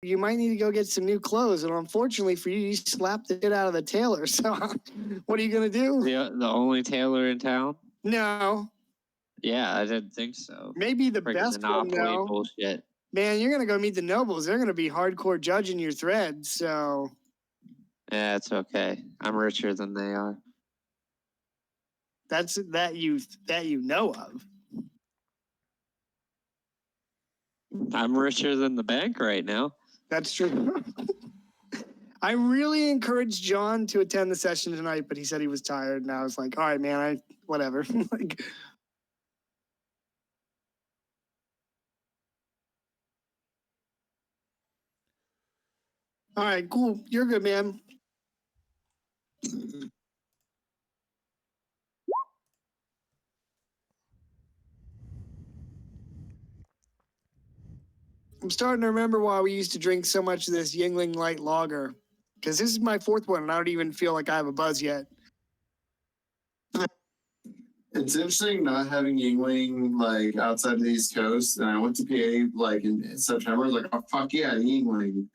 you might need to go get some new clothes. And unfortunately for you, you slapped the shit out of the tailor. So what are you going to do? The only tailor in town? No. Yeah, I didn't think so. Maybe the Friggin' best one, Monopoly though. bullshit. Man, you're going to go meet the nobles. They're going to be hardcore judging your threads, so... Yeah, it's okay. I'm richer than they are. That's that you know of. I'm richer than the bank right now. That's true. I really encouraged John to attend the session tonight, but he said he was tired, and I was like, all right, man, whatever. Like... All right, cool. You're good, man. I'm starting to remember why we used to drink so much of this Yuengling Light Lager. Because this is my fourth one, and I don't even feel like I have a buzz yet. It's interesting not having Yuengling like outside of the East Coast. And I went to PA like in September. I was like, oh fuck yeah, Yuengling.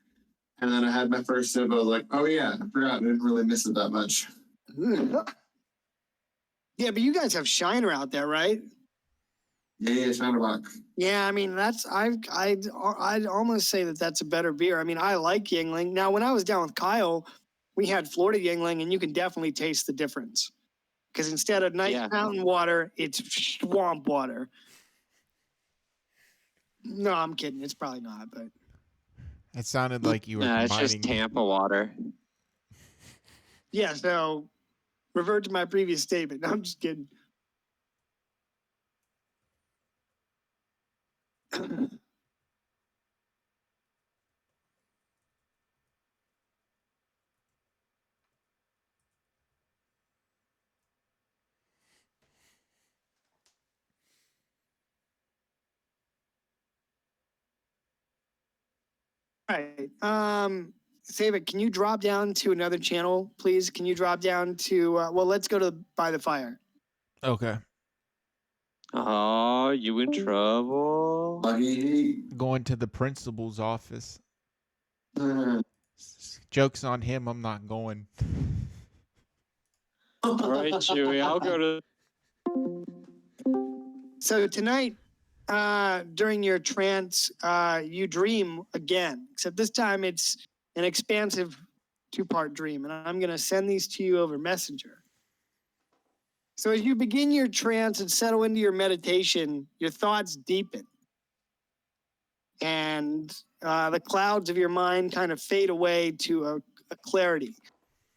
And then I had my first sip. I was like, oh yeah, I forgot. I didn't really miss it that much. Yeah, but you guys have Shiner out there, right? Yeah, Shinerbach. Yeah, I mean I'd almost say that that's a better beer. I mean, I like Yuengling. Now, when I was down with Kyle, we had Florida Yuengling, and you can definitely taste the difference. Because instead of nice mountain water, it's swamp water. No, I'm kidding. It's probably not, but it sounded like you were. Nah, it's just Tampa water. Yeah, so revert to my previous statement. No, I'm just kidding. All right. Save it. Can you drop down to another channel, please? Can you drop down to, well, let's go to By the Fire. Okay. Oh, you in trouble? Going to the principal's office. Joke's on him. I'm not going. All right, Chewy. I'll go to... So tonight, during your trance, you dream again, except this time it's an expansive 2-part dream, and I'm going to send these to you over Messenger. So as you begin your trance and settle into your meditation, your thoughts deepen, and the clouds of your mind kind of fade away to a clarity.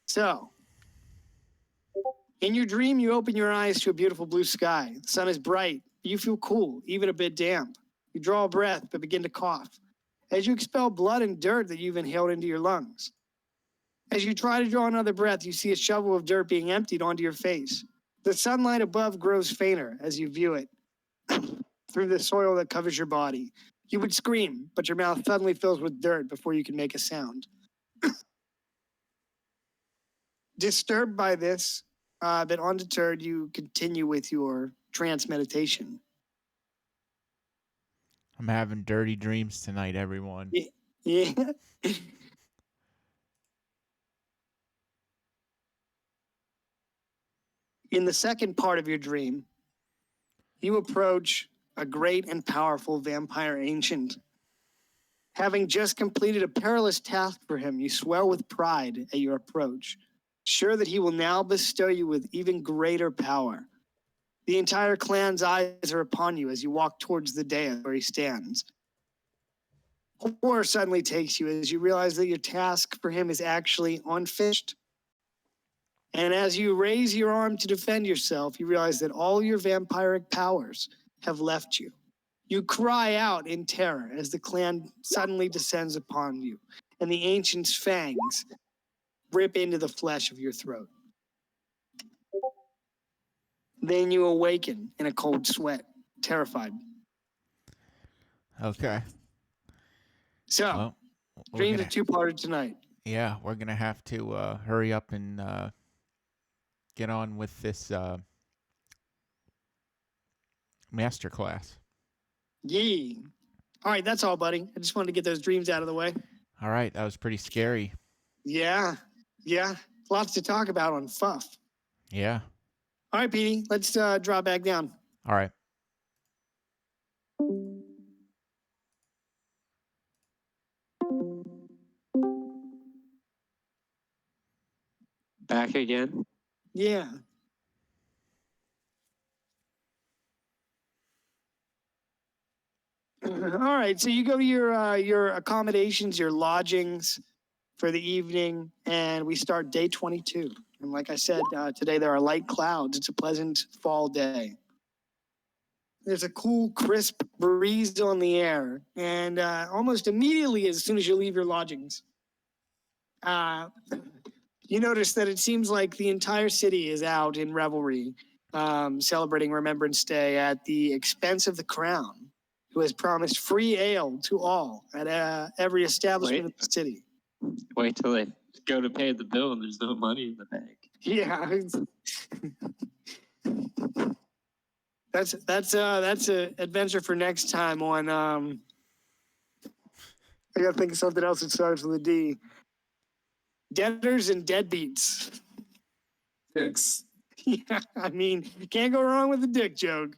So in your dream, you open your eyes to a beautiful blue sky. The sun is bright. You feel cool, even a bit damp. You draw a breath, but begin to cough as you expel blood and dirt that you've inhaled into your lungs. As you try to draw another breath, you see a shovel of dirt being emptied onto your face. The sunlight above grows fainter as you view it through the soil that covers your body. You would scream, but your mouth suddenly fills with dirt before you can make a sound. Disturbed by this, but undeterred, you continue with your trance meditation. I'm having dirty dreams tonight, everyone. Yeah. In the second part of your dream, you approach a great and powerful vampire ancient. Having just completed a perilous task for him, you swell with pride at your approach, sure that he will now bestow you with even greater power. The entire clan's eyes are upon you as you walk towards the dais where he stands. Horror suddenly takes you as you realize that your task for him is actually unfinished. And as you raise your arm to defend yourself, you realize that all your vampiric powers have left you. You cry out in terror as the clan suddenly descends upon you, and the ancient's fangs rip into the flesh of your throat. Then you awaken in a cold sweat, terrified. Okay. So, dreams are 2-parter tonight. Yeah, we're going to have to hurry up and get on with this masterclass. Yee. All right, that's all, buddy. I just wanted to get those dreams out of the way. All right, that was pretty scary. Yeah. Yeah. Lots to talk about on Fuff. Yeah. All right, Petey, let's drop back down. All right. Back again? Yeah. All right, so you go to your accommodations, your lodgings for the evening, and we start day 22. And like I said, today there are light clouds. It's a pleasant fall day. There's a cool, crisp breeze on the air, and almost immediately, as soon as you leave your lodgings, you notice that it seems like the entire city is out in revelry, celebrating Remembrance Day at the expense of the crown, who has promised free ale to all at every establishment in the city. Wait till they go to pay the bill and there's no money in the bank. Yeah. That's a adventure for next time on I gotta think of something else that starts with a D. Debtors and deadbeats. Dicks. Yeah, I mean, can't go wrong with a dick joke.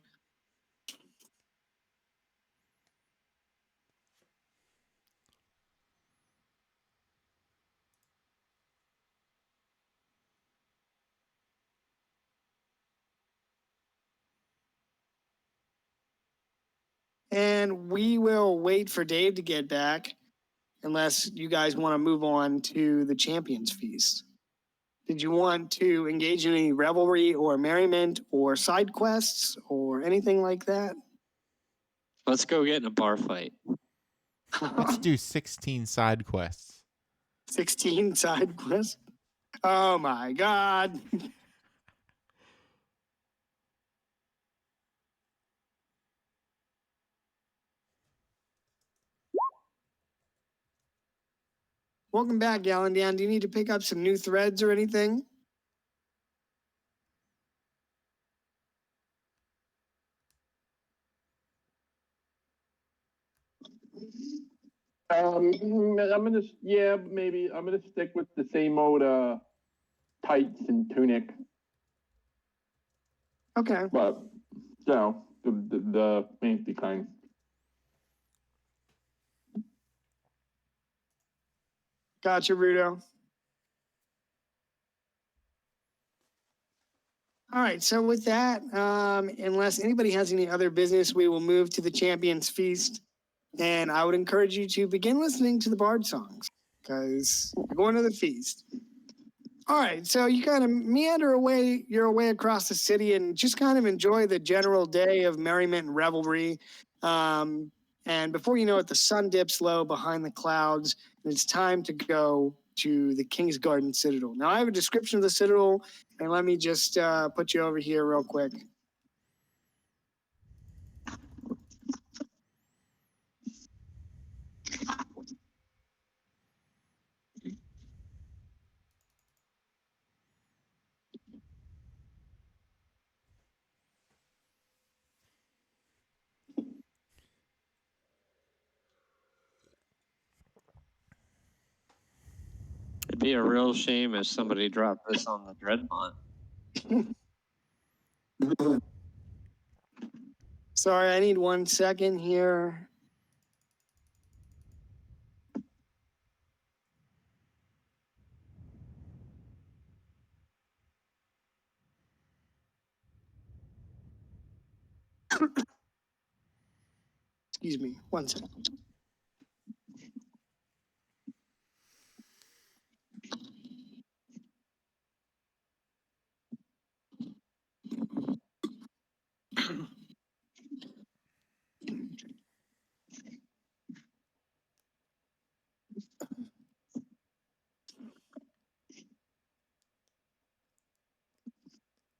And we will wait for Dave to get back, unless you guys want to move on to the Champions Feast. Did you want to engage in any revelry or merriment or side quests or anything like that? Let's go get in a bar fight. Let's do 16 side quests. 16 side quests? Oh my God. Welcome back, Gallandan. Do you need to pick up some new threads or anything? Maybe I'm gonna stick with the same old tights and tunic, Okay. but the fancy kind. Gotcha, Rudo. All right, so with that, unless anybody has any other business, we will move to the Champions Feast. And I would encourage you to begin listening to the Bard songs because you're going to the feast. All right, so you kind of meander away your way across the city and just kind of enjoy the general day of merriment and revelry. And before you know it, the sun dips low behind the clouds, and it's time to go to the King's Garden Citadel. Now, I have a description of the Citadel, and let me just put you over here real quick. It'd be a real shame if somebody dropped this on the Dreadmont. Sorry, I need 1 second here. Excuse me, 1 second.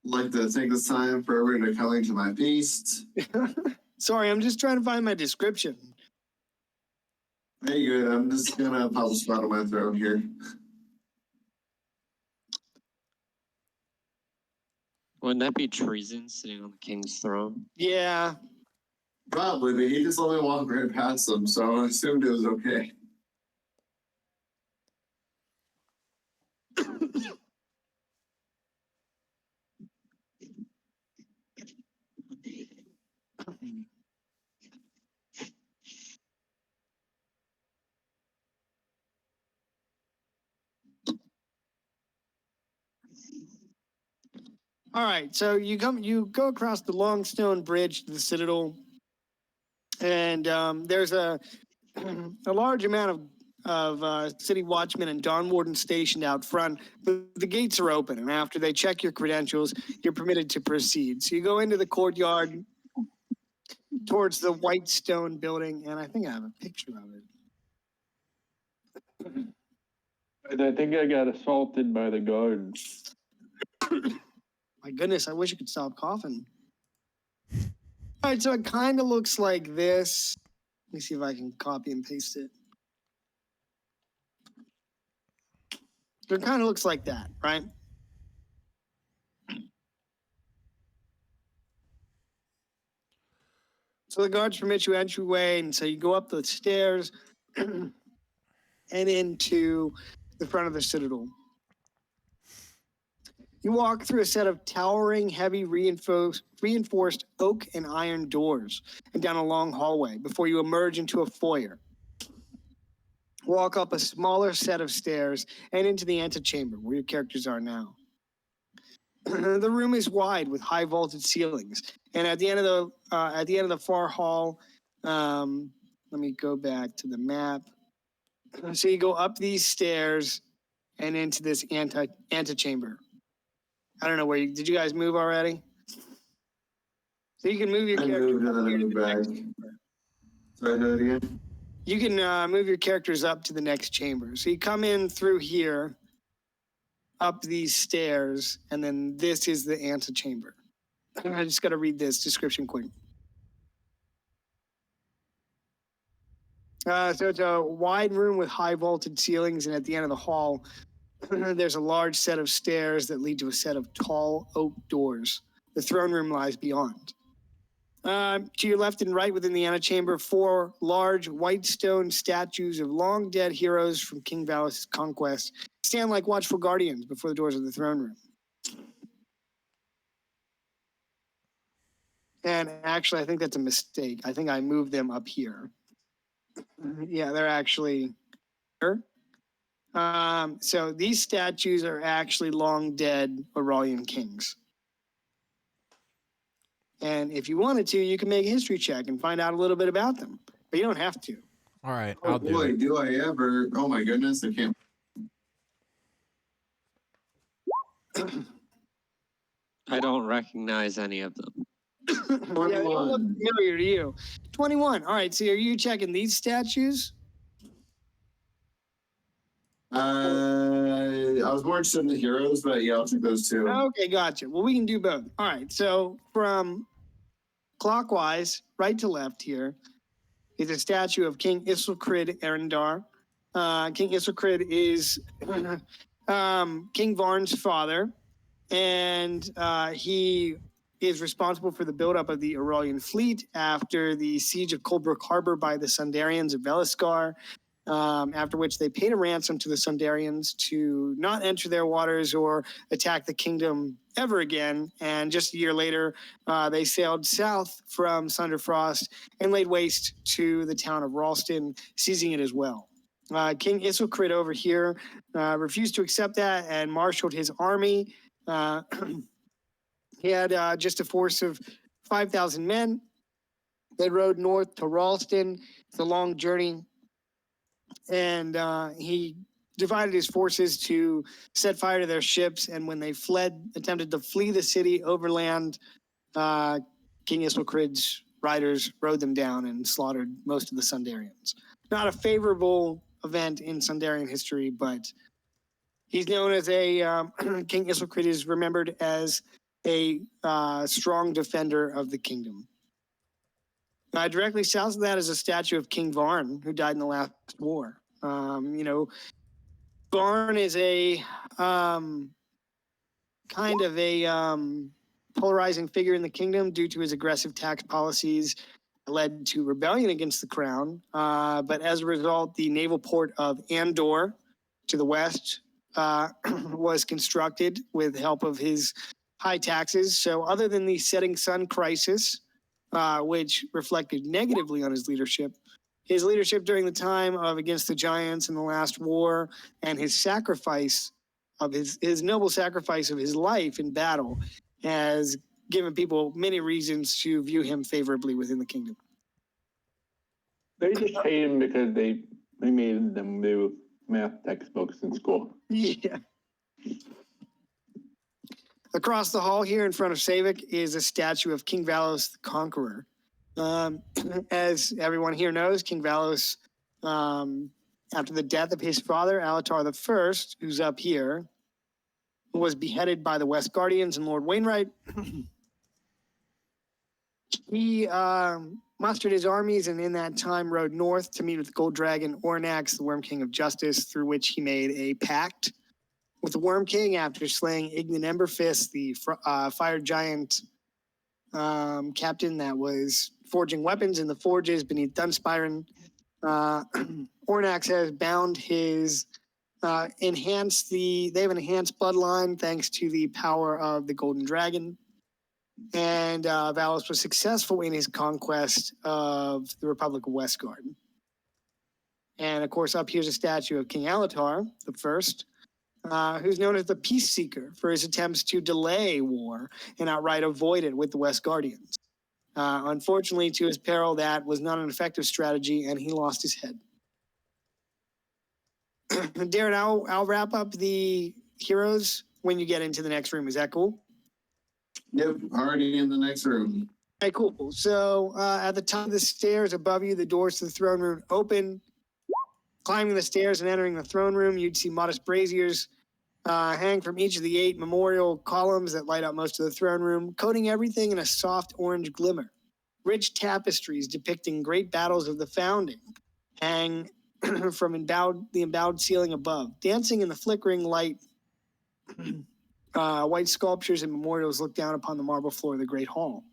Like to take this time for everyone to coming to my feast. Sorry, I'm just trying to find my description. Hey, good. I'm just gonna pop a spot on my throat here. Wouldn't that be treason sitting on the king's throne? Yeah. Probably, but he just let me walk right past them, so I assumed it was okay. All right, so you go across the long stone bridge to the citadel, and there's a large amount of city watchmen and dawn wardens stationed out front. But the gates are open, and after they check your credentials, you're permitted to proceed. So you go into the courtyard towards the white stone building, and I think I have a picture of it. I think I got assaulted by the guards. My goodness, I wish I could stop coughing. All right, so it kind of looks like this. Let me see if I can copy and paste it. So it kind of looks like that, right? So the guards permit you entryway, and so you go up the stairs and into the front of the citadel. You walk through a set of towering, heavy, reinforced oak and iron doors and down a long hallway before you emerge into a foyer. Walk up a smaller set of stairs and into the antechamber where your characters are now. The room is wide with high vaulted ceilings, and at the end of the far hall, let me go back to the map. So you go up these stairs and into this antechamber. I don't know where did you guys move already? So you can move your I character. moved and then I moved back. Sorry, do it again. You can move your characters up to the next chamber. So you come in through here, up these stairs, and then this is the antechamber. I just got to read this description quick. So it's a wide room with high vaulted ceilings, and at the end of the hall, there's a large set of stairs that lead to a set of tall oak doors. The throne room lies beyond. To your left and right within the antechamber, 4 large white stone statues of long dead heroes from King Valis' conquest stand like watchful guardians before the doors of the throne room. And actually, I think that's a mistake. I think I moved them up here. Yeah, they're actually here. So these statues are actually long dead Aurelian kings. And if you wanted to, you can make a history check and find out a little bit about them, but you don't have to. All right, Oh I'll do boy, it. do I ever. Oh my goodness, I can't. I don't recognize any of them. Yeah, they don't look 21. familiar to you. 21. All right, so are you checking these statues? I was more interested in the heroes, but yeah, I'll take those two. Okay, gotcha. Well, we can do both. All right, so from clockwise, right to left here, is a statue of King Isilcrid Erendar. King Isilcrid is King Varn's father, and he is responsible for the buildup of the Aurelian fleet after the siege of Coldbrook Harbor by the Sundarians of Veliscar, after which they paid a ransom to the Sundarians to not enter their waters or attack the kingdom ever again. And just a year later, they sailed south from Sunderfrost and laid waste to the town of Ralston, seizing it as well. King Isilcrid over here refused to accept that and marshaled his army. He had just a force of 5,000 men. They rode north to Ralston. It's a long journey. And he divided his forces to set fire to their ships. And when they attempted to flee the city overland, King Isilcrid's riders rode them down and slaughtered most of the Sundarians. Not a favorable event in Sundarian history, but he's known as King Isilcrid is remembered as a strong defender of the kingdom. Directly south of that is a statue of King Varn, who died in the last war. Varn is a kind of a polarizing figure in the kingdom due to his aggressive tax policies that led to rebellion against the crown. But as a result, the naval port of Andor to the west was constructed with help of his high taxes. So other than the setting sun crisis, which reflected negatively on his leadership during the time of against the giants in the last war, and his sacrifice of his noble sacrifice of his life in battle has given people many reasons to view him favorably within the kingdom. They just hate him because they made them do math textbooks in school. Yeah. Across the hall here in front of Savik is a statue of King Valos the Conqueror. As everyone here knows, King Valos, after the death of his father, Alatar I, who's up here, was beheaded by the West Guardians and Lord Wainwright. He mustered his armies and in that time rode north to meet with the Gold Dragon Ornax, the Worm King of Justice, through which he made a pact with the Worm King after slaying Ignan Emberfist, the fire giant captain that was forging weapons in the forges beneath Dunspiren. Ornax has bound his they have an enhanced bloodline thanks to the power of the Golden Dragon. And Valos was successful in his conquest of the Republic of Westguard. And of course, up here's a statue of King Alatar I, who's known as the Peace Seeker for his attempts to delay war and outright avoid it with the West Guardians. Unfortunately, to his peril, that was not an effective strategy, and he lost his head. Darren, I'll wrap up the heroes when you get into the next room. Is that cool? Yep, already in the next room. All right, cool. So at the top of the stairs above you, the doors to the throne room open. Climbing the stairs and entering the throne room, you'd see modest braziers hang from each of the 8 memorial columns that light up most of the throne room, coating everything in a soft orange glimmer. Rich tapestries depicting great battles of the founding hang from the embowed ceiling above. Dancing in the flickering light, white sculptures and memorials look down upon the marble floor of the Great Hall.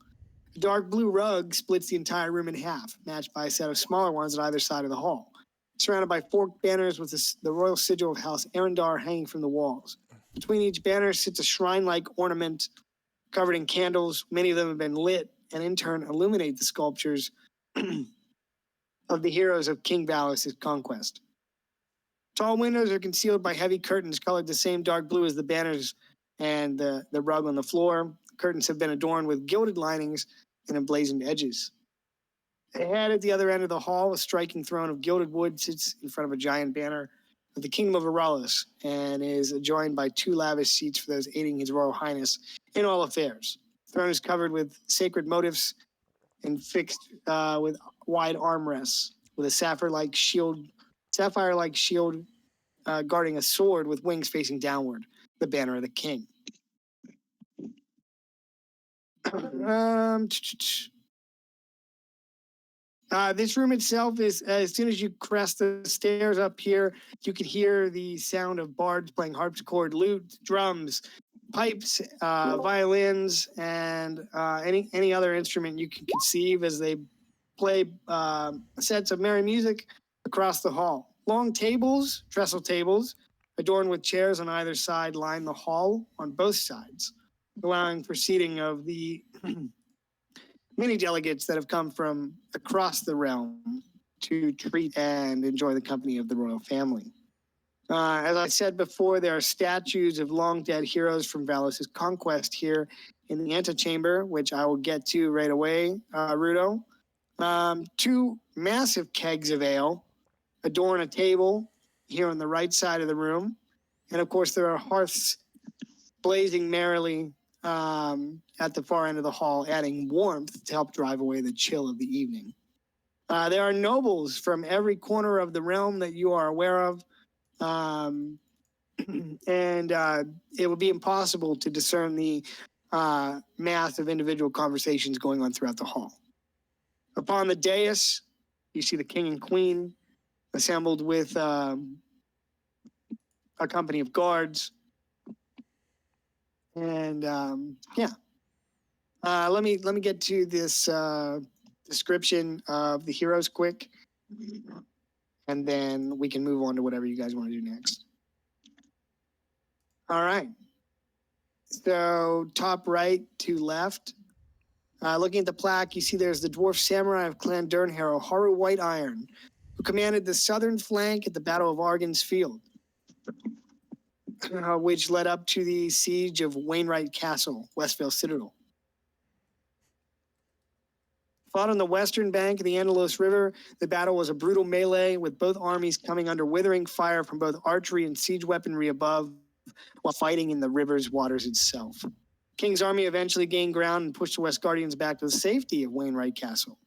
A dark blue rug splits the entire room in half, matched by a set of smaller ones at either side of the hall. Surrounded by forked banners with the royal sigil of House Arendar hanging from the walls. Between each banner sits a shrine-like ornament covered in candles. Many of them have been lit and in turn illuminate the sculptures of the heroes of King Valos' conquest. Tall windows are concealed by heavy curtains colored the same dark blue as the banners and the rug on the floor. Curtains have been adorned with gilded linings and emblazoned edges. Ahead at the other end of the hall, a striking throne of gilded wood sits in front of a giant banner of the Kingdom of Aralis and is adjoined by 2 lavish seats for those aiding His Royal Highness in all affairs. The throne is covered with sacred motifs and fixed with wide armrests, with a sapphire-like shield guarding a sword with wings facing downward, the banner of the king. This room itself is, as soon as you crest the stairs up here, you can hear the sound of bards playing harpsichord, lute, drums, pipes, violins, and any other instrument you can conceive as they play sets of merry music across the hall. Long tables, trestle tables, adorned with chairs on either side, line the hall on both sides, allowing for seating of the many delegates that have come from across the realm to treat and enjoy the company of the royal family. As I said before, there are statues of long dead heroes from Valos' conquest here in the antechamber, which I will get to right away, Rudo. 2 massive kegs of ale adorn a table here on the right side of the room. And of course, there are hearths blazing merrily at the far end of the hall, adding warmth to help drive away the chill of the evening. There are nobles from every corner of the realm that you are aware of, and it would be impossible to discern the mass of individual conversations going on throughout the hall. Upon the dais, you see the king and queen assembled with a company of guards. And let me get to this description of the heroes quick, and then we can move on to whatever you guys want to do next. All right. So top right to left. Looking at the plaque, you see there's the dwarf samurai of Clan Durnharrow, Haru White Iron, who commanded the southern flank at the Battle of Argan's Field, which led up to the siege of Wainwright Castle, Westvale Citadel. Fought on the western bank of the Andalos River, the battle was a brutal melee with both armies coming under withering fire from both archery and siege weaponry above while fighting in the river's waters itself. King's army eventually gained ground and pushed the West Guardians back to the safety of Wainwright Castle.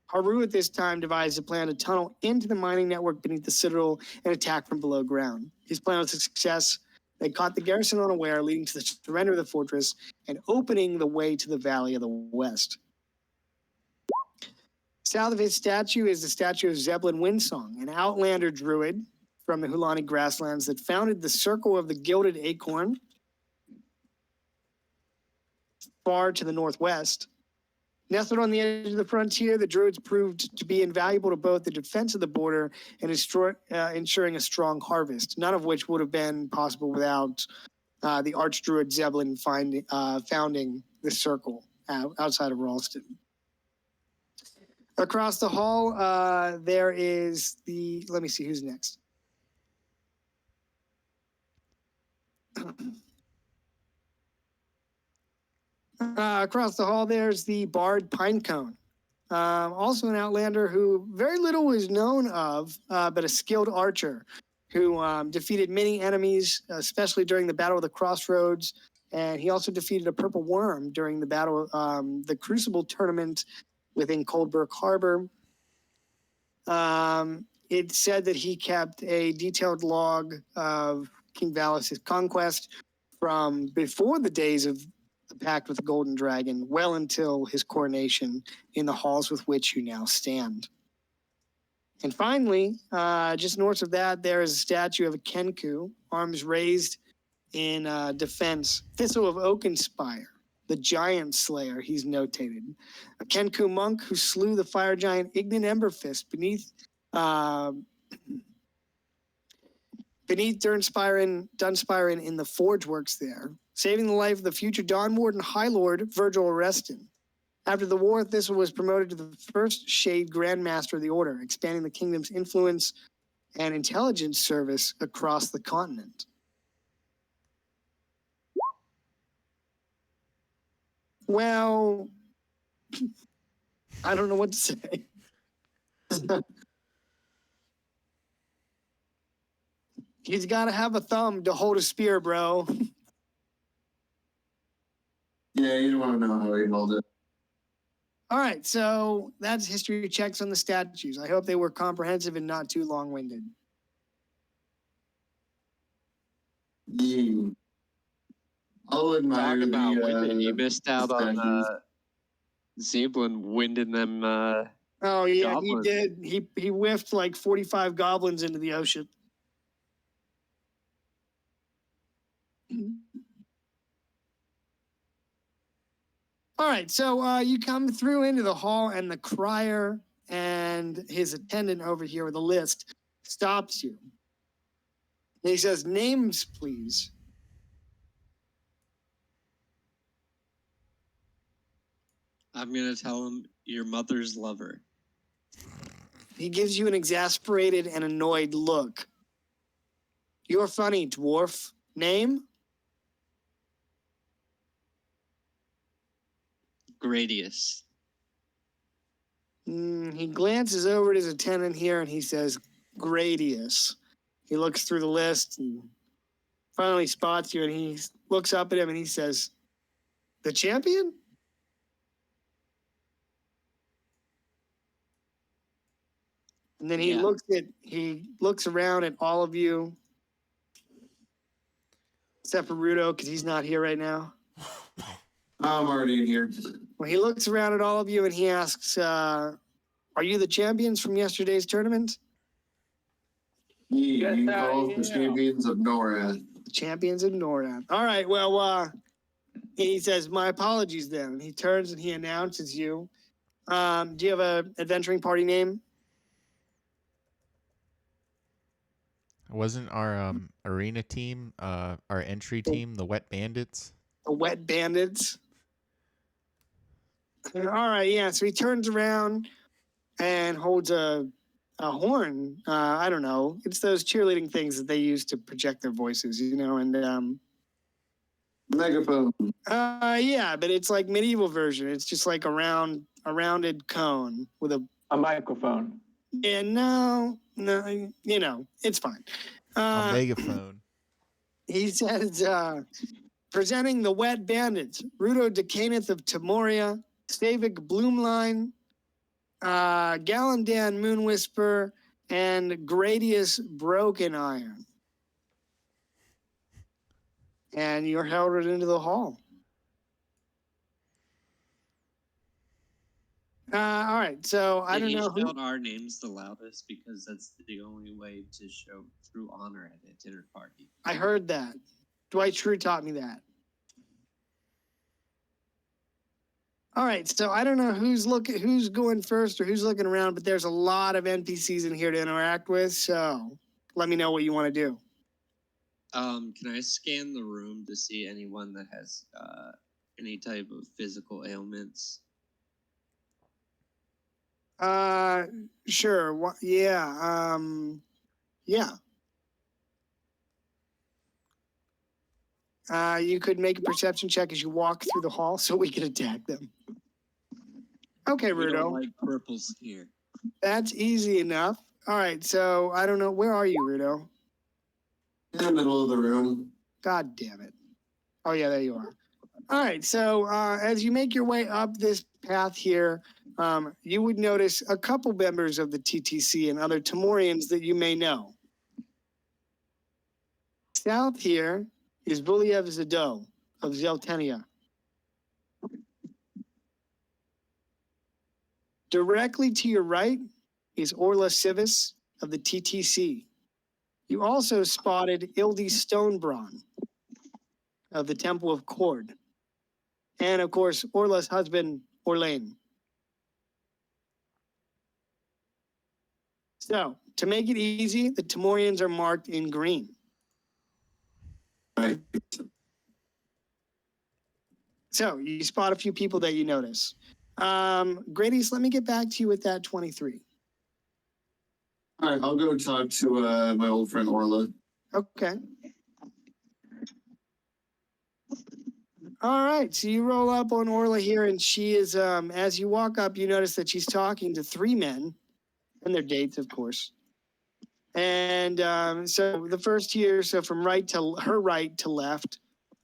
Haru at this time devised a plan to tunnel into the mining network beneath the citadel and attack from below ground. His plan was a success. They caught the garrison unaware, leading to the surrender of the fortress and opening the way to the Valley of the West. South of his statue is the statue of Zeblin Windsong, an outlander druid from the Hulani grasslands that founded the Circle of the Gilded Acorn, far to the northwest. Nestled on the edge of the frontier, the Druids proved to be invaluable to both the defense of the border and ensuring a strong harvest, none of which would have been possible without the Archdruid Zeblin founding the Circle outside of Ralston. Across the hall, there is the, let me see who's next. Across the hall, there's the Bard Pinecone, also an outlander who very little is known of, but a skilled archer who defeated many enemies, especially during the Battle of the Crossroads. And he also defeated a purple worm during the battle, the Crucible tournament within Coldbrook Harbor. It's said that he kept a detailed log of King Valis' conquest from before the days of the pact with the Golden Dragon, well until his coronation in the halls with which you now stand. And finally, just north of that, there is a statue of a Kenku, arms raised in defense, Thistle of Oakenspire, the giant slayer, he's notated. A Kenku monk who slew the fire giant Ignan Emberfist beneath Dunspiren in the forge works there, saving the life of the future Dawn Warden High Lord Virgil Arreston. After the war, Thistle was promoted to the first Shade Grand Master of the Order, expanding the kingdom's influence and intelligence service across the continent. Well, I don't know what to say. He's got to have a thumb to hold a spear, bro. Yeah, you don't want to know how he held it. All right, so that's history checks on the statues. I hope they were comprehensive and not too long-winded. Yeah. I'll admire Talk about the, winding. You missed out on statues. Zeblin winding them. Oh yeah, Goblins. he did. He whiffed like 45 goblins into the ocean. All right, so you come through into the hall, and the crier and his attendant over here with a list stops you. And he says, "Names, please." I'm gonna tell him your mother's lover. He gives you an exasperated and annoyed look. "You're funny, dwarf. Name?" Gradius. He glances over at his attendant here and he says, "Gradius." He looks through the list and finally spots you, and he looks up at him and he says, "The champion?" And then he Yeah. looks around at all of you, except for Rudo, because he's not here right now. I'm already in here. Well, he looks around at all of you and he asks, "Are you the champions from yesterday's tournament?" You can Yes, I call us the am. champions of Norath. The champions of Norath. All right, well, he says, "My apologies then." And he turns and he announces you. Do you have a adventuring party name? Wasn't our arena team, our entry team, the Wet Bandits? The Wet Bandits. All right, yeah. So he turns around and holds a horn. I don't know. It's those cheerleading things that they use to project their voices, you know. And Megaphone. yeah, but it's like medieval version. It's just like a rounded cone with a. A microphone. Yeah, no, you know, it's fine. A megaphone. He says, presenting the Wet Bandits, Rudo Decaneth of Timoria, Stavik Bloomline, Galandan Moonwhisper, and Gradius Broken Iron. And you're heralded into the hall. All right, so I don't know Did he who. shout our names the loudest because that's the only way to show true honor at a dinner party. I heard that. Dwight Schrute taught me that. All right, so I don't know who's going first or who's looking around, but there's a lot of NPCs in here to interact with. So let me know what you want to do. Can I scan the room to see anyone that has any type of physical ailments? Sure. Yeah. Yeah. You could make a perception check as you walk through the hall so we can attack them. Okay, We don't Rudo. like purples here. That's easy enough. All right, so I don't know. Where are you, Rudo? In the middle of the room. God damn it. Oh, yeah, there you are. All right, so as you make your way up this path here, you would notice a couple members of the TTC and other Timorians that you may know. South here is Buliev Zado of Zeltenia. Directly to your right is Orla Civis of the TTC. You also spotted Ildi Stonebraun of the Temple of Cord. And of course, Orla's husband, Orlane. So, to make it easy, the Timorians are marked in green. Right. So, you spot a few people that you notice. Gradius, let me get back to you with that 23. All right, I'll go talk to my old friend Orla. Okay. All right, so you roll up on Orla here, and she is, as you walk up, you notice that she's talking to three men, and their dates, of course. And so the first here, so from right to her right to left,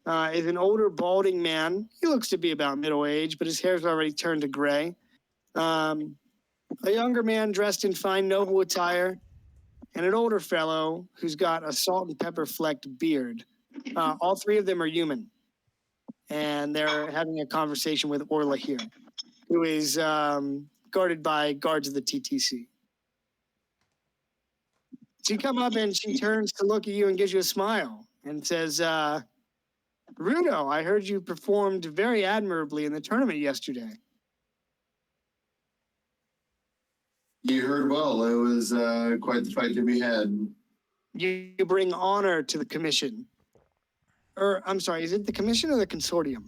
is an older balding man. He looks to be about middle age, but his hair's already turned to gray. A younger man dressed in fine noble attire, and an older fellow who's got a salt and pepper flecked beard. All three of them are human. And they're having a conversation with Orla here, who is guarded by guards of the TTC. She come up and she turns to look at you and gives you a smile and says, Rudo, I heard you performed very admirably in the tournament yesterday. You heard well. It was quite the fight to be had. You bring honor to the commission. Or, I'm sorry, is it the commission or the consortium?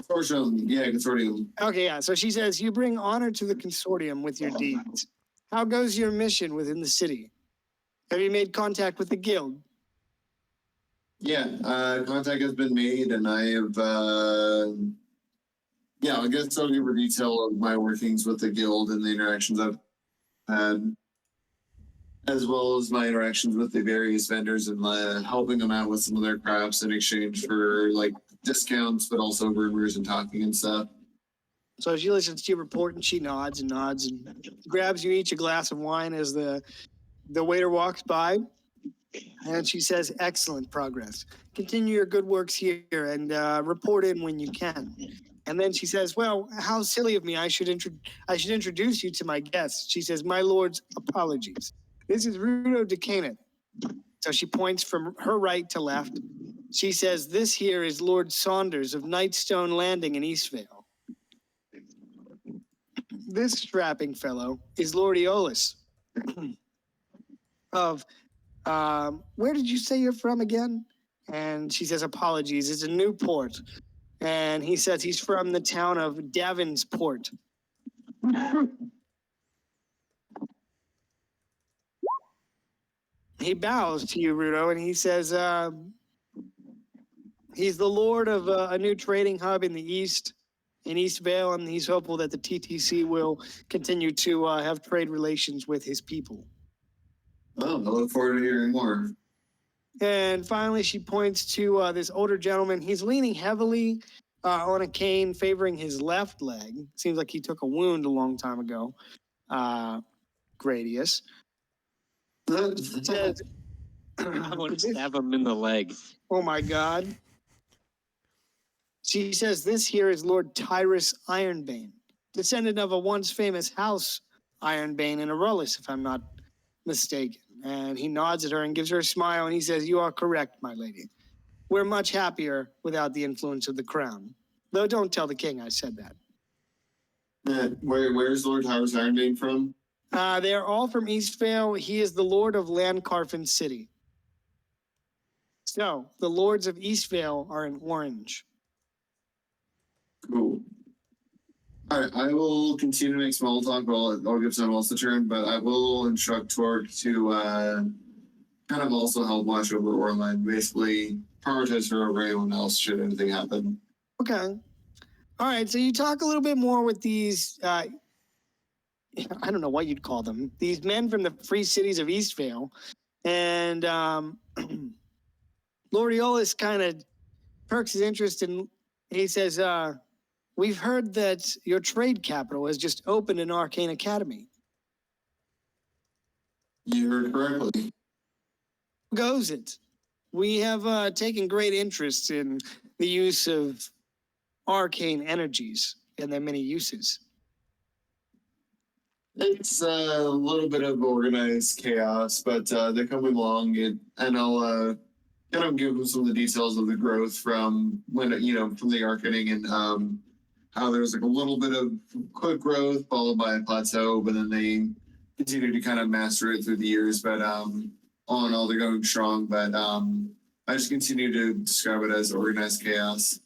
Consortium, yeah, consortium. Okay, yeah. So she says, you bring honor to the consortium with your deeds. How goes your mission within the city? Have you made contact with the guild? Yeah, contact has been made, and I have. Yeah, I guess I'll give a detail of my workings with the guild and the interactions I've had, as well as my interactions with the various vendors and helping them out with some of their crafts in exchange for like discounts, but also rumors and talking and stuff. So she listens to your report and she nods and grabs you each a glass of wine as the waiter walks by. And she says, excellent progress. Continue your good works here and report in when you can. And then she says, well, how silly of me. I should introduce you to my guests. She says, my lord's apologies. This is Rudo Decaneth. So she points from her right to left. She says, this here is Lord Saunders of Nightstone Landing in Eastvale. This strapping fellow is Lord Aeolus of Where did you say you're from again? And she says, apologies, it's a Newport. And he says he's from the town of Davenport. He bows to you, Rudo, and he says he's the lord of a new trading hub in the east, in East Vale, and he's hopeful that the TTC will continue to have trade relations with his people. Oh, I look forward to hearing more. And finally, she points to this older gentleman. He's leaning heavily on a cane, favoring his left leg. Seems like he took a wound a long time ago. Gradius. Says, I want to stab him in the leg. oh my God. She says, this here is Lord Tyrus Ironbane, descendant of a once famous house, Ironbane and Aurelius, if I'm not mistaken. And he nods at her and gives her a smile, and he says, you are correct, my lady. We're much happier without the influence of the crown. Though don't tell the king I said that. Where's Lord Tyrus Ironbane from? They are all from Eastvale. He is the lord of Landcarfen City. So, the lords of Eastvale are in orange. Cool. All right, I will continue to make small talk. I'll give someone else the turn, but I will instruct Torque to kind of also help watch over Orland. Basically, prioritize her over anyone else should anything happen. Okay. All right, so you talk a little bit more with these, I don't know what you'd call them, these men from the free cities of Eastvale. And Lord Aeolus kind of perks his interest, and he says, we've heard that your trade capital has just opened an arcane academy. You heard correctly. How goes it? We have taken great interest in the use of arcane energies and their many uses. It's a little bit of organized chaos, but they're coming along, and I'll kind of give them some of the details of the growth from when from the arcaning and how there's like a little bit of quick growth followed by a plateau, but then they continue to kind of master it through the years. But all in all, they're going strong. But I just continue to describe it as organized chaos.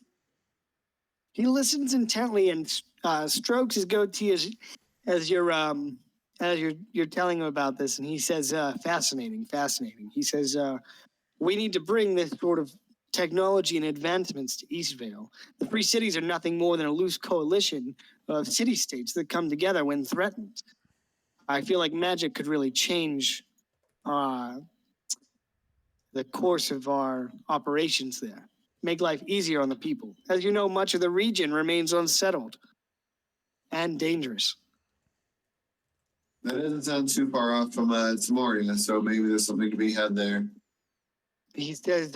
He listens intently and strokes his goatee as you're telling him about this, and he says, fascinating. He says, we need to bring this sort of technology and advancements to Eastvale. The free cities are nothing more than a loose coalition of city-states that come together when threatened. I feel like magic could really change the course of our operations there. Make life easier on the people. As you know, much of the region remains unsettled and dangerous. That doesn't sound too far off from Timoria, so maybe there's something to be had there. He says,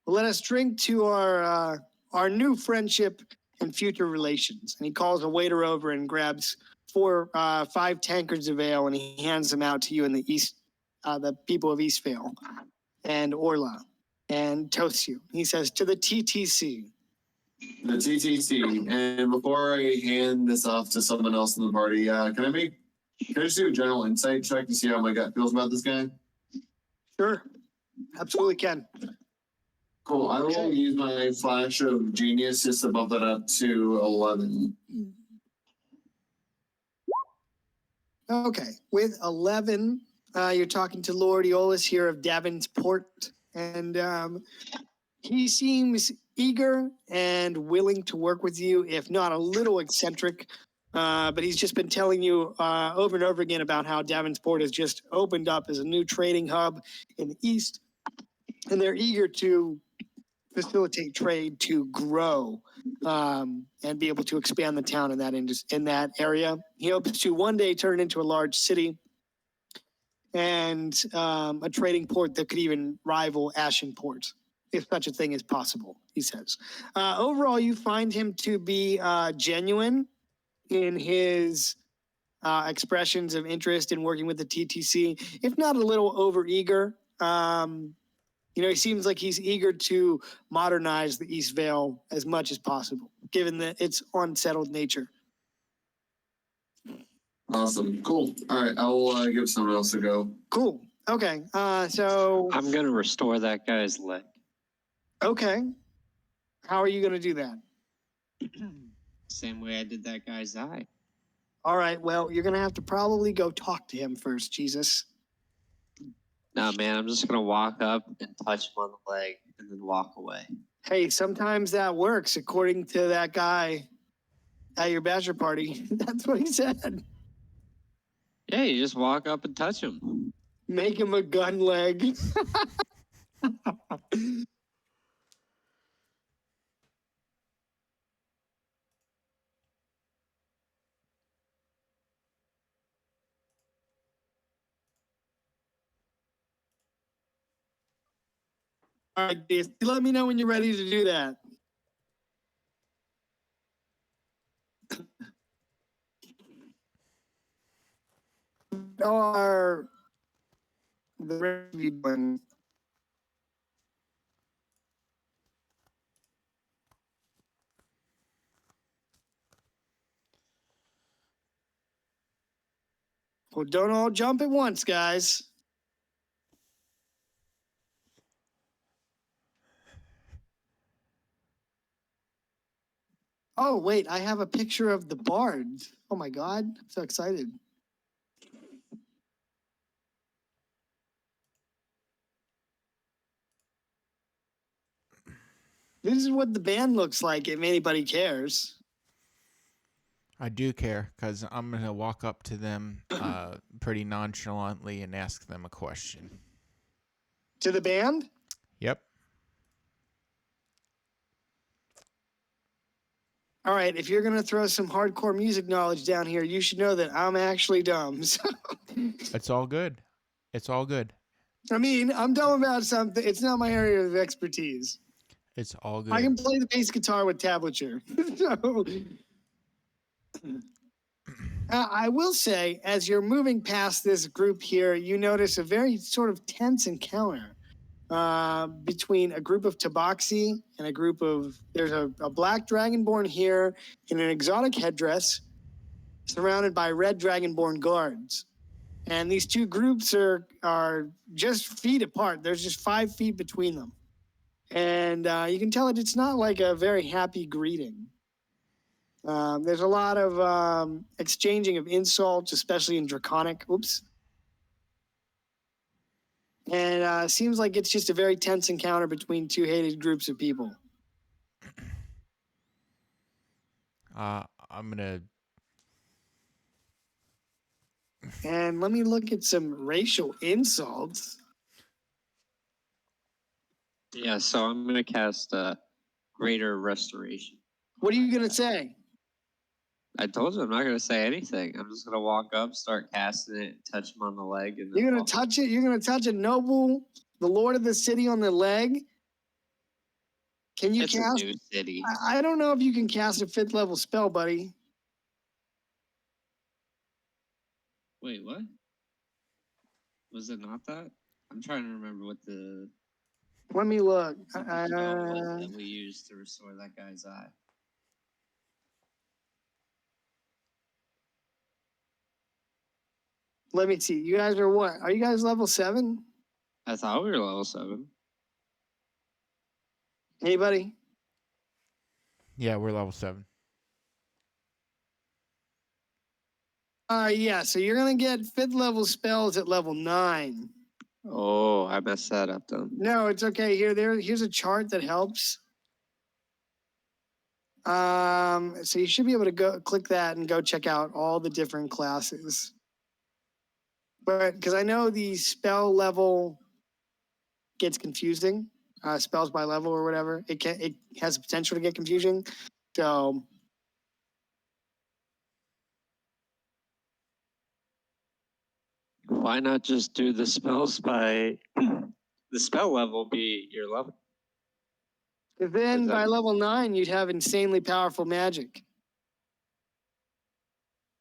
let us drink to our new friendship and future relations. And he calls a waiter over and grabs 5 tankards of ale, and he hands them out to you in the people of Eastvale and Orla, and toasts you. He says, to the TTC. The TTC. And before I hand this off to someone else in the party, can I just do a general insight check to see how my gut feels about this guy? Sure. Absolutely can. Cool. I will use my flash of genius just to bump that up to 11. Okay. With 11, you're talking to Lord Aeolus here of Davenport, and he seems eager and willing to work with you, if not a little eccentric. But he's just been telling you over and over again about how Davenport has just opened up as a new trading hub in the East, and they're eager to facilitate trade to grow and be able to expand the town in that area. He hopes to one day turn it into a large city and a trading port that could even rival Ashenport, if such a thing is possible, he says. Overall, you find him to be genuine in his expressions of interest in working with the TTC, if not a little overeager. He seems like he's eager to modernize the East Vale as much as possible, given that its unsettled nature. Awesome. Cool. All right. I'll give someone else a go. Cool. Okay. So I'm gonna restore that guy's leg. okay. How are you gonna do that? Same way I did that guy's eye. All right. Well, you're gonna have to probably go talk to him first, Jesus. No, man, I'm just gonna walk up and touch him on the leg and then walk away. Hey, sometimes that works, according to that guy at your bachelor party. That's what he said. Yeah, you just walk up and touch him. Make him a gun leg. All right, Dave, let me know when you're ready to do that. Are the rest of you doing? Well, don't all jump at once, guys. Oh, wait, I have a picture of the bard. Oh my God, I'm so excited. This is what the band looks like, if anybody cares. I do care because I'm going to walk up to them pretty nonchalantly and ask them a question. To the band? Yep. All right, if you're going to throw some hardcore music knowledge down here, you should know that I'm actually dumb. So, It's all good. It's all good. I mean, I'm dumb about something. It's not my area of expertise. It's all good. I can play the bass guitar with tablature. So, I will say, as you're moving past this group here, you notice a very sort of tense encounter between a group of tabaxi and a group of, there's a black dragonborn here in an exotic headdress surrounded by red dragonborn guards. And these two groups are just feet apart. There's just 5 feet between them. And you can tell that it's not like a very happy greeting. There's a lot of exchanging of insults, especially in Draconic. Oops. And seems like it's just a very tense encounter between two hated groups of people. I'm going to... And let me look at some racial insults. Yeah, so I'm gonna cast Greater Restoration. What are you going to say? I told you I'm not gonna say anything. I'm just gonna walk up, start casting it, touch him on the leg, and then You're going walk to touch it? You're going to touch a noble, the lord of the city on the leg? Can you It's cast? a new city. I don't know if you can cast a 5th level spell, buddy. Wait, what? Was it not that? I'm trying to remember what the Let me look. spell was that we used to restore that guy's eye. Let me see. You guys are what? Are you guys level 7? I thought we were level 7. Anybody? Yeah, we're level 7. Yeah, so you're going to get 5th level spells at level 9. Oh, I messed that up then. No, it's okay. Here's a chart that helps. So you should be able to go click that and go check out all the different classes. But because I know the spell level gets confusing, spells by level or whatever, it has the potential to get confusing. So Why not just do the spells by the spell level be your level? then Is that- by level 9, you'd have insanely powerful magic.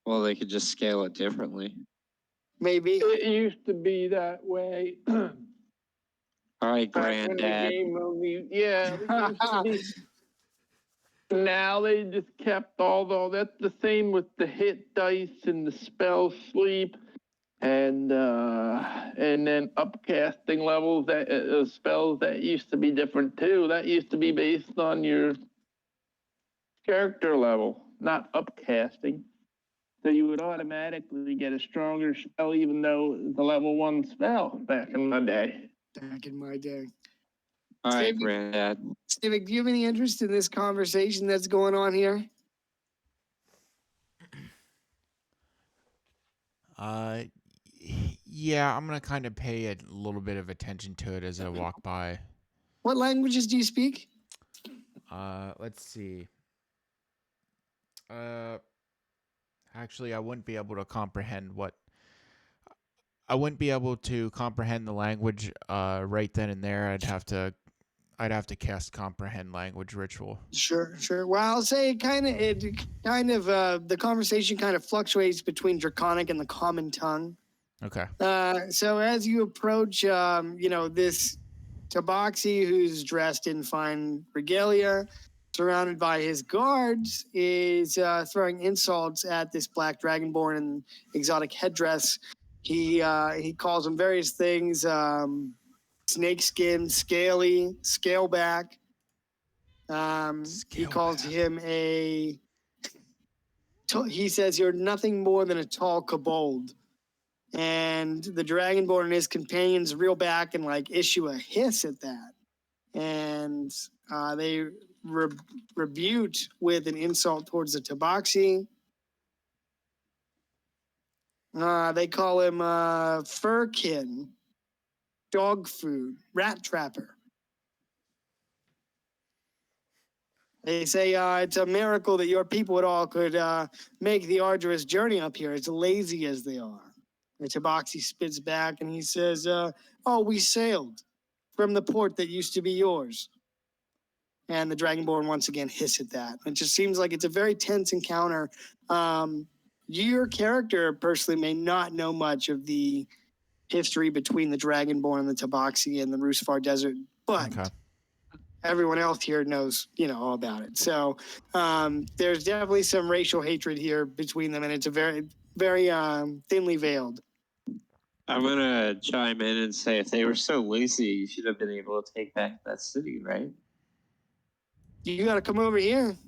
Well, they could just scale it differently. Maybe. It used to be that way. All right, Back when the Granddad. game only, yeah. It used to be. Now they just kept all that's the same with the hit dice and the spell sleep. and then upcasting levels that spells that used to be different too. That used to be based on your character level, not upcasting. So you would automatically get a stronger spell, even though it was a level 1 spell back in the day. Back in my day. All right, Steve- Brad. Civic, do you have any interest in this conversation that's going on here? Yeah, I'm gonna kind of pay a little bit of attention to it as I walk by. What languages do you speak? Let's see. Actually, I wouldn't be able to comprehend the language right then and there. I'd have to cast comprehend language ritual. Sure. Well, I'll say the conversation kind of fluctuates between Draconic and the common tongue. Okay. So as you approach, this Tabaxi who's dressed in fine regalia, surrounded by his guards, is throwing insults at this black dragonborn in exotic headdress. He calls them various things: snakeskin, scaly, scaleback. He calls him he says, "You're nothing more than a tall kobold." And the dragonborn and his companions reel back and issue a hiss at that. And they rebute with an insult towards the Tabaxi. They call him furkin, dog food, rat trapper. They say it's a miracle that your people at all could make the arduous journey up here, as lazy as they are. The Tabaxi spits back and he says, we sailed from the port that used to be yours. And the Dragonborn once again hiss at that. It just seems like it's a very tense encounter. Your character personally may not know much of the history between the Dragonborn and the Tabaxi and the Rusvar Desert, but everyone else here knows, all about it. So there's definitely some racial hatred here between them, and it's a very, very thinly veiled. I'm gonna chime in and say, if they were so lazy, you should have been able to take back that city, right? You got to come over here.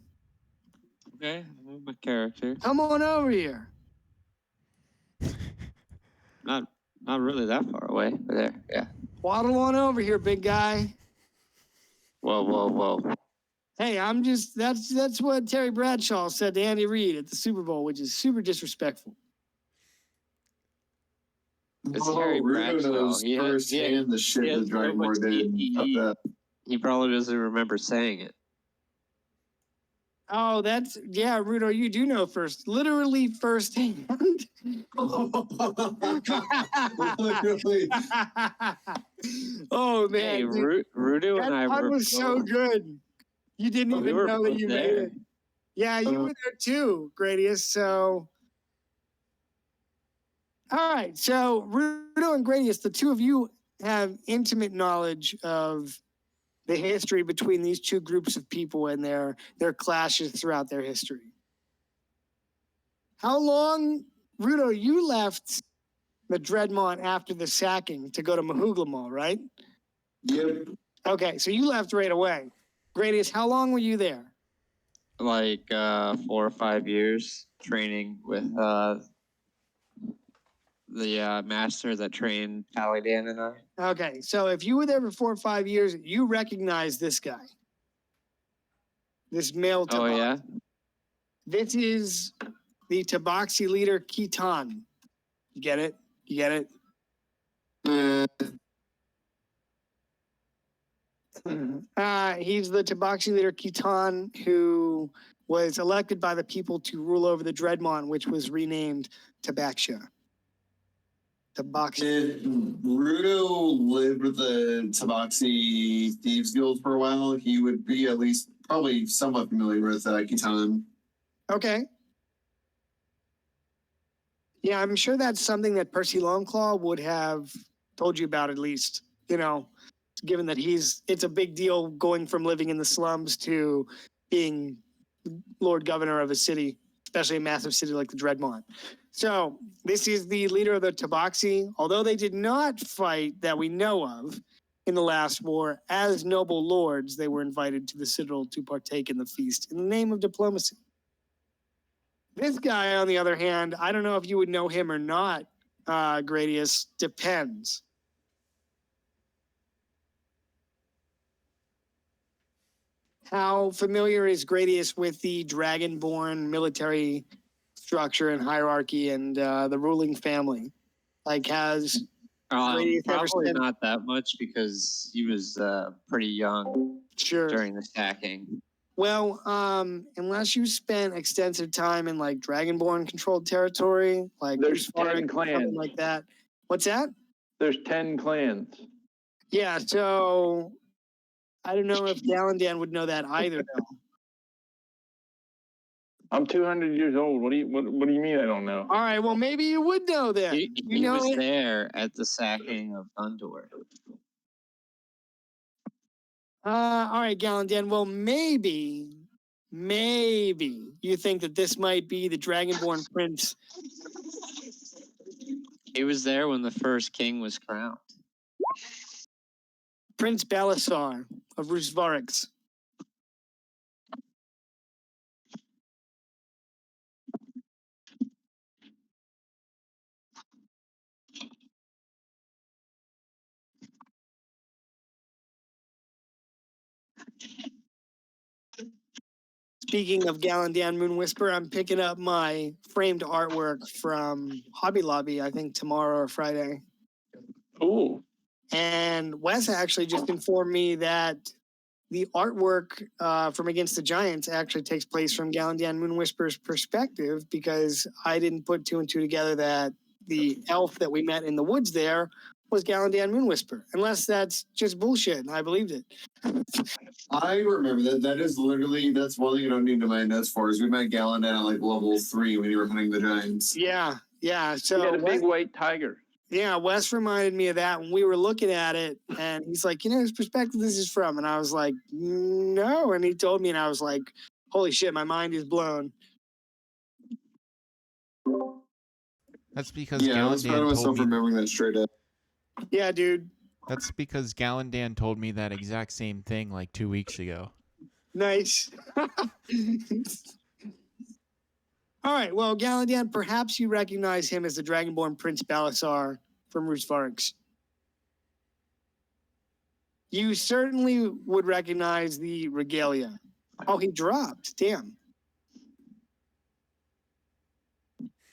Okay, I'm my character. Come on over here. Not really that far away, but there, yeah. Waddle on over here, big guy. Whoa. Hey, that's what Terry Bradshaw said to Andy Reid at the Super Bowl, which is super disrespectful. It's Terry Bradshaw. knows firsthand the shit the Dragonborn did. He probably doesn't remember saying it. Oh, Rudo, you do know literally firsthand. Literally. Oh man, Hey, dude, Rudo and I that were was so good. You didn't We even were know that both you there. made it. Yeah, you were there too, Gradius. So, all right. So, Rudo and Gradius, the two of you have intimate knowledge of the history between these two groups of people and their clashes throughout their history. How long, Rudo, you left the Dreadmont after the sacking to go to Mahuglamal, right? Yep. Okay, so you left right away. Gradius, how long were you there? Like 4 or 5 years training with the master that trained Calidan and I. Okay, so if you were there for 4 or 5 years, you recognize this guy. This male Tabaxi. Oh yeah. This is the Tabaxi leader, Khitan. You get it? He's the Tabaxi leader, Khitan, who was elected by the people to rule over the Dreadmont, which was renamed Tabaxia. Tabaxi. If Rudo lived with the Tabaxi Thieves Guild for a while, he would be at least probably somewhat familiar with Khitan. Okay. Yeah, I'm sure that's something that Percy Longclaw would have told you about at least, given that it's a big deal going from living in the slums to being Lord Governor of a city, especially a massive city like the Dreadmont. So this is the leader of the Tabaxi. Although they did not fight that we know of in the last war, as noble lords, they were invited to the Citadel to partake in the feast in the name of diplomacy. This guy, on the other hand, I don't know if you would know him or not, Gradius. Depends. How familiar is Gradius with the Dragonborn military structure and hierarchy and the ruling family? Like, has Gradius ever Probably spent? not that much because he was pretty young Sure. during the sacking. Well, unless you spent extensive time in like Dragonborn controlled territory, like There's Rusvarek, 10 clans. something like that. What's that? There's 10 clans. Yeah, so I don't know if Galandan would know that either, though. I'm 200 years old. What do you mean I don't know? All right, well, maybe you would know then. He You know was it? there at the sacking of Gondor. All right, Galandan. Well, maybe you think that this might be the Dragonborn prince. He was there when the first king was crowned. Prince Balasar of Rusvarix. Speaking of Galandan Moonwhisper, I'm picking up my framed artwork from Hobby Lobby, I think tomorrow or Friday. Ooh. And Wes actually just informed me that the artwork from Against the Giants actually takes place from Galandan Moonwhisper's perspective, because I didn't put two and two together that the elf that we met in the woods there was Galandan Moonwhisper. Unless that's just bullshit, and I believed it. I remember that. That's one thing you don't need to my notes for. Is we met Galandan at like level 3 when you were hunting the giants. Yeah. He So had a big white tiger. yeah, Wes reminded me of that when we were looking at it, and he's like, you know, whose perspective this is from? And I was like, no. And he told me, and I was like, holy shit, my mind is blown. That's because Yeah, I was proud of Galandan myself told me. remembering that straight up. Yeah, dude. That's because Galandan told me that exact same thing like 2 weeks ago. Nice. All right, well, Galandan, perhaps you recognize him as the Dragonborn Prince Balasar from Rusvarix. You certainly would recognize the regalia. Oh, he dropped. Damn.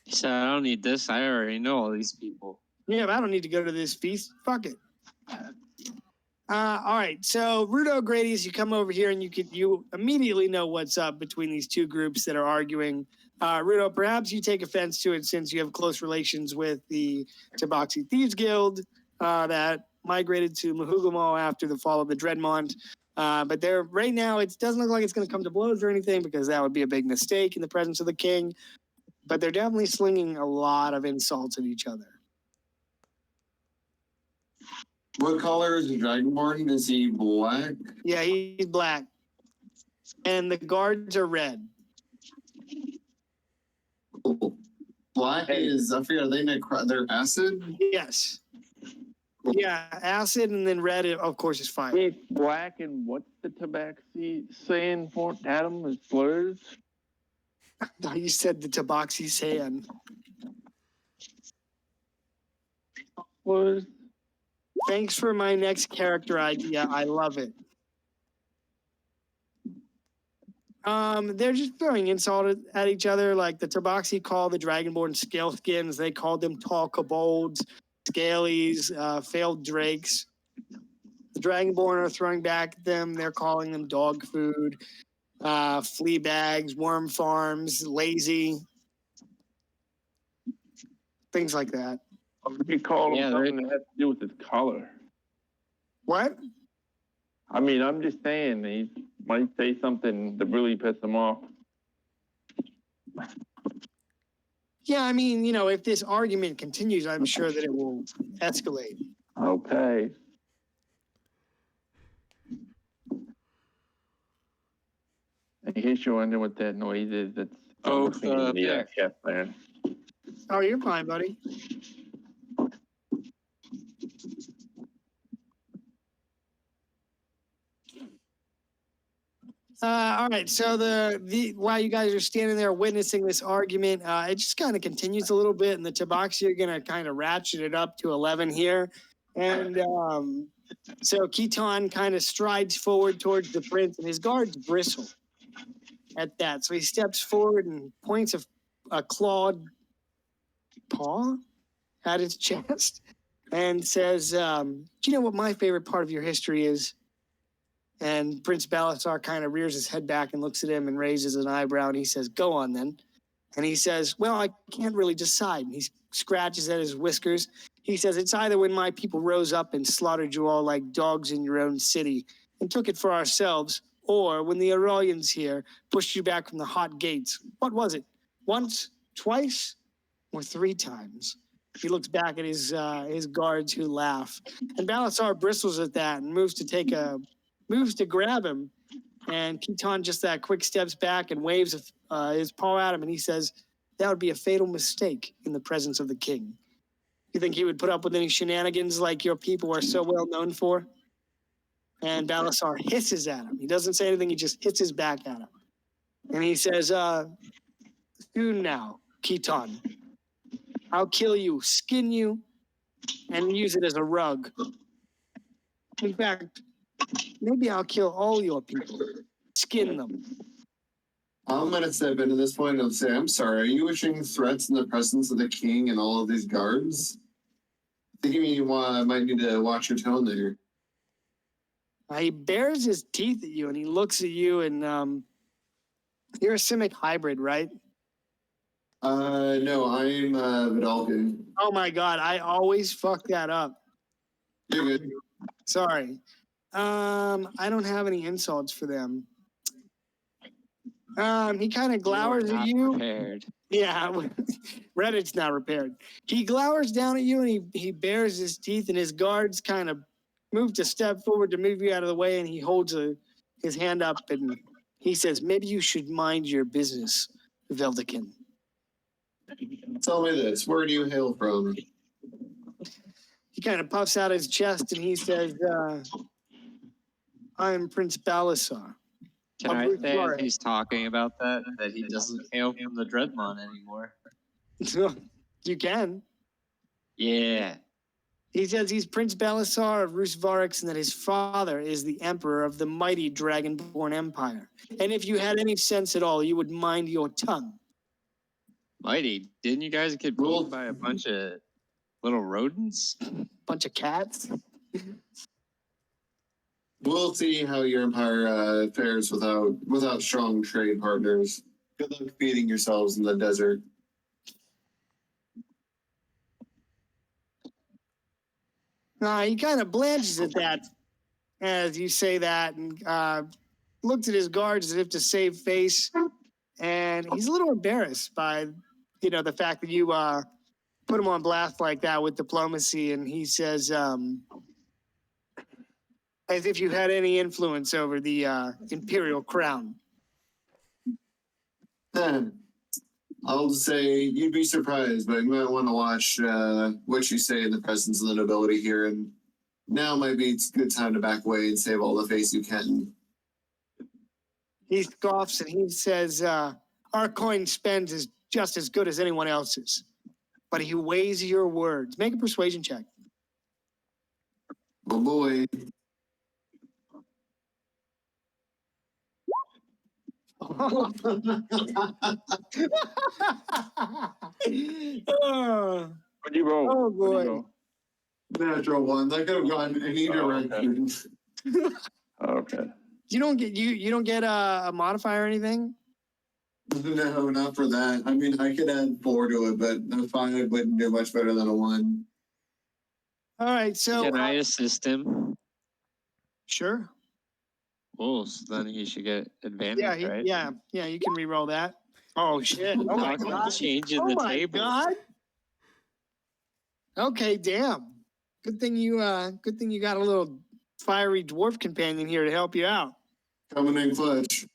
He said, I don't need this. I already know all these people. Yeah, but I don't need to go to this feast. Fuck it. All right, so Rudo Gradius, you come over here and you immediately know what's up between these two groups that are arguing. Rudo, perhaps you take offense to it since you have close relations with the Tabaxi Thieves Guild that migrated to Mahugamo after the fall of the Dreadmont. But they're right now, it doesn't look like it's going to come to blows or anything, because that would be a big mistake in the presence of the king. But they're definitely slinging a lot of insults at each other. What color is the Dragonborn? Is he black? Yeah, he's black. And the guards are red. Black is, I forget, are they they're acid? Yes. Yeah, acid, and then red, of course, is fire. He's black, and what's the Tabaxi saying for Adam is slurs? You said the Tabaxi sand. Slurs? Thanks for my next character idea. I love it. They're just throwing insult at each other. Like the Tabaxi call the Dragonborn scaleskins. They called them tall kobolds, scalies, failed drakes. The Dragonborn are throwing back at them. They're calling them dog food, flea bags, worm farms, lazy, things like that. He called him Yeah, something that has to do with his color. What? I mean, I'm just saying he might say something to really piss him off. Yeah, I mean, you know, if this argument continues, I'm sure that it will escalate. Okay. In case you're wondering what that noise is, that's Oh, the yeah. chef there. Oh, you're fine, buddy. All right. So the while you guys are standing there witnessing this argument, it just kind of continues a little bit, and the Tabaxi are gonna kind of ratchet it up to 11 here, and so Keaton kind of strides forward towards the prince, and his guards bristle at that. So he steps forward and points a clawed paw at his chest and says, "Do you know what my favorite part of your history is?" And Prince Balasar kind of rears his head back and looks at him and raises an eyebrow, and he says, "Go on then." And he says, "Well, I can't really decide." And he scratches at his whiskers. He says, "It's either when my people rose up and slaughtered you all like dogs in your own city and took it for ourselves, or when the Aurelians here pushed you back from the hot gates. What was it? Once, twice, or 3 times?" He looks back at his guards who laugh. And Balasar bristles at that and moves to grab him, and Keaton just that quick steps back and waves his paw at him, and he says, "That would be a fatal mistake in the presence of the king." You think he would put up with any shenanigans like your people are so well known for? And Balasar hisses at him. He doesn't say anything, he just hisses back at him. And he says, "Soon now, Keaton. I'll kill you, skin you, and use it as a rug. In fact, maybe I'll kill all your people, skin them." I'm gonna step into this point and say, I'm sorry, are you issuing threats in the presence of the king and all of these guards? I think you might need to watch your tone there. He bares his teeth at you and he looks at you, and you're a Simic hybrid, right? No, I'm Vidalkin. Oh my god, I always fuck that up. You're good. Sorry. I don't have any insults for them. He kind of glowers at you. Prepared. Yeah, Reddit's not repaired. He glowers down at you and he bares his teeth, and his guards kind of move to step forward to move you out of the way, and he holds his hand up and he says, "Maybe you should mind your business, Veldikin." Tell me this, where do you hail from? He kind of puffs out his chest and he says, "I'm Prince Balasar." Can I Bruce say as Flores. he's talking about that he doesn't hail from the Dreadmon anymore? You can. Yeah. He says he's Prince Balasar of Rusvarix and that his father is the emperor of the mighty Dragonborn Empire. And if you had any sense at all, you would mind your tongue. Mighty, didn't you guys get pulled by a bunch of little rodents? Bunch of cats. We'll see how your empire fares without strong trade partners. Good luck feeding yourselves in the desert. He kind of blanches at that as you say that, and looks at his guards as if to save face. And he's a little embarrassed by, the fact that you put him on blast like that with diplomacy. And he says, as if you had any influence over the imperial crown. I'll just say you'd be surprised, but you might want to watch what you say in the presence of the nobility here. And now might be a good time to back away and save all the face you can. He scoffs and he says, "Our coin spends is just as good as anyone else's. But he weighs your words." Make a persuasion check. Oh boy. Oh, What'd you roll? Oh, What'd boy. you roll? Natural one. That could have gone any direction. Okay. you don't get a modifier or anything? No, not for that. I mean, I could add 4 to it, but a 5 wouldn't do much better than a 1. All right, so Can I assist him? sure. Well, so then he should get advantage, Yeah, right? yeah, you can re-roll that. Oh shit! Oh my Not god! changing Oh the my table. god! Okay, damn. Good thing you got a little fiery dwarf companion here to help you out. Coming in clutch.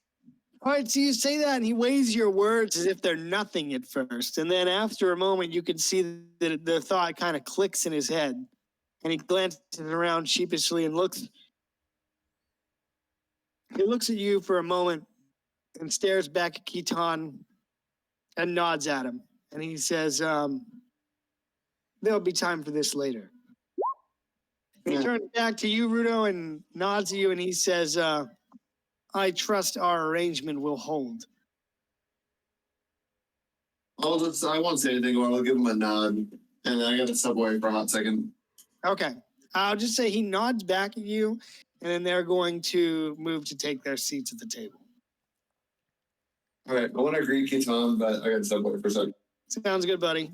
All right, so you say that, and he weighs your words as if they're nothing at first. And then after a moment, you can see that the thought kind of clicks in his head. And he glances around sheepishly and looks. He looks at you for a moment and stares back at Keaton and nods at him. And he says, there'll be time for this later. And he turns back to you, Rudo, and nods at you, and he says, I trust our arrangement will hold. I won't say anything, or I'll give him a nod. And then I got to step away for a hot second. Okay. I'll just say he nods back at you, and then they're going to move to take their seats at the table. All right, I want to agree, Keaton, but I got to step away for a second. Sounds good, buddy.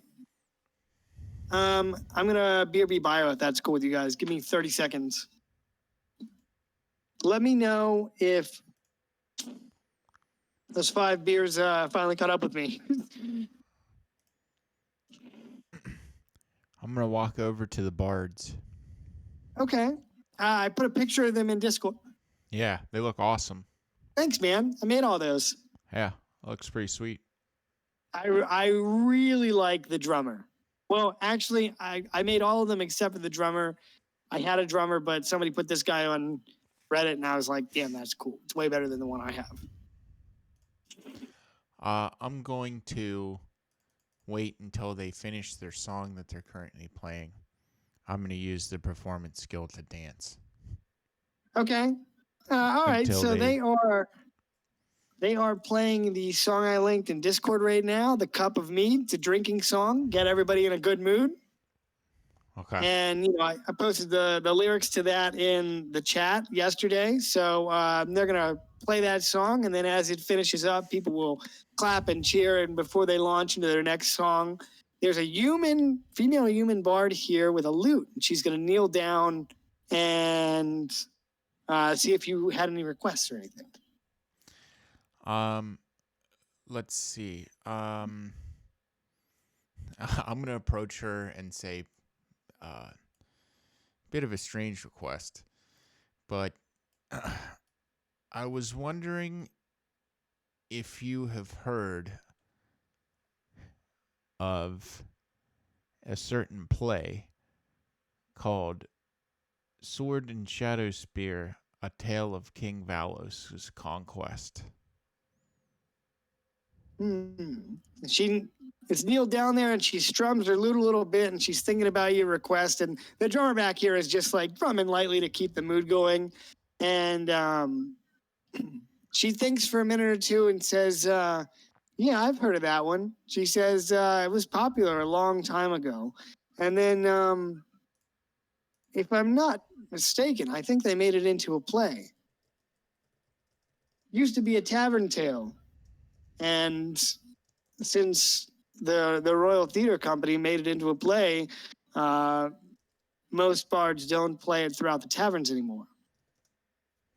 I'm gonna BRB bio if that's cool with you guys. Give me 30 seconds. Let me know if those 5 beers finally caught up with me. I'm gonna walk over to the bards. Okay. I put a picture of them in Discord. Yeah, they look awesome. Thanks, man. I made all those. Yeah, looks pretty sweet. I really like the drummer. Well, actually, I made all of them except for the drummer. I had a drummer, but somebody put this guy on Reddit, and I was like, damn, that's cool. It's way better than the one I have. I'm going to wait until they finish their song that they're currently playing. I'm going to use the performance skill to dance. Okay. All right. Until So they- they are playing the song I linked in Discord right now, "The Cup of Mead." It's a drinking song. Get everybody in a good mood. Okay. And I posted the lyrics to that in the chat yesterday. So they're gonna play that song, and then as it finishes up, people will clap and cheer. And before they launch into their next song, there's a female human bard here with a lute, and she's gonna kneel down and see if you had any requests or anything. Let's see. I'm gonna approach her and say, bit of a strange request, but I was wondering if you have heard of a certain play called Sword and Shadow Spear, A Tale of King Valos' Conquest. It's kneeled down there, and she strums her lute a little bit, and she's thinking about your request. And the drummer back here is just like drumming lightly to keep the mood going. And she thinks for a minute or two and says, yeah, I've heard of that one. She says it was popular a long time ago. And then, if I'm not mistaken, I think they made it into a play. Used to be a tavern tale. And since the Royal Theater Company made it into a play, most bards don't play it throughout the taverns anymore.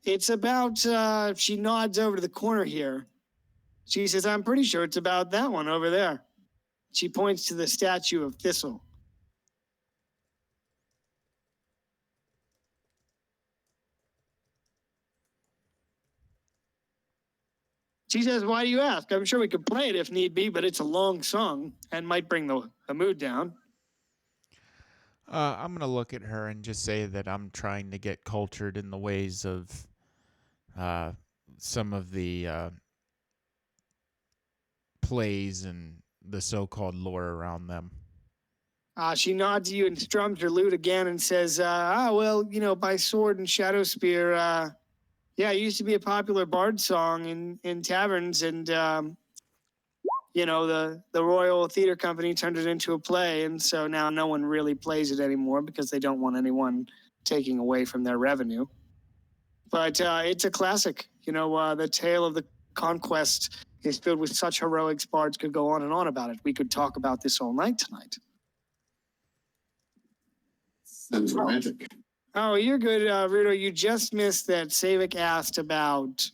It's about, she nods over to the corner here. She says, I'm pretty sure it's about that one over there. She points to the statue of Thistle. She says, why do you ask? I'm sure we could play it if need be, but it's a long song and might bring the mood down. I'm going to look at her and just say that I'm trying to get cultured in the ways of some of the plays and the so-called lore around them. She nods at you and strums her lute again and says, by Sword and Shadow Spear, yeah, it used to be a popular bard song in taverns, and the Royal Theater Company turned it into a play, and so now no one really plays it anymore because they don't want anyone taking away from their revenue. But it's a classic. The tale of the conquest is filled with such heroics. Bards could go on and on about it. We could talk about this all night tonight. Sounds romantic. Oh, you're good, Rudo. You just missed that Savik asked about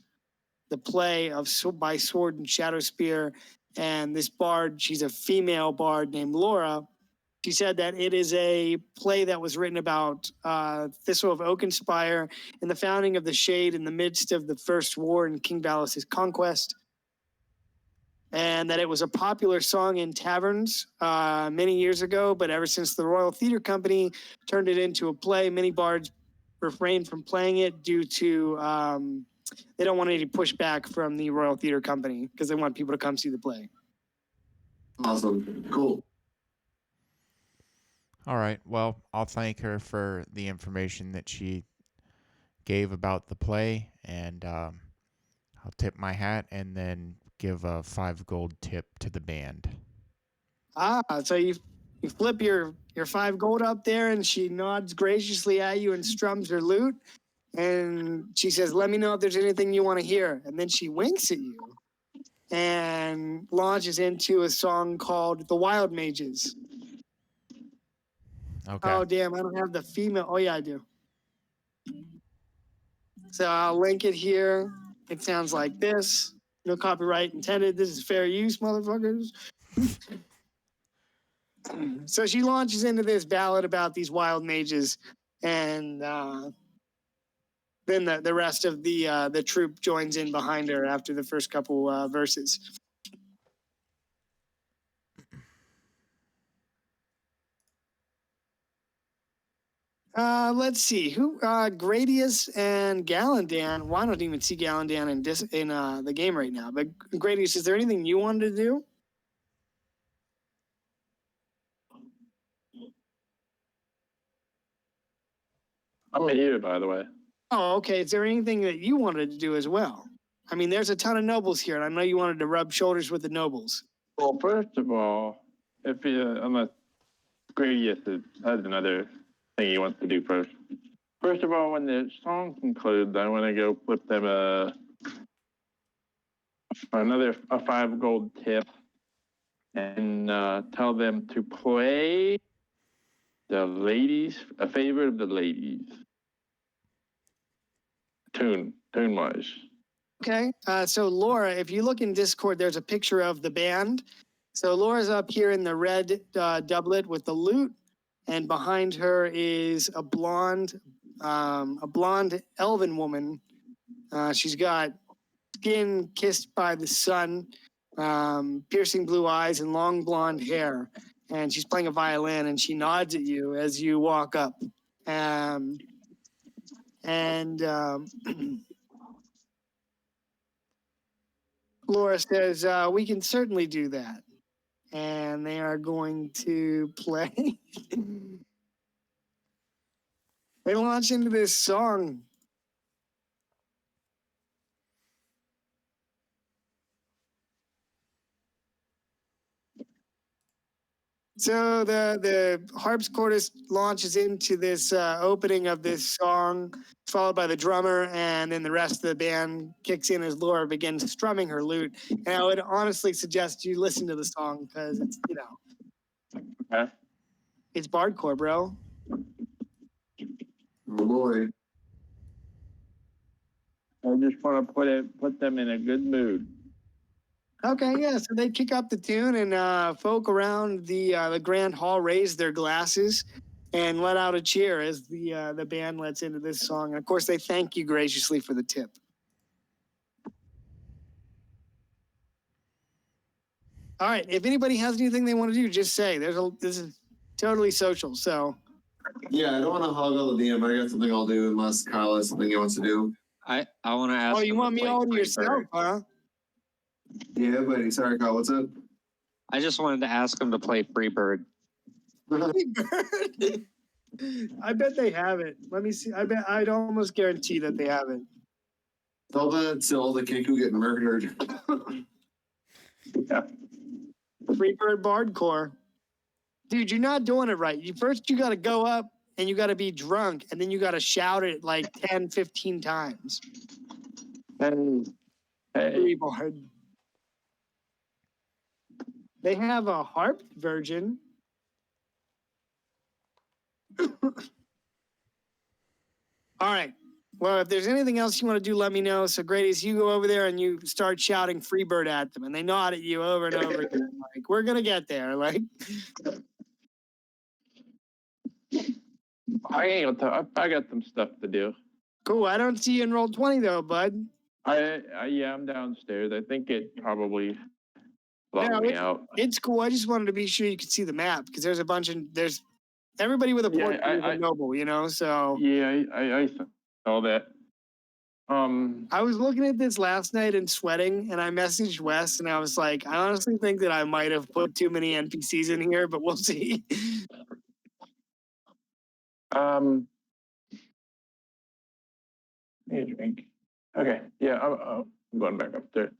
the play of by Sword and Shadow Spear, and this bard, she's a female bard named Laura. She said that it is a play that was written about Thistle of Oakenspire and the founding of the Shade in the midst of the First War and King Balas' conquest. And that it was a popular song in taverns many years ago, but ever since the Royal Theatre Company turned it into a play, many bards refrained from playing it due to they don't want any pushback from the Royal Theatre Company because they want people to come see the play. Awesome. Cool. All right. Well, I'll thank her for the information that she gave about the play, and I'll tip my hat and then give a 5 gold tip to the band. So you flip your 5 gold up there, and she nods graciously at you and strums her lute, and she says, "Let me know if there's anything you want to hear." And then she winks at you and launches into a song called "The Wild Mages." Okay. Oh, damn, I don't have the female. Oh, yeah, I do. So I'll link it here. It sounds like this. No copyright intended. This is fair use, motherfuckers. So she launches into this ballad about these wild mages, and then the rest of the troop joins in behind her after the first couple verses. Let's see who Gradius and Galandan. Well, I don't even see Galandan in the game right now. But Gradius, is there anything you wanted to do? I'm here, by the way. Oh, okay. Is there anything that you wanted to do as well? I mean, there's a ton of nobles here, and I know you wanted to rub shoulders with the nobles. Well, first of all, unless Gradius has another thing he wants to do first. First of all, when the song concludes, I want to go flip them a 5 gold tip and tell them to play the ladies, a favorite of the ladies. Tune-wise. Okay. So Laura, if you look in Discord, there's a picture of the band. So Laura's up here in the red doublet with the lute, and behind her is a blonde elven woman. She's got skin kissed by the sun, piercing blue eyes, and long blonde hair. And she's playing a violin, and she nods at you as you walk up. Laura says, "We can certainly do that." And they are going to play. They launch into this song. So the harpsichordist launches into this opening of this song, followed by the drummer, and then the rest of the band kicks in as Laura begins strumming her lute. And I would honestly suggest you listen to the song because it's, Okay. it's bardcore, bro. Oh boy. I just want to put them in a good mood. Okay, yeah. So they kick up the tune, and folk around the grand hall raise their glasses and let out a cheer as the band lets into this song. And of course, they thank you graciously for the tip. All right. If anybody has anything they want to do, just say. This is totally social. So Yeah, I don't want to hog all the DM, but I got something I'll do unless Kyle has something he wants to do. I want to ask. oh, you him want to me play all to Freebird. yourself, huh? Yeah, buddy. Sorry, Kyle. What's up? I just wanted to ask him to play Freebird. I bet they have it. Let me see. I'd almost guarantee that they have it. Tell the Kinko get murdered. Yeah. Freebird Bardcore. Dude, you're not doing it right. You got to go up and you got to be drunk, and then you got to shout it like 10, 15 times. Hey. Freebird. They have a harp version. All right. Well, if there's anything else you want to do, let me know. So, Gradius, you go over there and you start shouting Freebird at them, and they nod at you over and over again. Like, we're going to get there. Like, I got some stuff to do. Cool. I don't see you in roll 20 though, bud. Yeah, I'm downstairs. I think it probably locked Yeah, me out. It's cool. I just wanted to be sure you could see the map because there's everybody with a Yeah, portrait is a noble, you know. So Yeah, I saw that. I was looking at this last night and sweating, and I messaged Wes, and I was like, I honestly think that I might have put too many NPCs in here, but we'll see. Need a drink. Okay, yeah, I'm going back up there.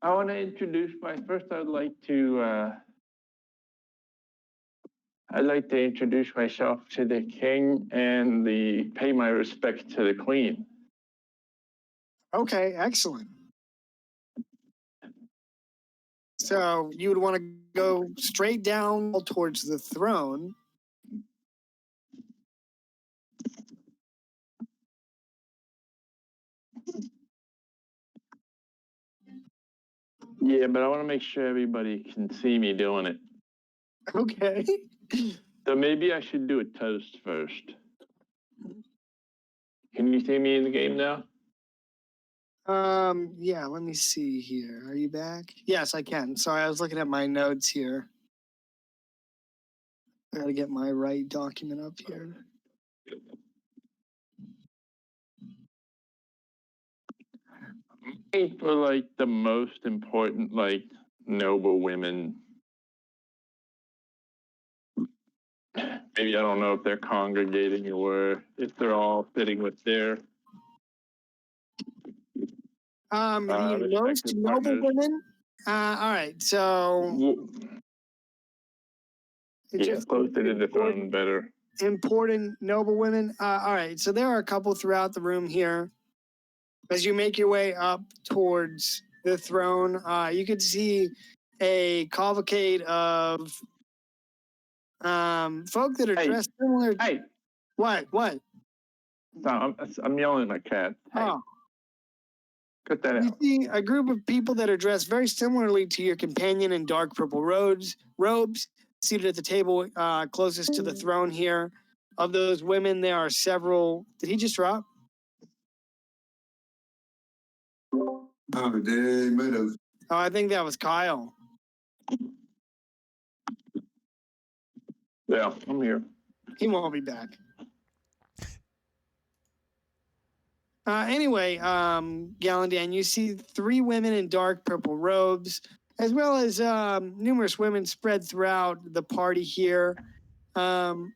I want to introduce first. I'd like to introduce myself to the king and pay my respect to the queen. Okay, excellent. So you would want to go straight down towards the throne. Yeah, but I want to make sure everybody can see me doing it. Okay. So maybe I should do a toast first. Can you see me in the game now? Yeah, let me see here. Are you back? Yes, I can. Sorry, I was looking at my notes here. I gotta get my right document up here. For like the most important, like noble women. Maybe I don't know if they're congregating or if they're all sitting with their The most respective noble partners. women. All right, so Yeah, closer to the throne, better. important noble women. All right, so there are a couple throughout the room here. As you make your way up towards the throne, you could see a cavalcade of folk that are Hey. dressed similar. Hey, What? no, I'm yelling at my cat. Hey, Oh, cut that you out. see a group of people that are dressed very similarly to your companion in dark purple robes, seated at the table closest to the throne here. Of those women, there are several. Did he just drop? Oh, dang, might have. Oh, I think that was Kyle. Yeah, I'm here. He won't be back. Anyway, Gallandan, you see 3 women in dark purple robes, as well as numerous women spread throughout the party here. Probably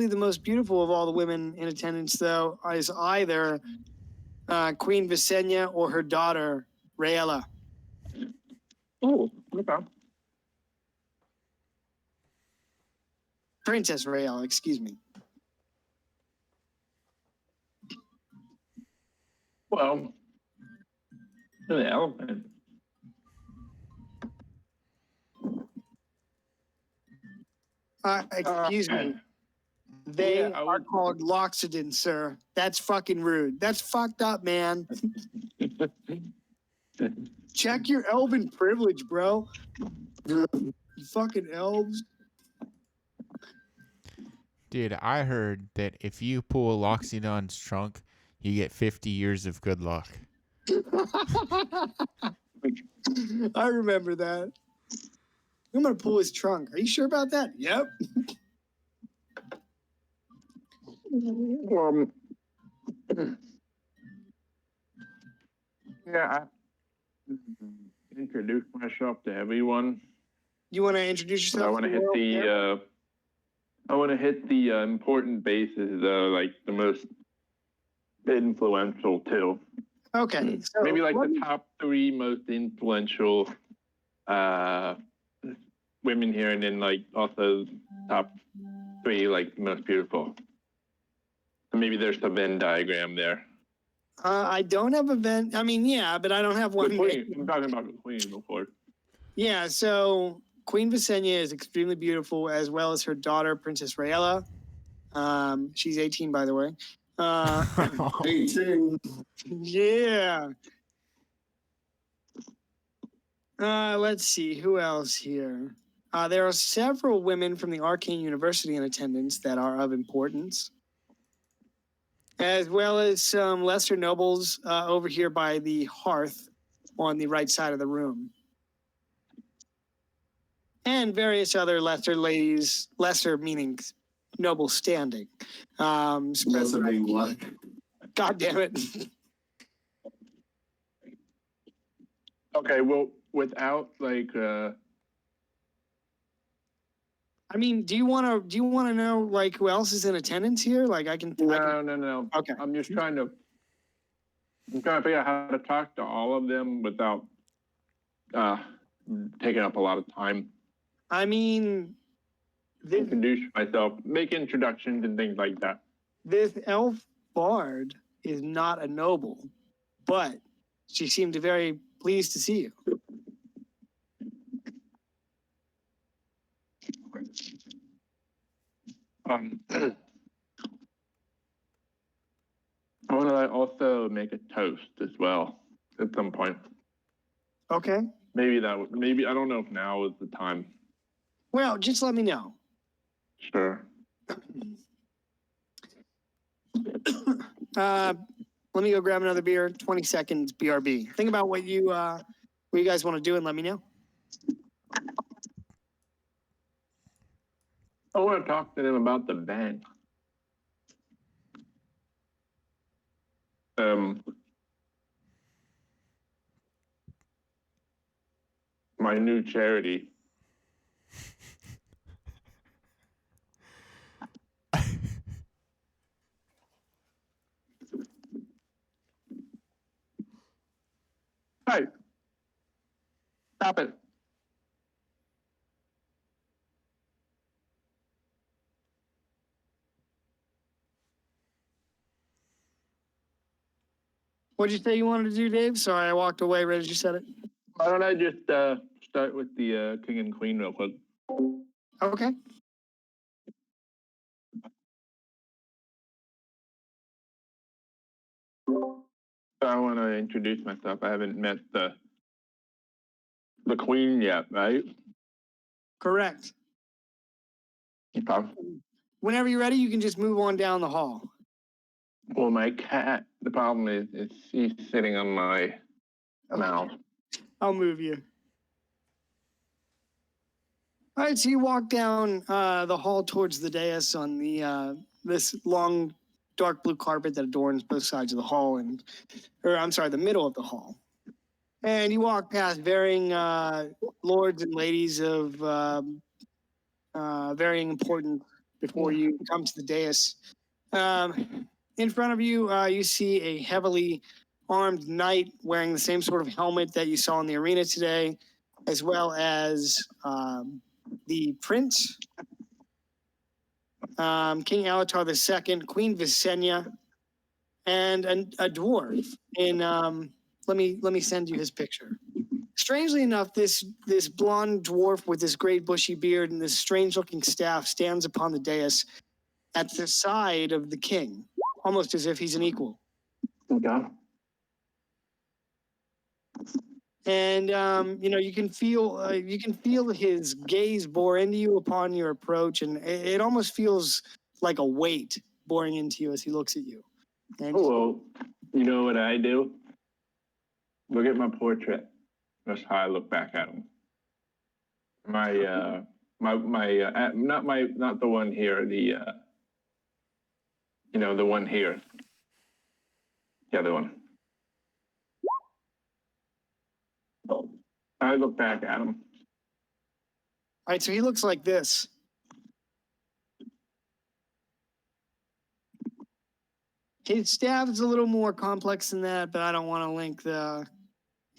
the most beautiful of all the women in attendance, though, is either Queen Visenya or her daughter, Rayella. Oh, okay. Princess Rayella, excuse me. Well, the elephant. Excuse me. They Yeah, I are would- called Loxodon, sir. That's fucking rude. That's fucked up, man. Check your elven privilege, bro. You fucking elves. Dude, I heard that if you pull Loxodon's trunk, you get 50 years of good luck. I remember that. I'm gonna pull his trunk. Are you sure about that? Yep. Yeah, I introduce myself to everyone. You want to introduce yourself? I want to hit the important bases, like the most influential too. Okay. So Maybe like what- the top 3 most influential women here, and then like also top 3 like most beautiful. And maybe there's a Venn diagram there. I don't have a Venn. I mean, yeah, but I don't have one. The queen. I'm talking about the queen before. Yeah. So Queen Visenya is extremely beautiful, as well as her daughter, Princess Rayella. She's 18, by the way. 18. Yeah. Let's see who else here. There are several women from the Arcane University in attendance that are of importance, as well as some lesser nobles over here by the hearth on the right side of the room. And various other lesser ladies, lesser meaning noble standing. That's a being what? God damn it. Okay, well, without like, I mean, do you want to know like who else is in attendance here? Like I can. no. Okay. I'm trying to figure out how to talk to all of them without taking up a lot of time. I mean, this, Introduce myself, make introductions and things like that. this elf bard is not a noble, but she seemed very pleased to see you. I want to also make a toast as well at some point. Okay. Maybe I don't know if now is the time. Well, just let me know. Sure. Let me go grab another beer. 20 seconds, BRB. Think about what you guys want to do and let me know. I want to talk to them about the bank. My new charity. Hey, stop it. What'd you say you wanted to do, Dave? Sorry, I walked away right as you said it. Why don't I just start with the king and queen real quick? Okay. I want to introduce myself. I haven't met the queen yet, right? Correct. Okay. Whenever you're ready, you can just move on down the hall. Well, my cat. The problem is she's sitting on my mouth. I'll move you. All right, so you walk down the hall towards the dais on the this long dark blue carpet that adorns both sides of the hall, the middle of the hall. And you walk past varying lords and ladies of varying importance before you come to the dais. In front of you, you see a heavily armed knight wearing the same sort of helmet that you saw in the arena today, as well as the prince, King Alatar II, Queen Visenya, and a dwarf. In let me send you his picture. Strangely enough, this blonde dwarf with this great bushy beard and this strange-looking staff stands upon the dais at the side of the king, almost as if he's an equal. Okay. And you can feel his gaze bore into you upon your approach, and it almost feels like a weight boring into you as he looks at you. And Well, you know what I do? Look at my portrait. That's how I look back at him. Not the one here. The one here. The other one. I look back at him. all right, so he looks like this. His staff is a little more complex than that, but I don't want to link the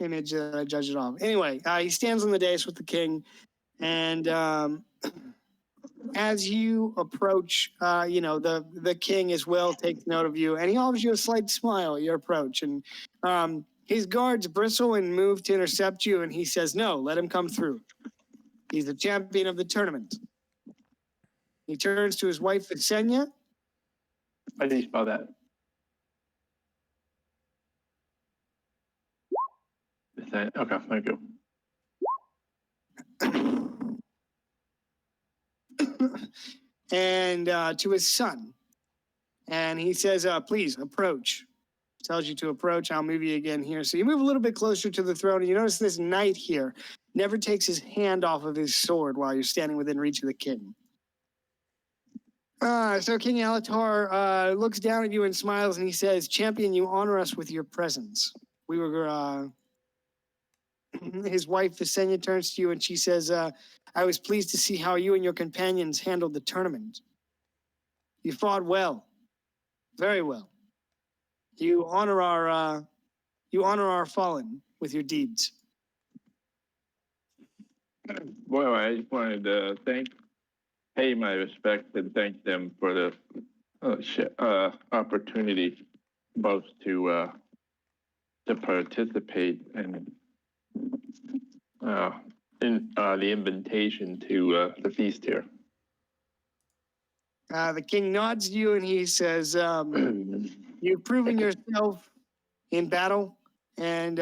image that I judged it off. Anyway, he stands on the dais with the king, and as you approach, the king as well takes note of you, and he offers you a slight smile at your approach. And his guards bristle and move to intercept you, and he says, "No, let him come through. He's the champion of the tournament." He turns to his wife, Visenya. How do you spell that? Okay, thank you. and to his son. And he says, please approach. Tells you to approach. I'll move you again here. So you move a little bit closer to the throne, and you notice this knight here never takes his hand off of his sword while you're standing within reach of the king. So King Alatar looks down at you and smiles, and he says, Champion, you honor us with your presence. We were, his wife, Visenya, turns to you, and she says, I was pleased to see how you and your companions handled the tournament. You fought well, very well. You honor our fallen with your deeds. Well, I just wanted to pay my respects and thank them for the opportunity both to participate and in the invitation to the feast here. The king nods to you and he says, you've proven yourself in battle, and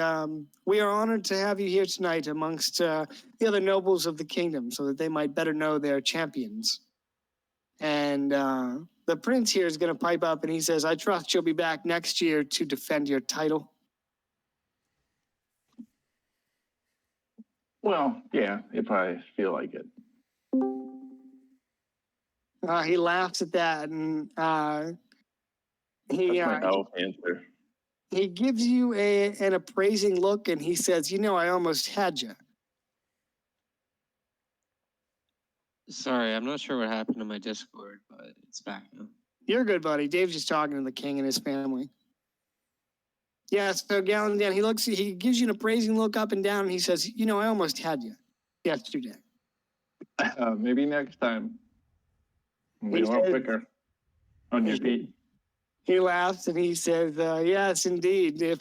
we are honored to have you here tonight amongst the other nobles of the kingdom so that they might better know their champions. And the prince here is going to pipe up and he says, I trust you'll be back next year to defend your title. Well, yeah, if I feel like it. He laughs at that and That's my elf answer. he gives you an appraising look and he says, you know, I almost had you. Sorry, I'm not sure what happened to my Discord, but it's back now. You're good, buddy. Dave's just talking to the king and his family. Yeah, so Galandan, he gives you an appraising look up and down and he says, you know, I almost had you yesterday. Maybe next time. Be He a little says- quicker on your feet. He laughs and he says, yes, indeed. If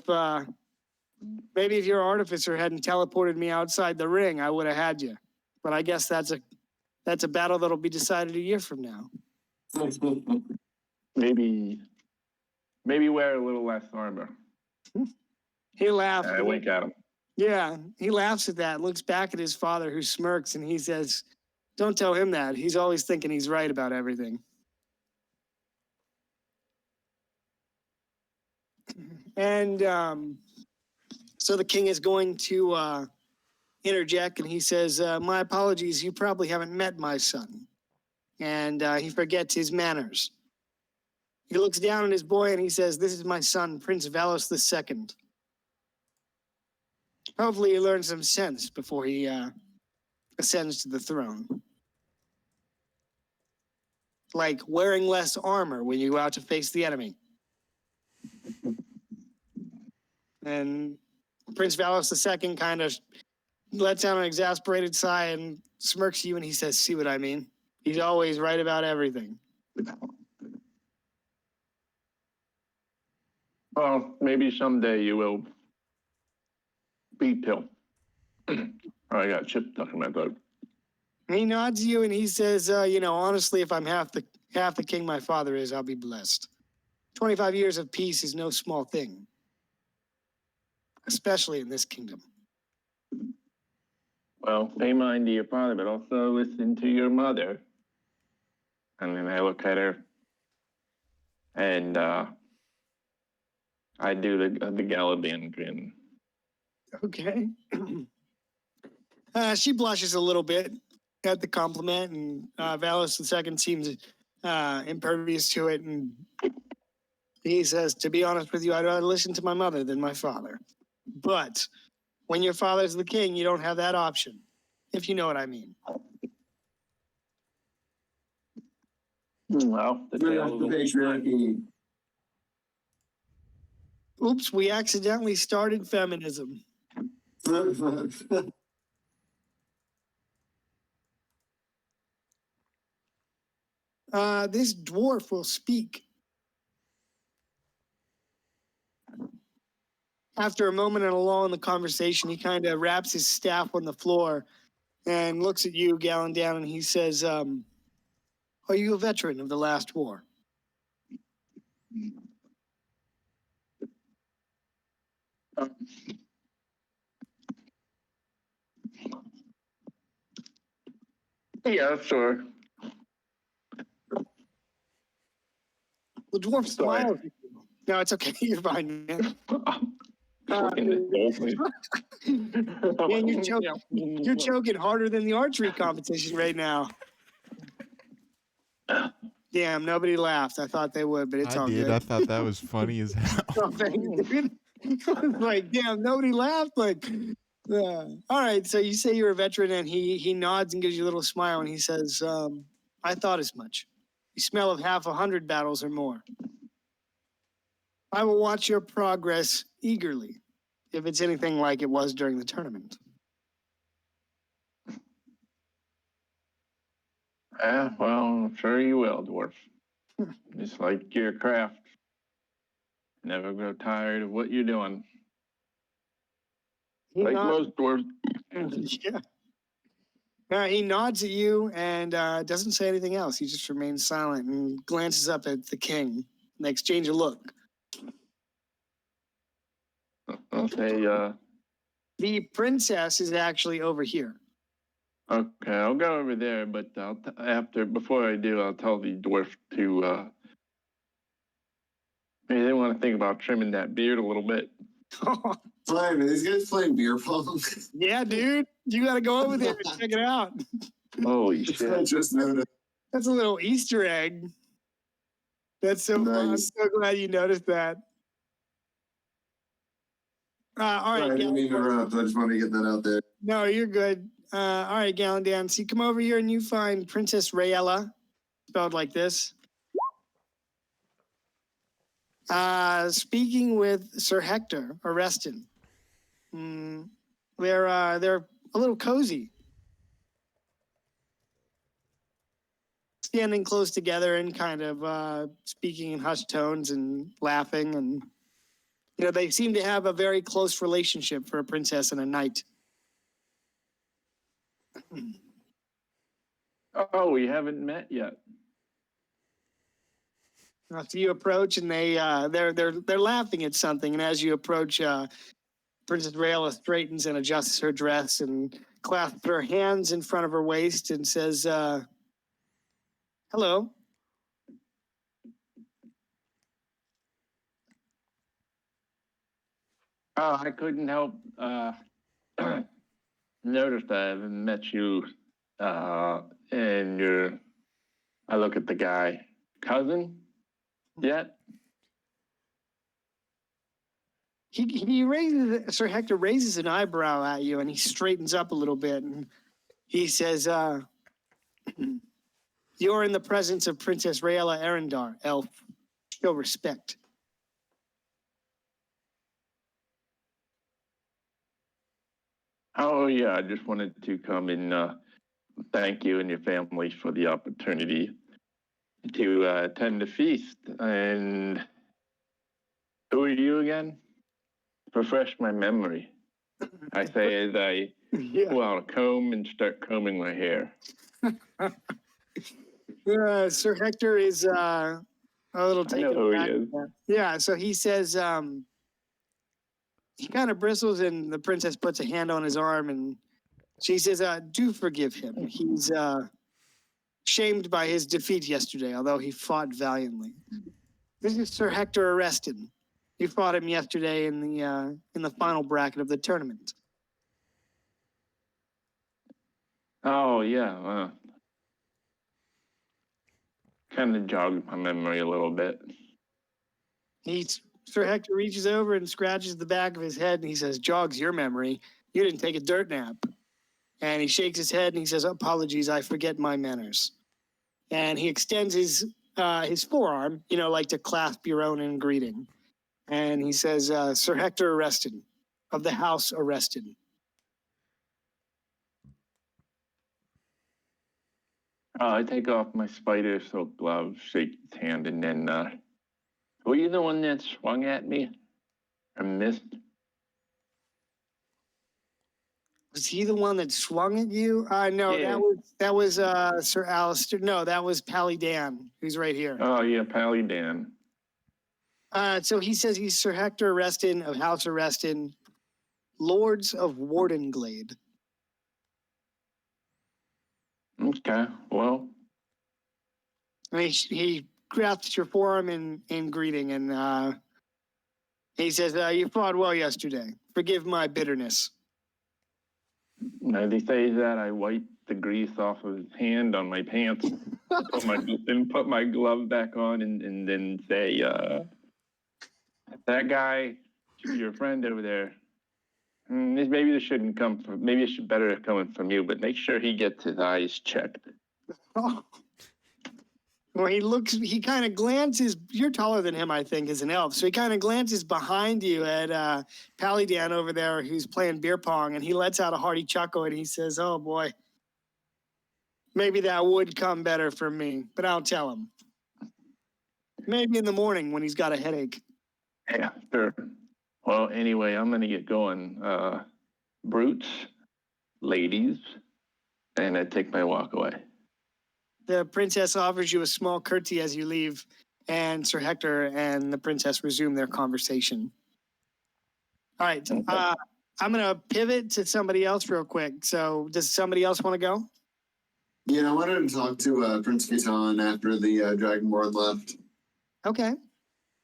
maybe if your artificer hadn't teleported me outside the ring, I would have had you. But I guess that's a battle that'll be decided a year from now. Maybe wear a little less armor. He laughs. I wink at him. Yeah, he laughs at that, looks back at his father who smirks, and he says, don't tell him that. He's always thinking he's right about everything. And so the king is going to interject, and he says, my apologies, you probably haven't met my son. And he forgets his manners. He looks down at his boy, and he says, this is my son, Prince Valos II. Hopefully he learns some sense before he ascends to the throne. Like wearing less armor when you go out to face the enemy. And Prince Valos II kind of lets out an exasperated sigh and smirks at you and he says, see what I mean? He's always right about everything. Well, maybe someday you will beat him. I got chips stuck in my throat. He nods to you and he says, you know, honestly, if I'm half the king my father is, I'll be blessed. 25 years of peace is no small thing. Especially in this kingdom. Well, pay mind to your father, but also listen to your mother. And then I look at her, and I do the Galaban grin. Okay. She blushes a little bit at the compliment, and Valos II seems impervious to it. And he says, to be honest with you, I'd rather listen to my mother than my father. But when your father's the king, you don't have that option, if you know what I mean. Well, the The tale of the patriarchy. Oops, we accidentally started feminism. This dwarf will speak. After a moment and a lull in the conversation, he kind of wraps his staff on the floor and looks at you, Galandan, and he says, are you a veteran of the last war? Yeah, sure. The dwarf Sorry. smiles. No, it's okay. You're fine, man. Fucking insult me. Man, you're choking harder than the archery competition right now. Damn, nobody laughed. I thought they would, but it's I all did. good. I thought that was funny as hell. Oh, thank you, dude. I was like, damn, nobody laughed. Like, all right. So you say you're a veteran, and he nods and gives you a little smile, and he says, "I thought as much. You smell of 100 battles or more. I will watch your progress eagerly, if it's anything like it was during the tournament." Yeah, well, I'm sure you will, dwarf. Just like your craft. Never grow tired of what you're doing. He Like nods, most dwarves. yeah. He nods at you and doesn't say anything else. He just remains silent and glances up at the king. They exchange a look. I'll say, The princess is actually over here. okay, I'll go over there, but before I do, I'll tell the dwarf to, maybe they want to think about trimming that beard a little bit. Fine, man. These guys playing beer pong. Yeah, dude. You got to go over there and check it out. Holy I shit. just noticed. That's a little Easter egg. That's so fun. I'm Nice. so glad you noticed that. All Sorry, I right, didn't mean to Galen. interrupt. I just wanted to get that out there. No, you're good. All right, Galandan. So you come over here and you find Princess Rayella, spelled like this. Speaking with Sir Hector Oreston. They're a little cozy. Standing close together and kind of speaking in hushed tones and laughing, and they seem to have a very close relationship for a princess and a knight. Oh, we haven't met yet. So you approach, and they're laughing at something. And as you approach, Princess Rayella straightens and adjusts her dress and clasps her hands in front of her waist and says, "Hello." Oh, I couldn't help notice that I haven't met you. And I look at the guy. Cousin? Yet? Sir Hector raises an eyebrow at you, and he straightens up a little bit, and he says, "You're in the presence of Princess Rayella Arendar, elf. Show respect." Oh, yeah, I just wanted to come and thank you and your family for the opportunity to attend the feast. And who are you again? Refresh my memory. I say as I pull out a comb and start combing my hair. Sir Hector is a little I know taken who he aback. is. Yeah, so he says, he kind of bristles, and the princess puts a hand on his arm, and she says, "Do forgive him. He's shamed by his defeat yesterday, although he fought valiantly. This is Sir Hector Oreston. You fought him yesterday in the final bracket of the tournament." Oh, yeah. Kind of jogged my memory a little bit. Sir Hector reaches over and scratches the back of his head, and he says, "Jogs your memory. You didn't take a dirt nap." And he shakes his head and he says, "Apologies, I forget my manners." And he extends his forearm, like to clasp your own in greeting. And he says, "Sir Hector Oreston, of the House Oreston." I take off my spider silk glove, shake his hand, and then, were you the one that swung at me? I missed? Was he the one that swung at you? No, Yeah. that was Sir Alistair. No, that was Pally Dan, who's right here. Oh, yeah, Pally Dan. So he says he's Sir Hector Oreston of House Oreston, Lords of Wardenglade. Okay, well, And he grasps your forearm in greeting, and he says, "You fought well yesterday. Forgive my bitterness." As he says that, I wipe the grease off of his hand on my pants, put my glove back on, and then say, "That guy, your friend over there. Maybe this shouldn't come from. Maybe it should better coming from you, but make sure he gets his eyes checked." Oh. Well, he kind of glances, you're taller than him, I think, as an elf. So he kind of glances behind you at Palydan over there who's playing beer pong, and he lets out a hearty chuckle and he says, "Oh boy, maybe that would come better for me, but I'll tell him. Maybe in the morning when he's got a headache." Yeah, sure. Well, anyway, I'm gonna get going. Brutes, ladies, and I take my walk away. The princess offers you a small curtsy as you leave, and Sir Hector and the princess resume their conversation. All right, Okay. I'm going to pivot to somebody else real quick. So does somebody else want to go? Yeah, I wanted to talk to Prince Catan after the Dragonborn left. Okay,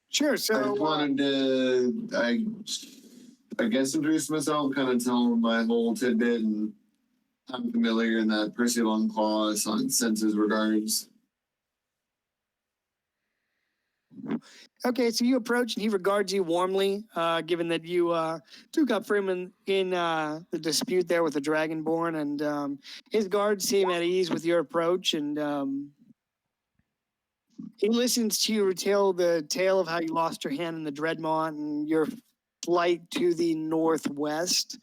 sure. I So just wanted to, I guess, introduce myself, kind of tell him my whole tidbit, and I'm familiar in that Percy Longclaw sends his regards. okay, so you approach and he regards you warmly, given that you took up for him in the dispute there with the Dragonborn, and his guards seem at ease with your approach, and he listens to you retell the tale of how you lost your hand in the Dreadmont and your flight to the northwest,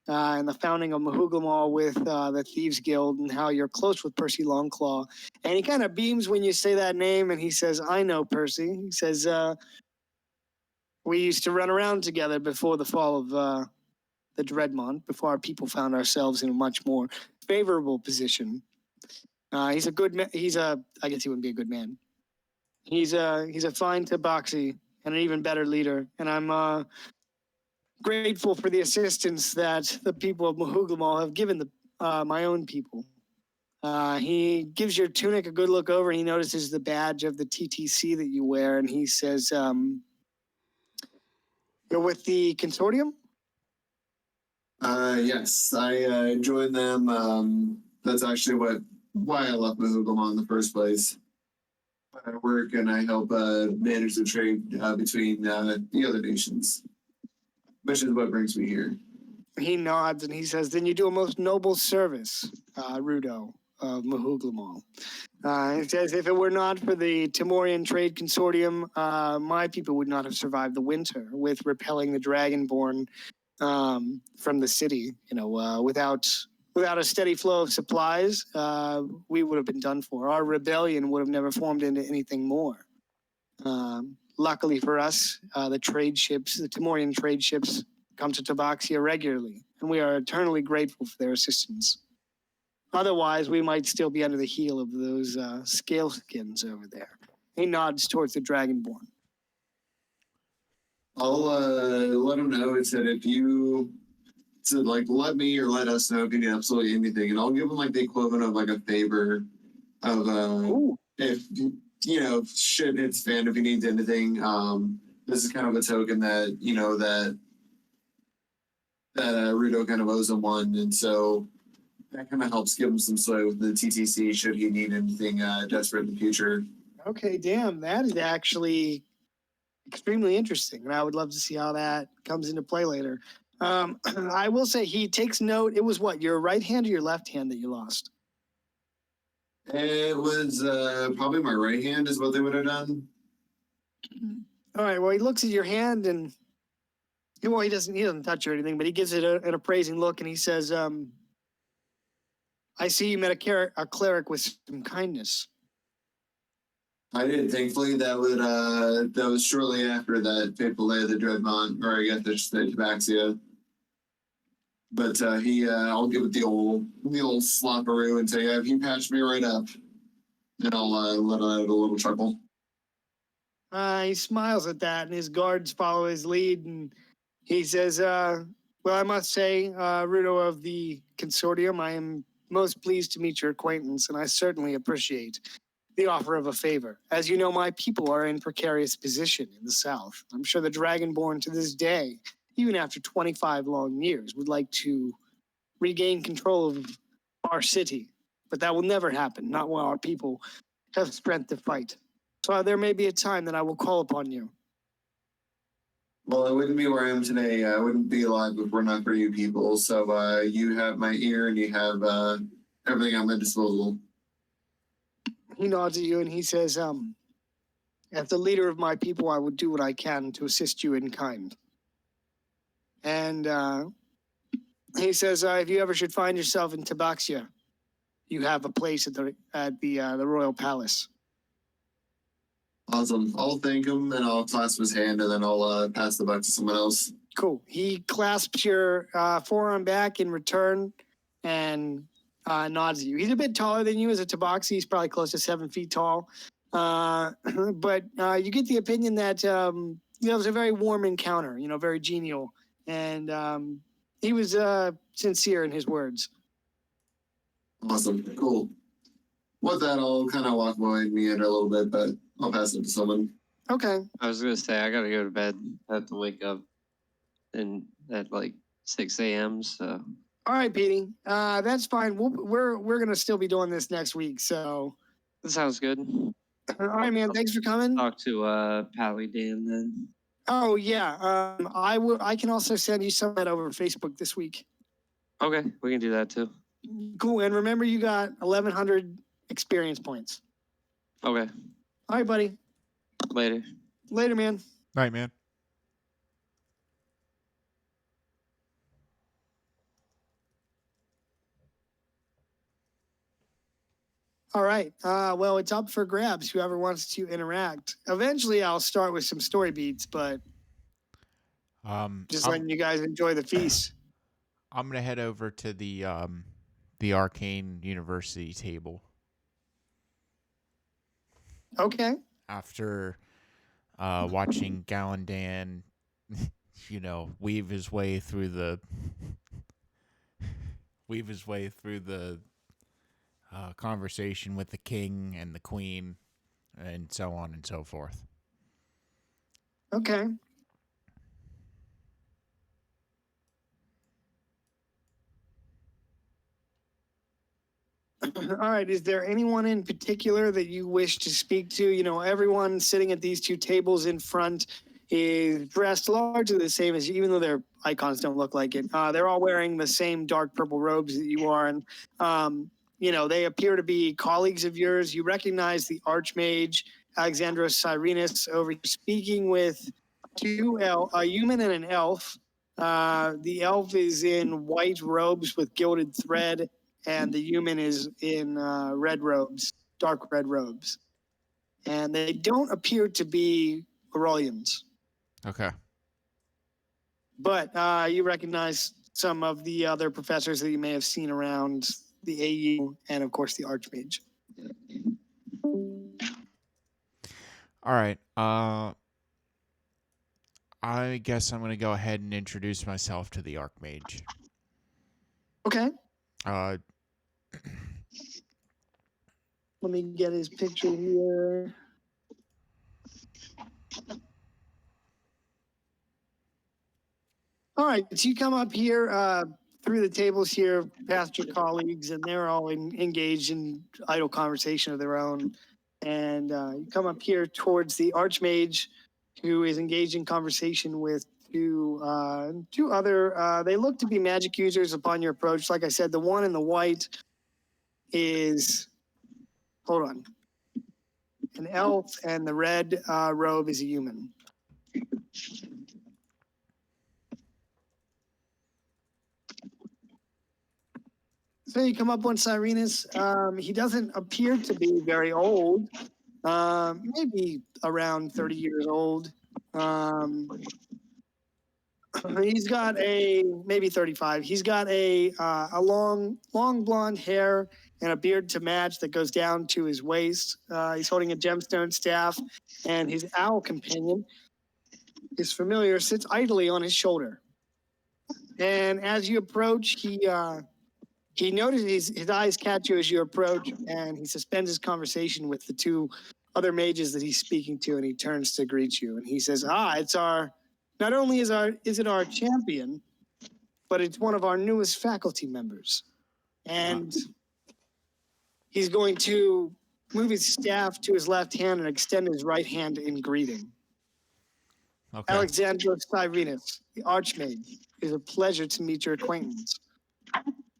and the founding of Mahuglamal with the Thieves Guild, and how you're close with Percy Longclaw. And he kind of beams when you say that name, and he says, "I know Percy." He says, "We used to run around together before the fall of the Dreadmont, before our people found ourselves in a much more favorable position." He's a good man. I guess he wouldn't be a good man. He's a fine tabaxi and an even better leader. And I'm grateful for the assistance that the people of Mahuglamal have given my own people. He gives your tunic a good look over, and he notices the badge of the TTC that you wear, and he says, "You're with the consortium?" Yes, I joined them. That's actually why I left Mahuglamal in the first place. I work and I help manage the trade between the other nations, which is what brings me here. He nods and he says, "Then you do a most noble service, Rudo of Mahuglamal." He says, "If it were not for the Timorian Trade Consortium, my people would not have survived the winter with repelling the Dragonborn from the city. Without a steady flow of supplies, we would have been done for. Our rebellion would have never formed into anything more. Luckily for us, the Timorian trade ships, come to Tabaxia regularly, and we are eternally grateful for their assistance. Otherwise, we might still be under the heel of those scaleskins over there." He nods towards the Dragonborn. I'll let him know. It said if you let me or let us know if you need absolutely anything, and I'll give him like the equivalent of like a favor of if shit hits fan if he needs anything. This is kind of a token that that Rudo kind of owes him one, and so that kind of helps give him some sway with the TTC should he need anything desperate in the future. Okay, damn, that is actually extremely interesting, and I would love to see how that comes into play later. I will say he takes note. It was what, your right hand or your left hand that you lost? It was probably my right hand is what they would have done. All right. Well, he looks at your hand and he doesn't touch or anything, but he gives it an appraising look, and he says, "I see you met a cleric with some kindness." I did. Thankfully, that was shortly after that fateful day of the Dreadmont, or I guess the Tabaxia. But I'll give it the old slopperoo and say, "Yeah, he patched me right up," and I'll let out a little chuckle. He smiles at that, and his guards follow his lead, and he says, "Well, I must say, Rudo of the consortium, I am most pleased to meet your acquaintance, and I certainly appreciate the offer of a favor. As you know, my people are in precarious position in the South. I'm sure the Dragonborn to this day, even after 25 long years, would like to regain control of our city. But that will never happen, not while our people have strength to fight. So there may be a time that I will call upon you. Well, I wouldn't be where I am today. I wouldn't be alive if we're not for you people. So you have my ear and you have everything at my disposal. He nods at you and he says, as the leader of my people, I will do what I can to assist you in kind. And he says, if you ever should find yourself in Tabaxia, you have a place at the royal palace. Awesome. I'll thank him and I'll clasp his hand and then I'll pass the buck to someone else. Cool. He clasps your forearm back in return and nods at you. He's a bit taller than you as a Tabaxi. He's probably close to 7 feet tall. But you get the opinion that it was a very warm encounter, very genial. And he was sincere in his words. Awesome. Cool. With that, I'll kind of walk away and meander a little bit, but I'll pass it to someone. Okay. I was gonna say I gotta go to bed. I have to wake up at like 6 a.m. So All right, Petey. That's fine. We're gonna still be doing this next week. So, that sounds good. all right, man. Thanks for coming. Talk to Pally Dan then. Oh yeah. I can also send you some of that over Facebook this week. Okay, we can do that too. Cool. And remember, you got 1,100 experience points. Okay, All right, buddy. later. Later, man. Night, man. All right. Well, it's up for grabs. Whoever wants to interact. Eventually, I'll start with some story beats, but just I'm, letting you guys enjoy the feast. I'm gonna head over to the Arcane University table Okay. after watching Gallandan, weave his way through the conversation with the king and the queen, and so on and so forth. Okay. All right. Is there anyone in particular that you wish to speak to? Everyone sitting at these two tables in front is dressed largely the same as you, even though their icons don't look like it. They're all wearing the same dark purple robes that you are. And, they appear to be colleagues of yours. You recognize the Archmage, Alexandros Cyrenus, over here speaking with a human and an elf. The elf is in white robes with gilded thread, and the human is in red robes, dark red robes. And they don't appear to be Aurelians. Okay. But you recognize some of the other professors that you may have seen around the AU and, of course, the Archmage. All right. I guess I'm going to go ahead and introduce myself to the Archmage. Okay. Uh, Let me get his picture here. All right. So you come up here through the tables here, past your colleagues, and they're all engaged in idle conversation of their own. And you come up here towards the Archmage, who is engaged in conversation with two other. They look to be magic users upon your approach. Like I said, the one in the white is, hold on, an elf, and the red robe is a human. So you come up on Cyrenus. He doesn't appear to be very old. Maybe around 30 years old. He's got maybe 35. He's got a long blonde hair and a beard to match that goes down to his waist. He's holding a gemstone staff, and his owl companion, his familiar, sits idly on his shoulder. And as you approach, he He notices his eyes catch you as you approach, and he suspends his conversation with the two other mages that he's speaking to, and he turns to greet you. And he says, it's our, not only is it our champion, but it's one of our newest faculty members. And he's going to move his staff to his left hand and extend his right hand in greeting. Okay. Alexandros Styrenus, the Archmage. It is a pleasure to meet your acquaintance.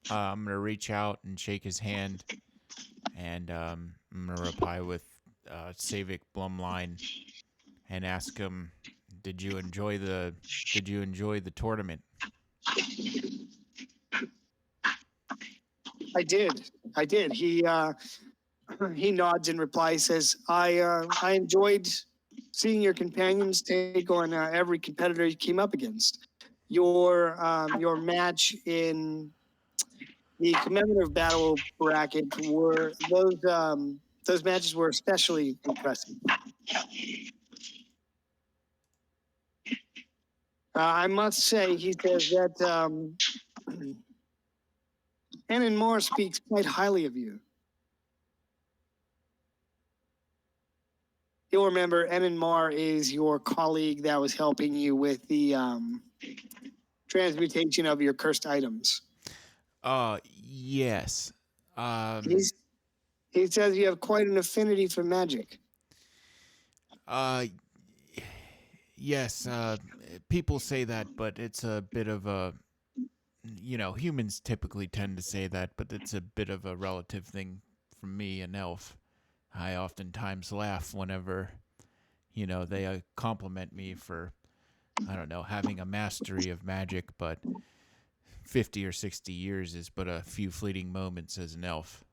I'm gonna reach out and shake his hand, and I'm gonna reply with Savik Blumline and ask him, "Did you enjoy the tournament?" I did. He nods in reply. He says, I enjoyed seeing your companions take on every competitor you came up against. Your match in the commemorative battle bracket were those matches were especially impressive. I must say, he says that Annan Moore speaks quite highly of you. You'll remember Annan Moore is your colleague that was helping you with the transmutation of your cursed items. Yes. He says you have quite an affinity for magic. Yes, people say that, but it's a bit of a, humans typically tend to say that, but it's a bit of a relative thing for me, an elf. I oftentimes laugh whenever, they compliment me for, I don't know, having a mastery of magic, but 50 or 60 years is but a few fleeting moments as an elf.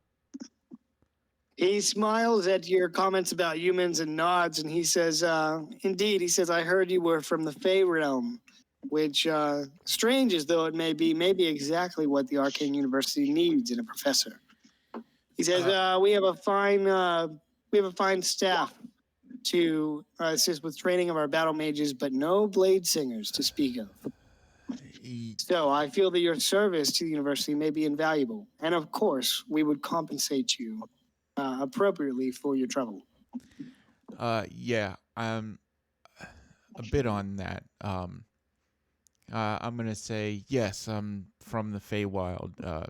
He smiles at your comments about humans and nods, and he says, indeed, he says, I heard you were from the Fey realm, which, strange as though it may be exactly what the Arcane University needs in a professor. He says, we have a fine staff to assist with training of our battle mages, but no blade singers to speak of. So I feel that your service to the university may be invaluable, and of course, we would compensate you appropriately for your trouble. Yeah, I'm a bit on that. I'm gonna say yes. I'm from the Feywild.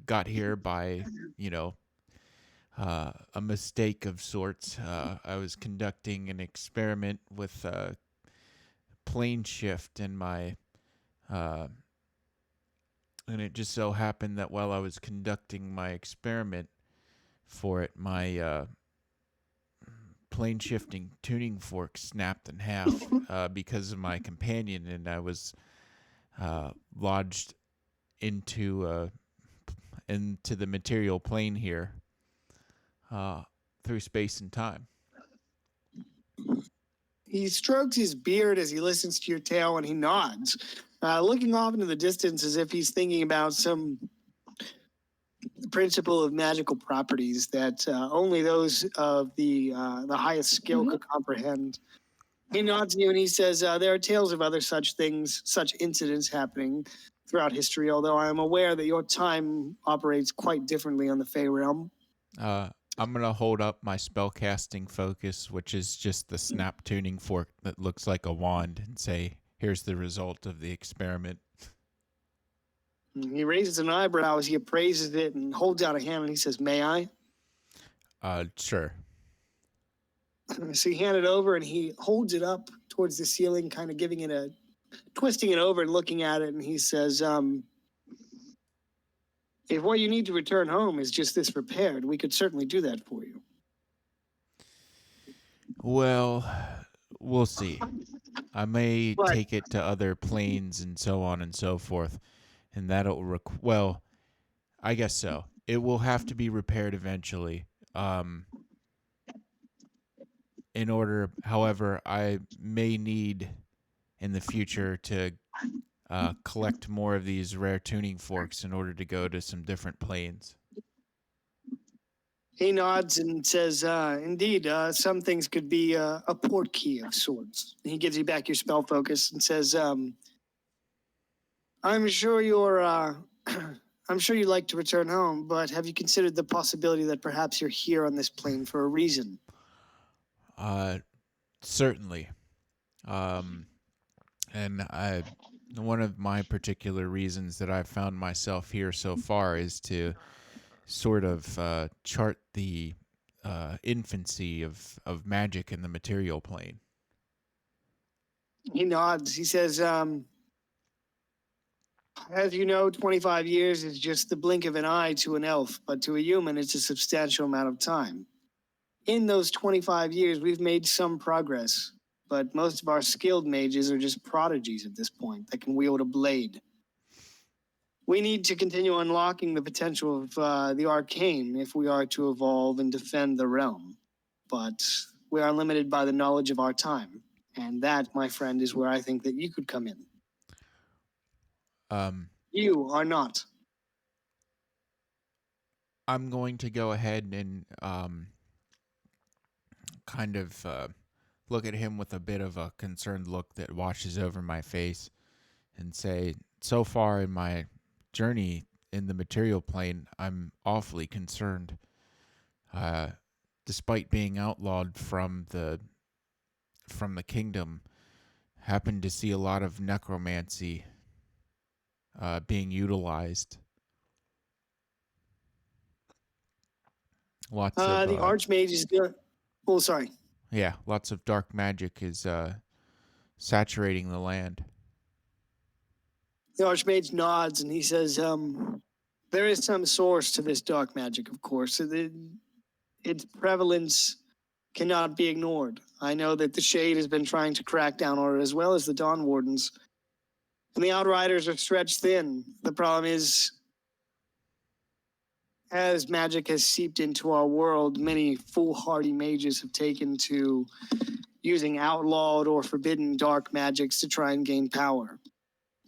Got here by, a mistake of sorts. I was conducting an experiment with plane shift in my, and it just so happened that while I was conducting my experiment for it, my plane shifting tuning fork snapped in half because of my companion, and I was lodged into the material plane here through space and time. He strokes his beard as he listens to your tale, and he nods, looking off into the distance as if he's thinking about some principle of magical properties that only those of the highest skill could comprehend. He nods at you and he says, there are tales of other such things, such incidents happening throughout history, although I am aware that your time operates quite differently on the Fey realm. I'm going to hold up my spellcasting focus, which is just the snap tuning fork that looks like a wand, and say, here's the result of the experiment. He raises an eyebrow as he appraises it and holds out a hand, and he says, may I? Sure. So he handed it over and he holds it up towards the ceiling, kind of twisting it over and looking at it. And he says, if what you need to return home is just this repaired, we could certainly do that for you. Well, we'll see. I may take it to other planes and so on and so forth. And that'll, well, I guess so. It will have to be repaired eventually. In order, however, I may need in the future to collect more of these rare tuning forks in order to go to some different planes. He nods and says, indeed, some things could be a port key of sorts. He gives you back your spell focus and says, I'm sure your I'm sure you'd like to return home, but have you considered the possibility that perhaps you're here on this plane for a reason? Certainly. And one of my particular reasons that I've found myself here so far is to sort of chart the infancy of magic in the material plane. He nods. He says, as you know, 25 years is just the blink of an eye to an elf, but to a human, it's a substantial amount of time. In those 25 years, we've made some progress, but most of our skilled mages are just prodigies at this point that can wield a blade. We need to continue unlocking the potential of the arcane if we are to evolve and defend the realm. But we are limited by the knowledge of our time. And that, my friend, is where I think that you could come in. You are not. I'm going to go ahead and kind of look at him with a bit of a concerned look that washes over my face and say, so far in my journey in the material plane, I'm awfully concerned. Despite being outlawed from the kingdom, happened to see a lot of necromancy being utilized. Lots of The Archmage is good. Oh, sorry. yeah, lots of dark magic is saturating the land. The Archmage nods and he says, there is some source to this dark magic, of course. Its prevalence cannot be ignored. I know that the Shade has been trying to crack down on it, as well as the Dawn Wardens. And the Outriders are stretched thin. The problem is, as magic has seeped into our world, many foolhardy mages have taken to using outlawed or forbidden dark magics to try and gain power.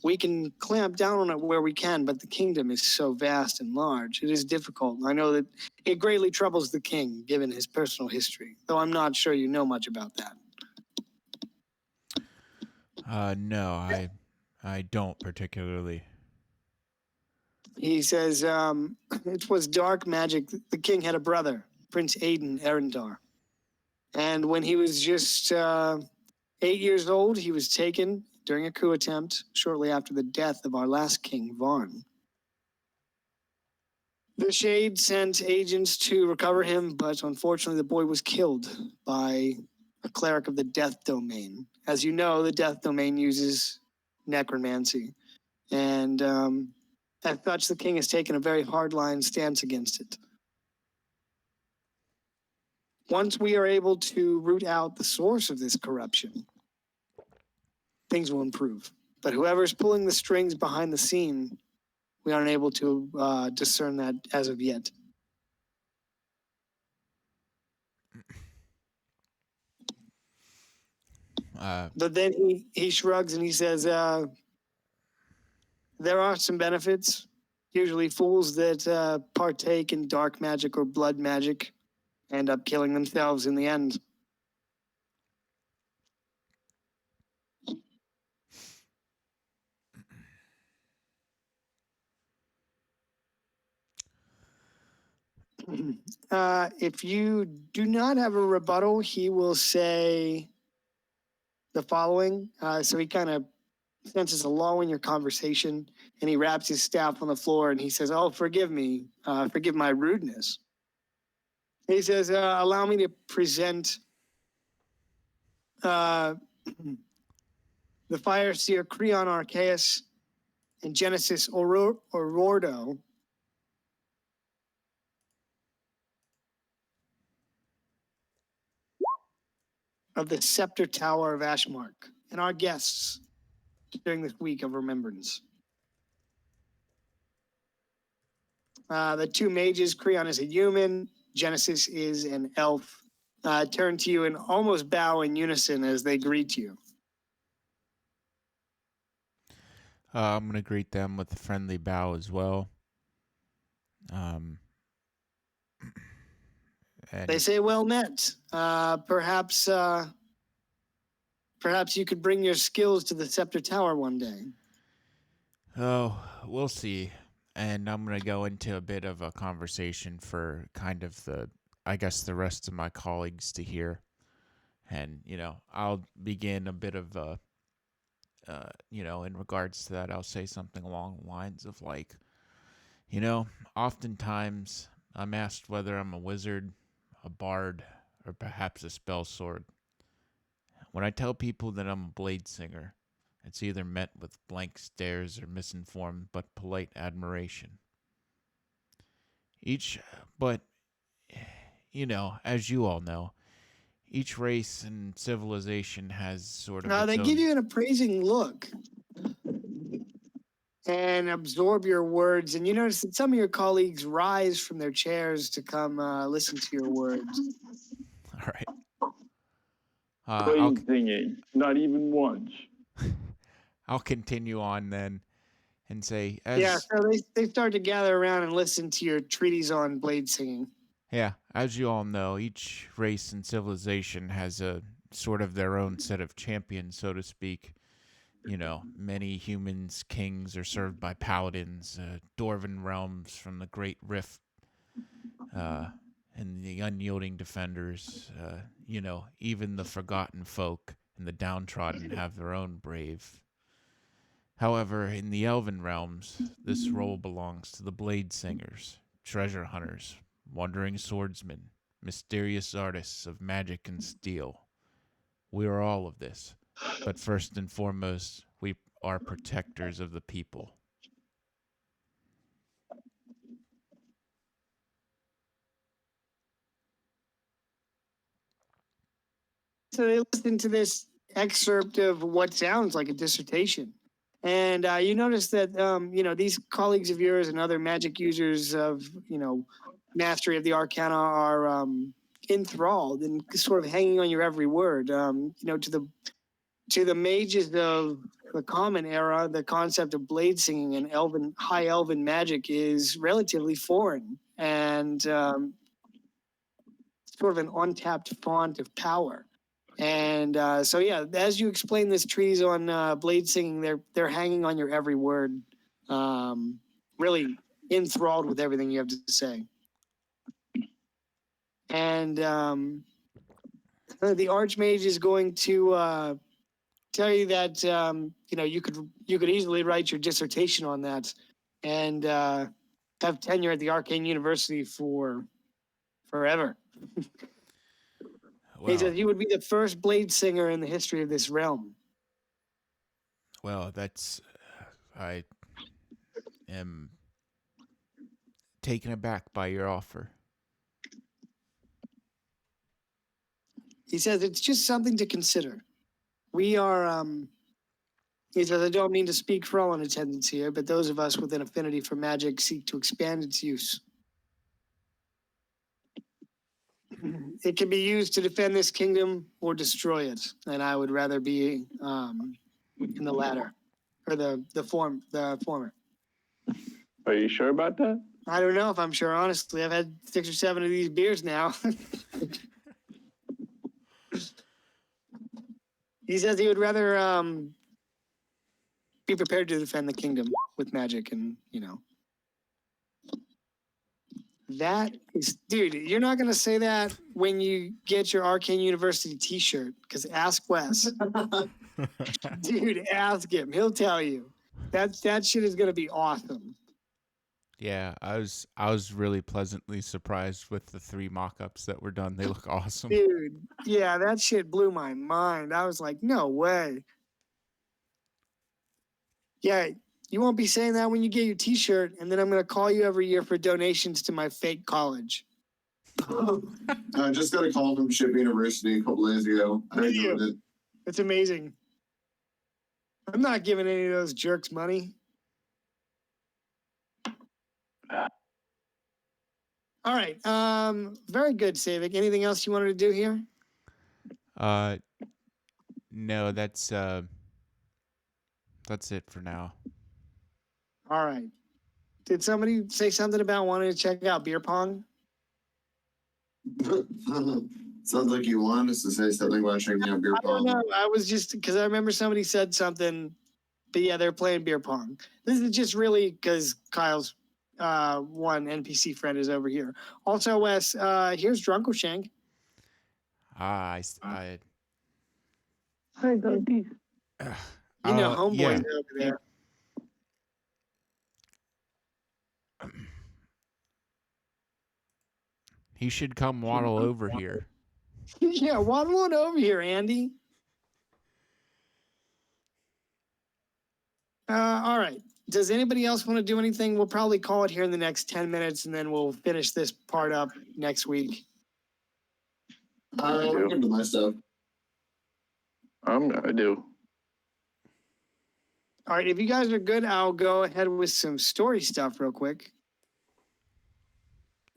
We can clamp down on it where we can, but the kingdom is so vast and large. It is difficult. I know that it greatly troubles the king, given his personal history, though I'm not sure you know much about that. No, I don't particularly. He says, it was dark magic. The king had a brother, Prince Aiden Arendar. And when he was just 8 years old, he was taken during a coup attempt shortly after the death of our last king, Varn. The Shade sent agents to recover him, but unfortunately the boy was killed by a cleric of the Death Domain. As you know, the Death Domain uses necromancy. And as such, the king has taken a very hardline stance against it. Once we are able to root out the source of this corruption, things will improve. But whoever's pulling the strings behind the scene, we aren't able to discern that as of yet. But then he shrugs and he says, there are some benefits. Usually fools that partake in dark magic or blood magic end up killing themselves in the end. If you do not have a rebuttal, he will say the following. So he kind of senses a lull in your conversation, and he wraps his staff on the floor, and he says, "Oh, forgive me. Forgive my rudeness." He says, "Allow me to present the Fire Seer Creon Archaeus and Genesis Orordo." Of the Scepter Tower of Ashmark, and our guests during this week of remembrance. The two mages, Creon is a human, Genesis is an elf, turn to you and almost bow in unison as they greet you. I'm going to greet them with a friendly bow as well. They say, "Well met. Perhaps you could bring your skills to the Scepter Tower one day." Oh, we'll see. and I'm going to go into a bit of a conversation for kind of the rest of my colleagues to hear. And, I'll begin a bit of in regards to that, I'll say something along the lines of like, oftentimes I'm asked whether I'm a wizard, a bard, or perhaps a spell sword. When I tell people that I'm a blade singer, it's either met with blank stares or misinformed but polite admiration. But, as you all know, each race and civilization has sort of its They own... give you an appraising look and absorb your words. And you notice that some of your colleagues rise from their chairs to come listen to your words. All right. Blade singing, not even once. I'll continue on then and say, So they start to gather around and listen to your treatise on blade singing. Yeah, as you all know, each race and civilization has a sort of their own set of champions, so to speak. Many humans, kings are served by paladins, dwarven realms from the Great Rift, and the unyielding defenders. Even the forgotten folk and the downtrodden have their own brave. However, in the elven realms, this role belongs to the blade singers, treasure hunters, wandering swordsmen, mysterious artists of magic and steel. We are all of this, but first and foremost, we are protectors of the people. So they listen to this excerpt of what sounds like a dissertation. And you notice that, these colleagues of yours and other magic users of, mastery of the arcana are enthralled and sort of hanging on your every word. To the mages of the common era, the concept of blade singing and high elven magic is relatively foreign and sort of an untapped font of power. And as you explain this treatise on blade singing, they're hanging on your every word, really enthralled with everything you have to say. And the Archmage is going to tell you that you could easily write your dissertation on that and have tenure at the Arcane University for forever. He says you would be the first blade singer in the history of this realm. Well, I am taken aback by your offer. He says it's just something to consider. We are, he says, I don't mean to speak for all in attendance here, but those of us with an affinity for magic seek to expand its use. It can be used to defend this kingdom or destroy it, and I would rather be in the latter, or the former. Are you sure about that? I don't know if I'm sure, honestly. I've had 6 or 7 of these beers now. He says he would rather be prepared to defend the kingdom with magic and, That is, dude, you're not going to say that when you get your Arcane University t-shirt, because ask Wes. Dude, ask him. He'll tell you. That shit is going to be awesome. Yeah, I was really pleasantly surprised with the 3 mock-ups that were done. They look awesome. Dude, yeah, that shit blew my mind. I was like, no way. Yeah, you won't be saying that when you get your t-shirt, and then I'm going to call you every year for donations to my fake college. I just got a call from Ship University a couple days ago. I enjoyed it. It's amazing. I'm not giving any of those jerks money. All right. Very good, Savik. Anything else you wanted to do here? No, that's it for now. All right. Did somebody say something about wanting to check out beer pong? Sounds like you want us to say something about checking out beer I don't pong. know. I was just because I remember somebody said something, but yeah, they're playing beer pong. This is just really because Kyle's one NPC friend is over here. Also, Wes, here's Drunkoshank. I Hi, Dundee. You know, homeboy's yeah. over there. He should come waddle over here. Yeah, waddle on over here, Andy. All right. Does anybody else want to do anything? We'll probably call it here in the next 10 minutes, and then we'll finish this part up next week. I'm into my stuff. I do. All right. If you guys are good, I'll go ahead with some story stuff real quick.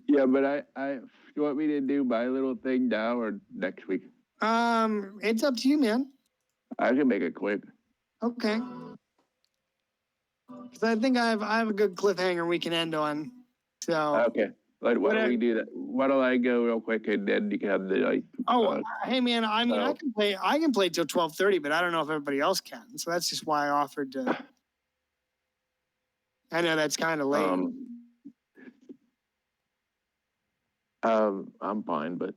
Yeah, but you want me to do my little thing now or next week? It's up to you, man. I can make it quick. Okay. Because I think I have a good cliffhanger we can end on. So. Okay. Why don't we do that? Why don't I go real quick and then you can have the like. Hey man, I mean I can play till 12:30, but I don't know if everybody else can. So that's just why I offered to. I know that's kind of late. I'm fine, but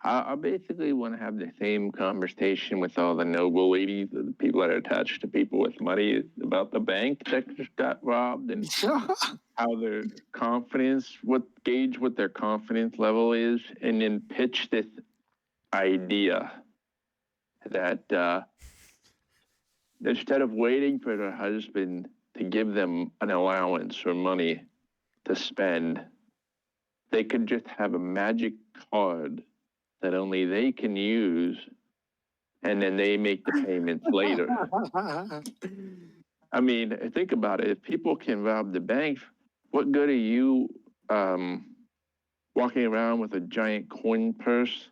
I basically want to have the same conversation with all the noble ladies, the people that are attached to people with money, about the bank that just got robbed and how their confidence, gauge what their confidence level is, and then pitch this idea that instead of waiting for their husband to give them an allowance or money to spend, they could just have a magic card that only they can use, and then they make the payments later. I mean, think about it. If people can rob the bank, what good are you walking around with a giant coin purse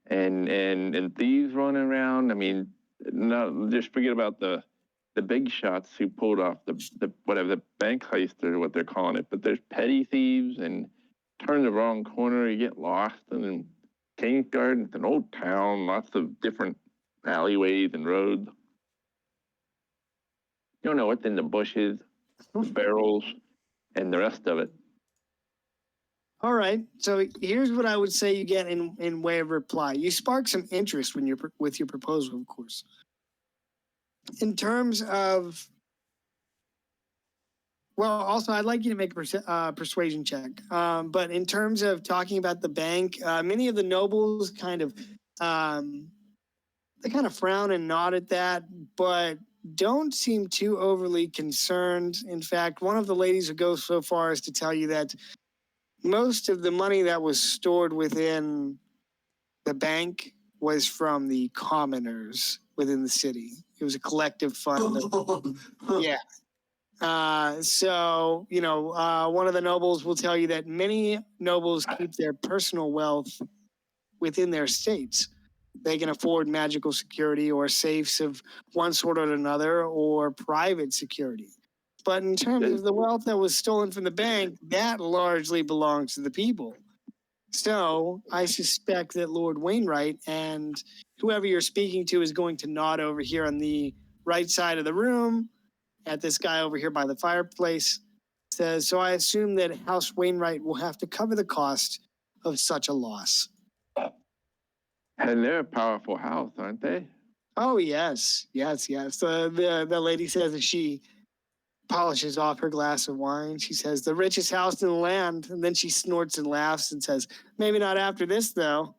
and thieves running around? I mean, no, just forget about the big shots who pulled off the bank heist or what they're calling it. But there's petty thieves, and turn the wrong corner, you get lost. And then Kings Garden, it's an old town, lots of different alleyways and roads. You don't know what's in the bushes, the barrels, and the rest of it. All right. So here's what I would say you get in way of reply. You spark some interest when with your proposal, of course. In terms of, well, also I'd like you to make a persuasion check. But in terms of talking about the bank, many of the nobles kind of they kind of frown and nod at that, but don't seem too overly concerned. In fact, one of the ladies would go so far as to tell you that most of the money that was stored within the bank was from the commoners within the city. It was a collective fund. Yeah. So, you know, one of the nobles will tell you that many nobles keep their personal wealth within their states. They can afford magical security or safes of one sort or another, or private security. But in terms of the wealth that was stolen from the bank, that largely belongs to the people. So I suspect that Lord Wainwright and whoever you're speaking to is going to nod over here on the right side of the room at this guy over here by the fireplace. Says, so I assume that House Wainwright will have to cover the cost of such a loss. And they're a powerful house, aren't they? Oh, yes. The lady says as she polishes off her glass of wine, she says, the richest house in the land. And then she snorts and laughs and says, maybe not after this, though.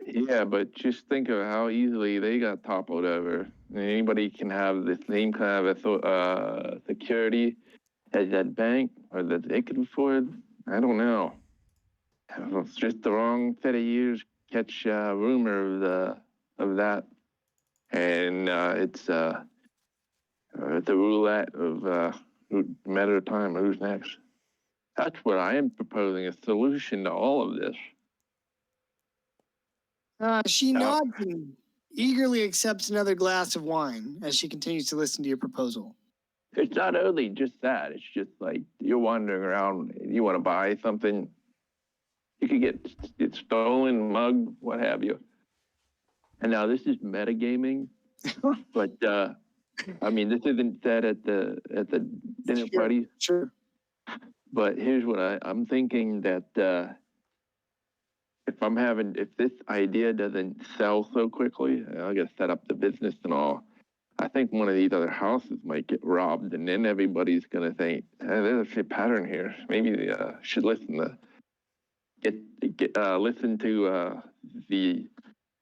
Yeah, but just think of how easily they got toppled over. Anybody can have the same kind of security as that bank, or that they could afford. I don't know. It's just the wrong set of years catch rumor of that, and it's the roulette of matter of time. Who's next? That's what I am proposing, a solution to all of this. She nods and eagerly accepts another glass of wine as she continues to listen to your proposal. It's not only just that. It's just like you're wandering around, you want to buy something, you could get stolen, mugged, what have you. And now this is metagaming, but I mean, this isn't said at the dinner Sure. party, Sure. but here's what I'm thinking that if this idea doesn't sell so quickly, I gotta set up the business and all. I think one of these other houses might get robbed, and then everybody's gonna think, hey, there's a pattern here. Maybe should listen to the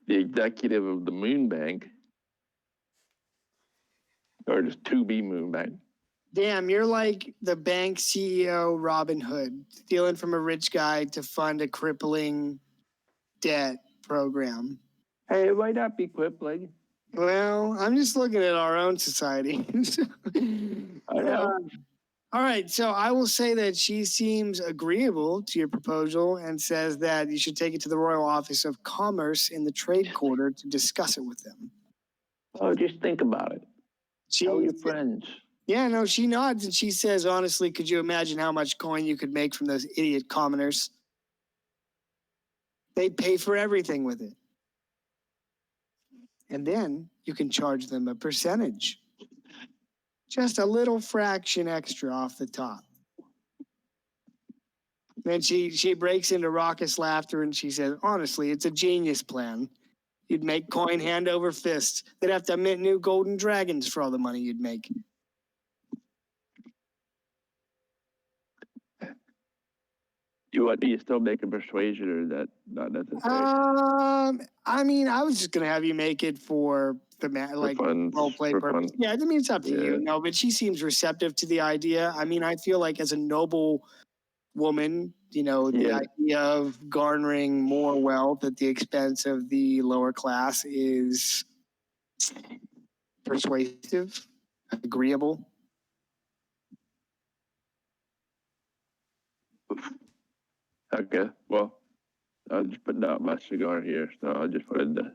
executive of the Moon Bank, or just to be Moon Bank. Damn, you're like the bank CEO Robin Hood, stealing from a rich guy to fund a crippling debt program. Hey, it might not be crippling. Well, I'm just looking at our own society. I know. All right, so I will say that she seems agreeable to your proposal and says that you should take it to the Royal Office of Commerce in the Trade Quarter to discuss it with them. Oh, just think about it. Tell your friends. Yeah, no, she nods and she says, honestly, could you imagine how much coin you could make from those idiot commoners? They'd pay for everything with it. And then you can charge them a percentage. Just a little fraction extra off the top. Then she breaks into raucous laughter and she says, honestly, it's a genius plan. You'd make coin hand over fist. They'd have to mint new golden dragons for all the money you'd make. Do you still make a persuasion, or that not necessary? I mean, I was just gonna have you make it for the role play purpose. Fun. Yeah, I mean, it's up to you. No, but she seems receptive to the idea. I mean, I feel like as a noble woman, you know, the idea of garnering more wealth at the expense of the lower class is persuasive, agreeable. Okay, well, I'll just put out my cigar here, so I just wanted to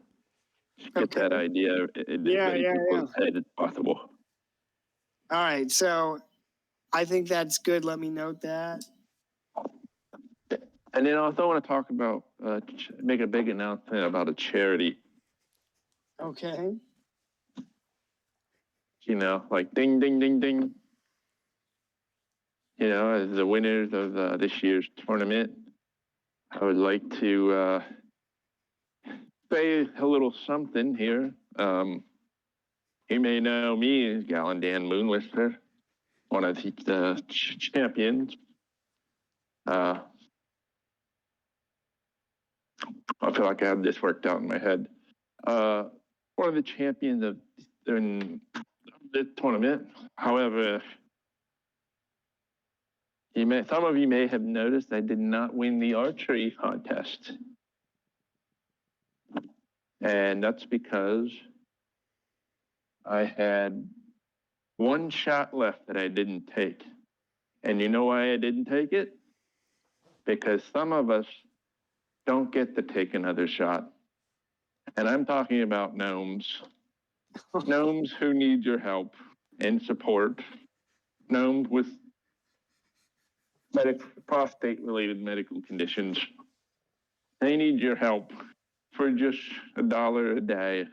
get that idea in as many people's head as possible. All right, so I think that's good. Let me note that. And then I also want to talk about, make a big announcement about a charity. Okay. You know, like ding, ding, ding, ding. You know, as the winners of this year's tournament, I would like to say a little something here. You may know me as Galandan Moonwhisper, one of the champions. I feel like I have this worked out in my head. One of the champions of this tournament. However, some of you may have noticed I did not win the archery contest. And that's because I had one shot left that I didn't take. And you know why I didn't take it? Because some of us don't get to take another shot. And I'm talking about gnomes. Gnomes who need your help and support. Gnomes with prostate-related medical conditions. They need your help for just $1 a day.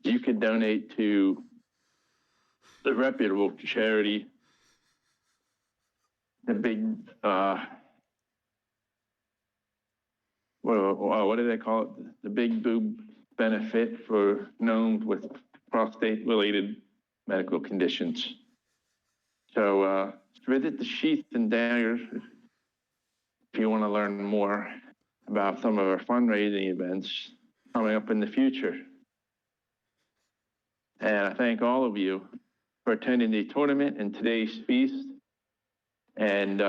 You could donate to the reputable charity, the big, what do they call it? The Big Boob Benefit for gnomes with prostate-related medical conditions. So visit the Sheath and Daggers if you want to learn more about some of our fundraising events coming up in the future. And I thank all of you for attending the tournament and today's feast. And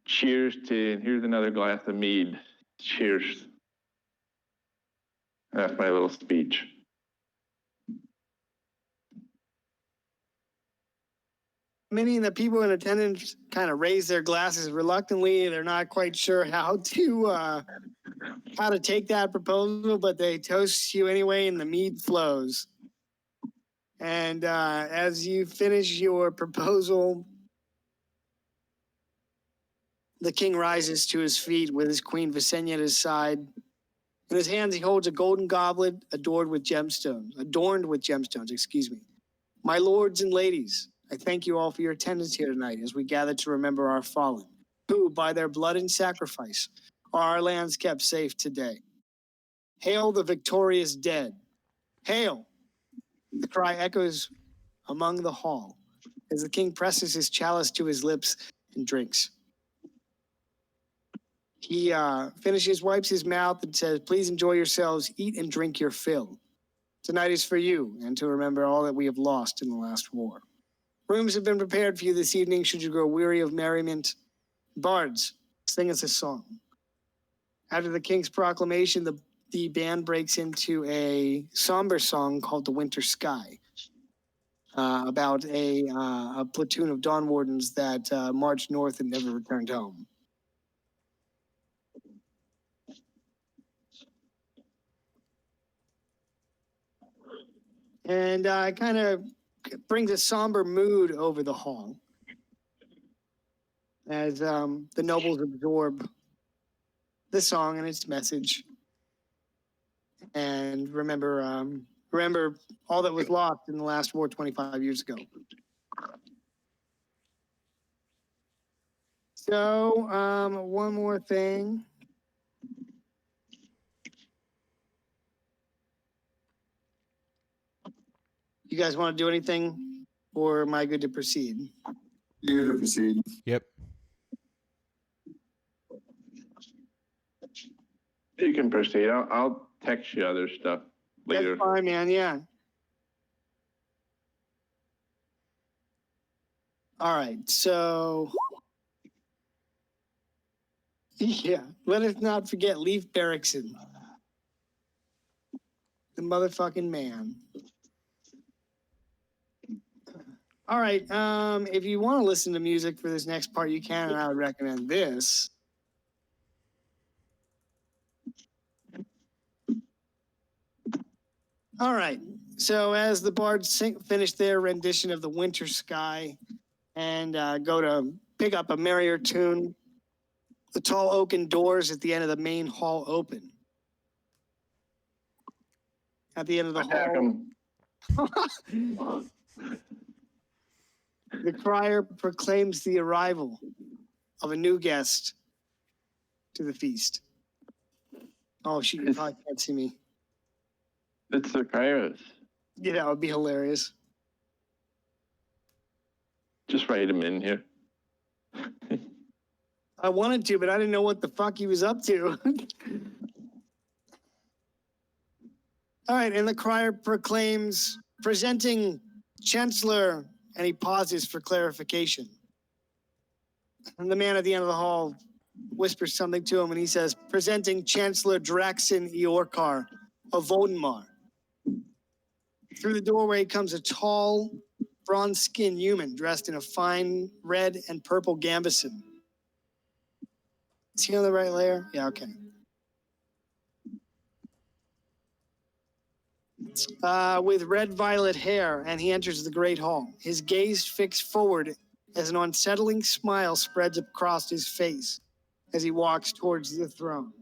cheers to, here's another glass of mead. Cheers. That's my little speech. Many of the people in attendance kind of raise their glasses reluctantly. They're not quite sure how to take that proposal, but they toast you anyway, and the mead flows. And as you finish your proposal, the king rises to his feet with his queen Visenya at his side. In his hands, he holds a golden goblet adorned with gemstones, excuse me. My lords and ladies, I thank you all for your attendance here tonight as we gather to remember our fallen, who, by their blood and sacrifice, are our lands kept safe today. Hail the victorious dead. Hail! The cry echoes among the hall as the king presses his chalice to his lips and drinks. He finishes, wipes his mouth, and says, please enjoy yourselves, eat and drink your fill. Tonight is for you, and to remember all that we have lost in the last war. Rooms have been prepared for you this evening should you grow weary of merriment. Bards, sing us a song. After the king's proclamation, the band breaks into a somber song called The Winter Sky, about a platoon of Dawn Wardens that marched north and never returned home. And it kind of brings a somber mood over the hall as the nobles absorb the song and its message, and remember all that was lost in the last war 25 years ago. So, one more thing. You guys want to do anything, or am I good to proceed? You're to proceed. Yep. You can proceed. I'll text you other stuff later. That's fine, man. Yeah. All right. So, yeah. Let us not forget Leif Berrickson, the motherfucking man. All right. If you want to listen to music for this next part, you can, and I would recommend this. All right. So as the bards finish their rendition of The Winter Sky and go to pick up a merrier tune, the tall oaken doors at the end of the main hall open. At the end of the Attack hall, 'em. the crier proclaims the arrival of a new guest to the feast. Oh, shit, you probably can't see me. It's the Kairos. Yeah, that would be hilarious. Just write him in here. I wanted to, but I didn't know what the fuck he was up to. All right, and the crier proclaims, presenting Chancellor, and he pauses for clarification. And the man at the end of the hall whispers something to him, and he says, presenting Chancellor Draxen Eorkar of Vodenmar. Through the doorway comes a tall, bronze-skinned human dressed in a fine red and purple gambeson. Is he on the right layer? Yeah, okay. With red-violet hair, and he enters the great hall. His gaze fixed forward as an unsettling smile spreads across his face as he walks towards the throne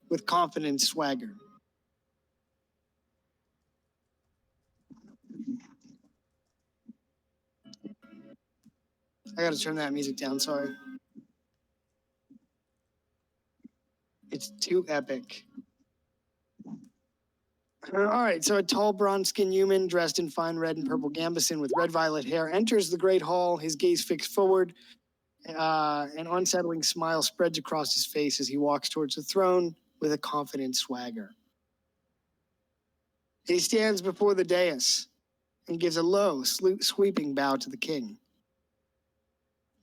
with confident swagger. I gotta turn that music down, sorry. It's too epic. All right, so a tall, bronze-skinned human dressed in fine red and purple gambeson with red-violet hair enters the great hall, his gaze fixed forward. An unsettling smile spreads across his face as he walks towards the throne with a confident swagger. He stands before the dais and gives a low, sweeping bow to the king.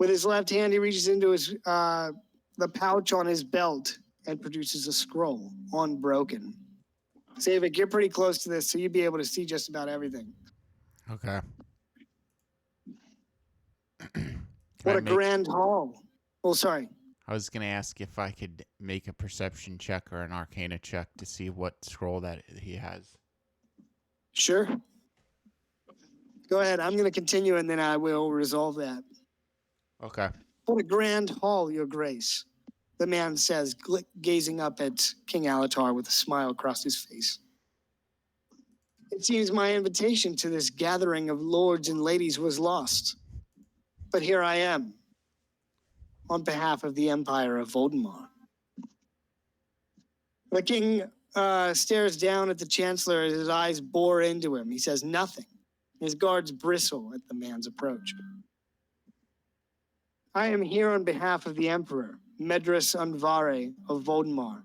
With his left hand, he reaches into his the pouch on his belt and produces a scroll, unbroken. Savik, you're pretty close to this, so you'd be able to see just about everything. Okay. What a grand hall. Oh, sorry. I was going to ask if I could make a perception check or an arcana check to see what scroll that he has. Sure. Go ahead. I'm going to continue, and then I will resolve that. Okay. What a grand hall, your grace. the man says, gazing up at King Alatar with a smile across his face. It seems my invitation to this gathering of lords and ladies was lost. But here I am, on behalf of the Empire of Voldemar. The king stares down at the Chancellor as his eyes bore into him. He says nothing. His guards bristle at the man's approach. I am here on behalf of the Emperor, Medras Unvare of Voldemar,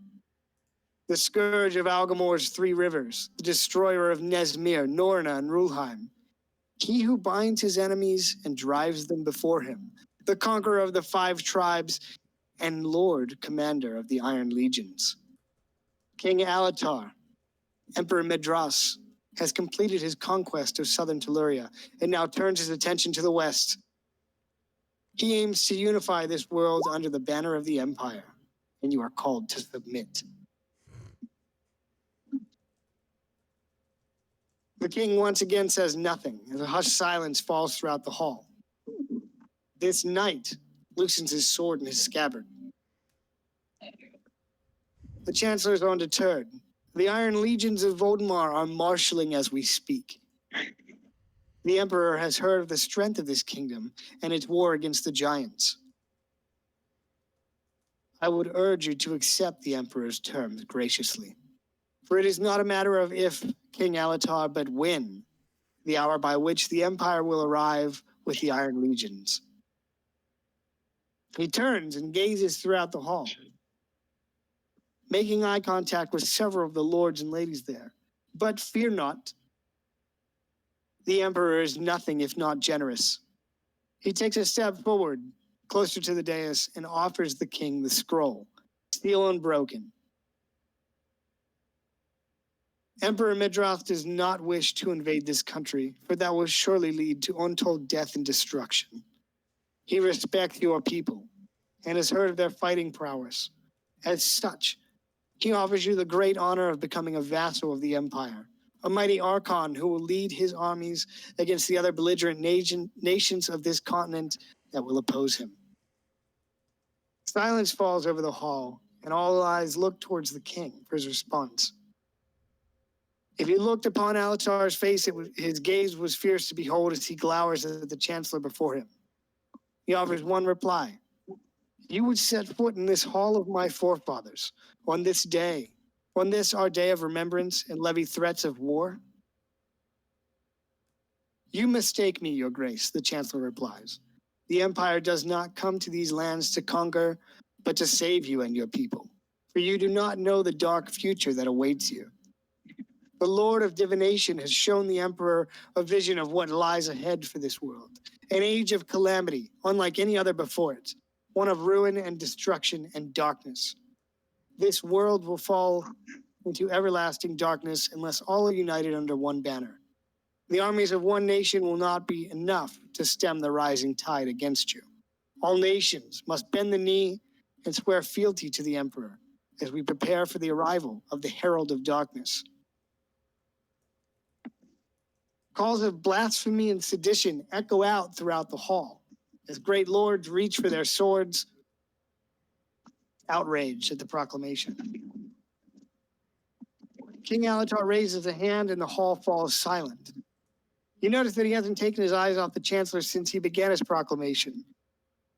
the scourge of Algamor's three rivers, the destroyer of Nesmir, Norna, and Rulheim. He who binds his enemies and drives them before him, the conqueror of the 5 tribes and Lord Commander of the Iron Legions. King Alatar, Emperor Medras, has completed his conquest of southern Teluria and now turns his attention to the west. He aims to unify this world under the banner of the Empire, and you are called to submit. The king once again says nothing as a hushed silence falls throughout the hall. This knight loosens his sword in his scabbard. The Chancellor is undeterred. The Iron Legions of Voldemar are marshalling as we speak. The Emperor has heard of the strength of this kingdom and its war against the giants. I would urge you to accept the Emperor's terms graciously, for it is not a matter of if, King Alatar, but when, the hour by which the Empire will arrive with the Iron Legions. He turns and gazes throughout the hall, making eye contact with several of the lords and ladies there. But fear not. The Emperor is nothing if not generous. He takes a step forward, closer to the dais, and offers the king the scroll, still unbroken. Emperor Medras does not wish to invade this country, for that will surely lead to untold death and destruction. He respects your people, and has heard of their fighting prowess. As such, he offers you the great honor of becoming a vassal of the Empire, a mighty Archon who will lead his armies against the other belligerent nations of this continent that will oppose him. Silence falls over the hall, and all eyes look towards the king for his response. If he looked upon Alatar's face, his gaze was fierce to behold as he glowers at the Chancellor before him. He offers one reply. You would set foot in this hall of my forefathers on this day, on this our day of remembrance, and levy threats of war? You mistake me, your grace, the Chancellor replies. The Empire does not come to these lands to conquer, but to save you and your people, for you do not know the dark future that awaits you. The Lord of Divination has shown the Emperor a vision of what lies ahead for this world, an age of calamity, unlike any other before it, one of ruin and destruction and darkness. This world will fall into everlasting darkness unless all are united under one banner. The armies of one nation will not be enough to stem the rising tide against you. All nations must bend the knee and swear fealty to the Emperor as we prepare for the arrival of the Herald of Darkness. Calls of blasphemy and sedition echo out throughout the hall as great lords reach for their swords, outraged at the proclamation. King Alatar raises a hand and the hall falls silent. You notice that he hasn't taken his eyes off the Chancellor since he began his proclamation,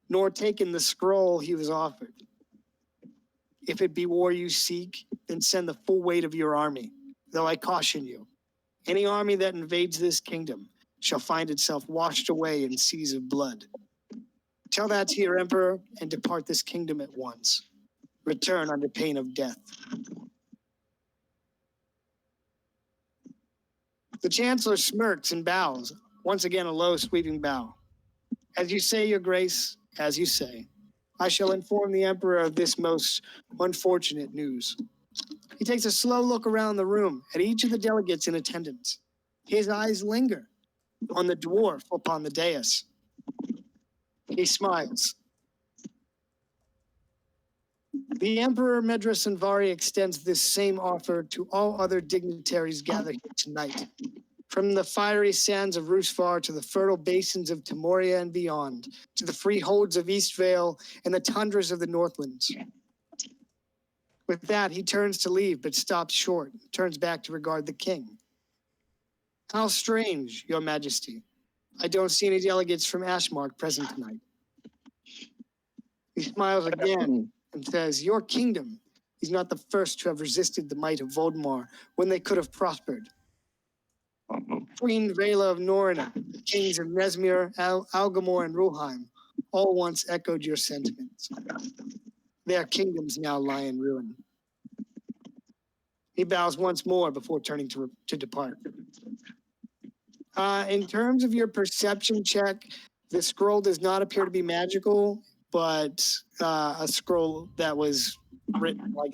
nor taken the scroll he was offered. If it be war you seek, then send the full weight of your army, though I caution you, any army that invades this kingdom shall find itself washed away in seas of blood. Tell that to your Emperor and depart this kingdom at once. Return under pain of death. The Chancellor smirks and bows, once again a low, sweeping bow. As you say, your grace, as you say, I shall inform the Emperor of this most unfortunate news. He takes a slow look around the room at each of the delegates in attendance. His eyes linger on the dwarf upon the dais. He smiles. The Emperor Medras Unvari extends this same offer to all other dignitaries gathered here tonight. From the fiery sands of Rusvar to the fertile basins of Timoria and beyond, to the freeholds of Eastvale and the tundras of the Northlands. With that, he turns to leave, but stops short, turns back to regard the king. How strange, your majesty. I don't see any delegates from Ashmark present tonight. He smiles again and says, your kingdom is not the first to have resisted the might of Voldemar when they could have prospered. Queen Vela of Norina, the kings of Nesmir, Algamor, and Ruheim all once echoed your sentiments. Their kingdoms now lie in ruin. He bows once more before turning to depart. In terms of your perception check, the scroll does not appear to be magical, but a scroll that was written like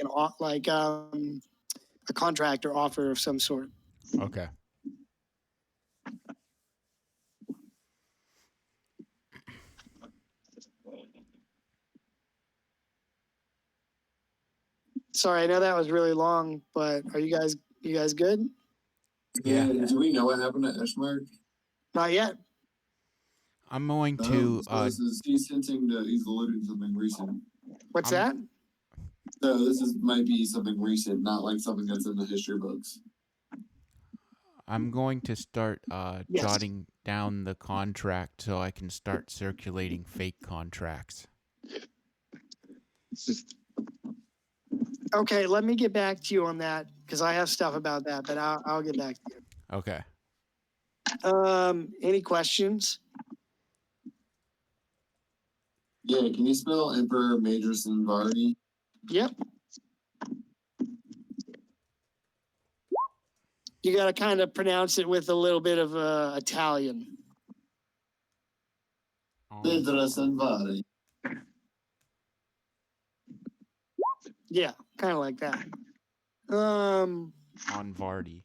a contract or offer of some sort. Okay. Sorry, I know that was really long, but are you guys good? Yeah. Do we know what happened at Ashmark? Not yet. I'm going to He's hinting that he's alluding to something recent. What's I'm- that? So this might be something recent, not like something that's in the history books. I'm going to start Yes. jotting down the contract so I can start circulating fake contracts. Okay, let me get back to you on that because I have stuff about that, but I'll get back to Okay. you. Any questions? Yeah, can you spell Emperor Majorson Vardy? Yep. You got to kind of pronounce it with a little bit of Italian. Majorson Vardy. Yeah, kind of like that. On Vardy.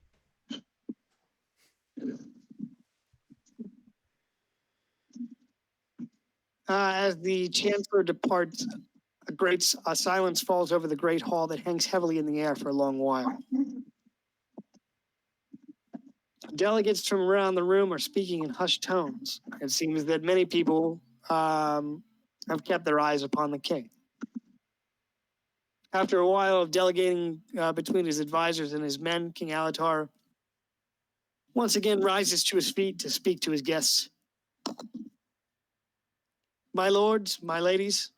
As the chancellor departs, a silence falls over the great hall that hangs heavily in the air for a long while. Delegates from around the room are speaking in hushed tones. It seems that many people have kept their eyes upon the king. After a while of delegating between his advisors and his men, King Alatar once again rises to his feet to speak to his guests. My lords, my ladies,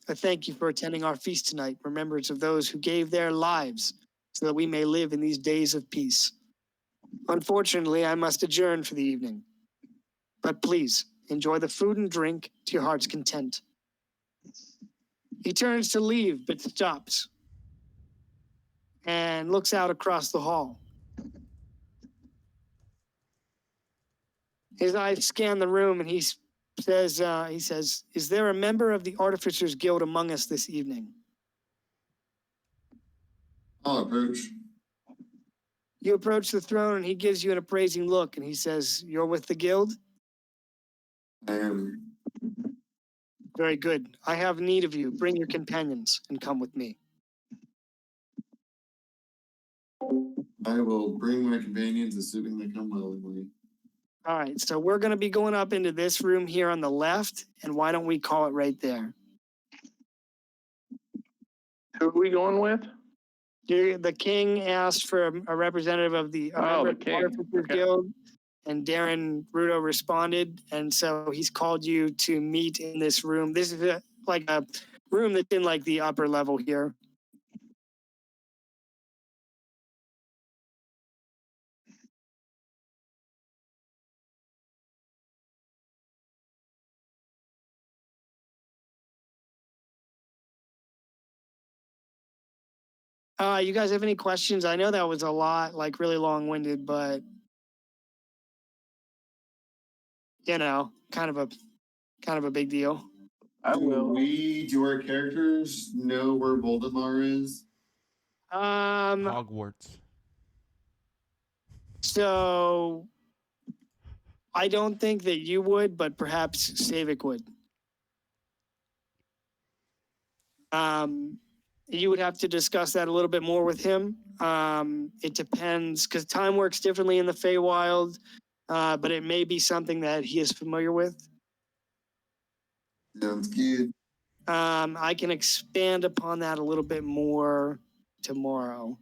I thank you for attending our feast tonight, remembrance of those who gave their lives so that we may live in these days of peace. Unfortunately, I must adjourn for the evening. But please, enjoy the food and drink to your heart's content. He turns to leave, but stops and looks out across the hall. His eyes scan the room and he says, is there a member of the Artificers Guild among us this evening? I'll approach. You approach the throne and he gives you an appraising look and he says, you're with the guild? I am. Very good. I have need of you. Bring your companions and come with me. I will bring my companions, assuming they come willingly. All right, so we're going to be going up into this room here on the left, and why don't we call it right there? Who are we going with? The king asked for a representative of the The king. Artificers Okay. Guild, and Darren Rudo responded, and so he's called you to meet in this room. This is like a room that's in like the upper level here. You guys have any questions? I know that was a lot, like really long-winded, but you know, kind of a big deal. I will. Do our characters know where Voldemar is? Hogwarts. So I don't think that you would, but perhaps Savik would. You would have to discuss that a little bit more with him. It depends, because time works differently in the Feywild, but it may be something that he is familiar with. Sounds good. I can expand upon that a little bit more tomorrow.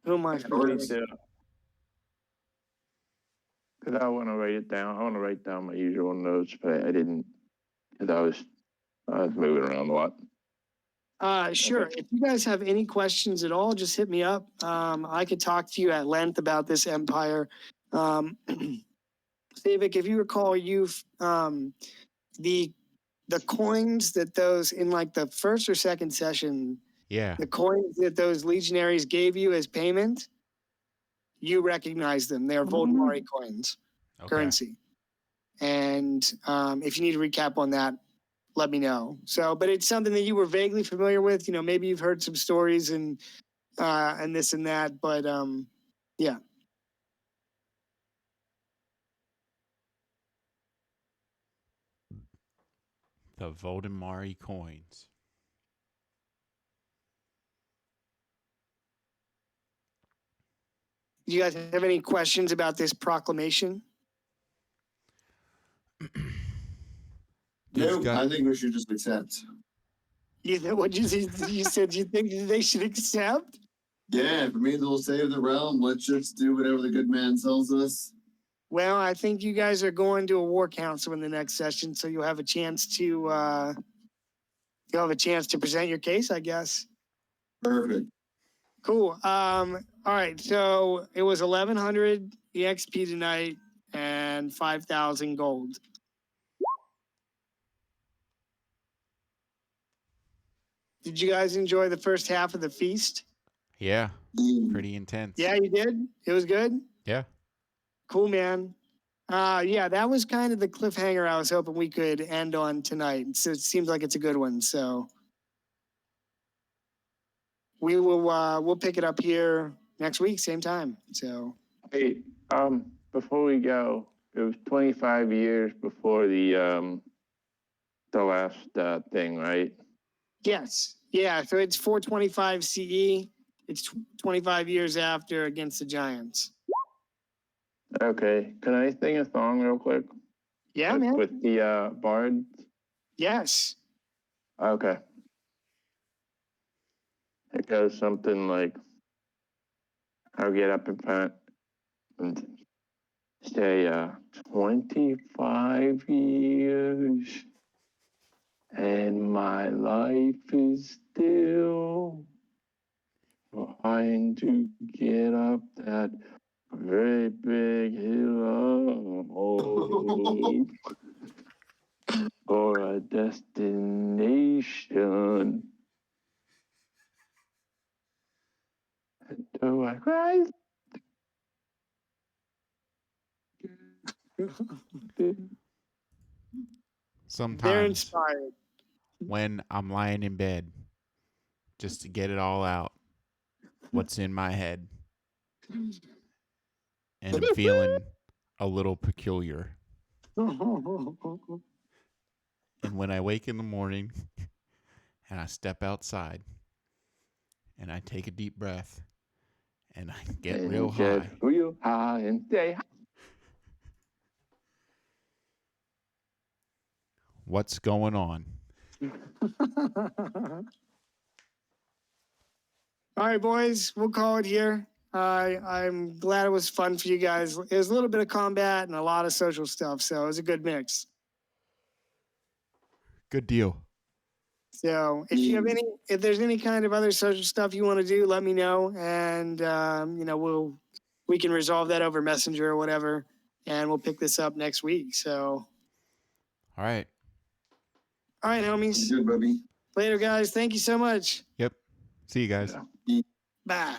Who am I? Please do. Because I want to write it down. I want to write down my usual notes, but I didn't because I was moving around a lot. Sure. If you guys have any questions at all, just hit me up. I could talk to you at length about this empire. Civic, if you recall, the coins that those in like the first or second session, Yeah. the coins that those legionaries gave you as payment, you recognize them. They're Voldemari coins, Okay. currency. And if you need a recap on that, let me know. So, but it's something that you were vaguely familiar with. You know, maybe you've heard some stories and this and that. But yeah. The Voldemari coins. Do you guys have any questions about this proclamation? Dude's Nope, got- I think we should just accept. You said you think they should accept? Yeah, for me, they'll save the realm. Let's just do whatever the good man tells us. Well, I think you guys are going to a war council in the next session, so you'll have a chance to present your case, I guess. Perfect. Cool. All right. So it was 1,100 EXP tonight and 5,000 gold. Did you guys enjoy the first half of the feast? Yeah. Mm. Pretty intense. Yeah, you did. It was good. Yeah. Cool, man. Yeah, that was kind of the cliffhanger I was hoping we could end on tonight. So it seems like it's a good one. So we'll pick it up here next week, same time. So Hey, before we go, it was 25 years before the last thing, right? yes, yeah. So it's 425 CE. It's 25 years after against the Giants. Okay. Can I sing a song real quick? Yeah, with, man. With the bard? Yes. Okay. It goes something like, I'll get up in front and say, 25 years and my life is still trying to get up that very big hill of hope for a destination. And so I rise. They're Sometimes inspired. when I'm lying in bed, just to get it all out, what's in my head, and I'm feeling a little peculiar. And when I wake in the morning and I step outside and I take a deep breath and I get and real get high, real high and say, what's going on? All right, boys, we'll call it here. I'm glad it was fun for you guys. It was a little bit of combat and a lot of social stuff, so it was a good mix. Good deal. So if there's any kind of other social stuff you want to do, let me know, and we can resolve that over Messenger or whatever, and we'll pick this up next week. So, All right. homies, Good, buddy. later, guys. Thank you so much. Yep. See you guys. Bye.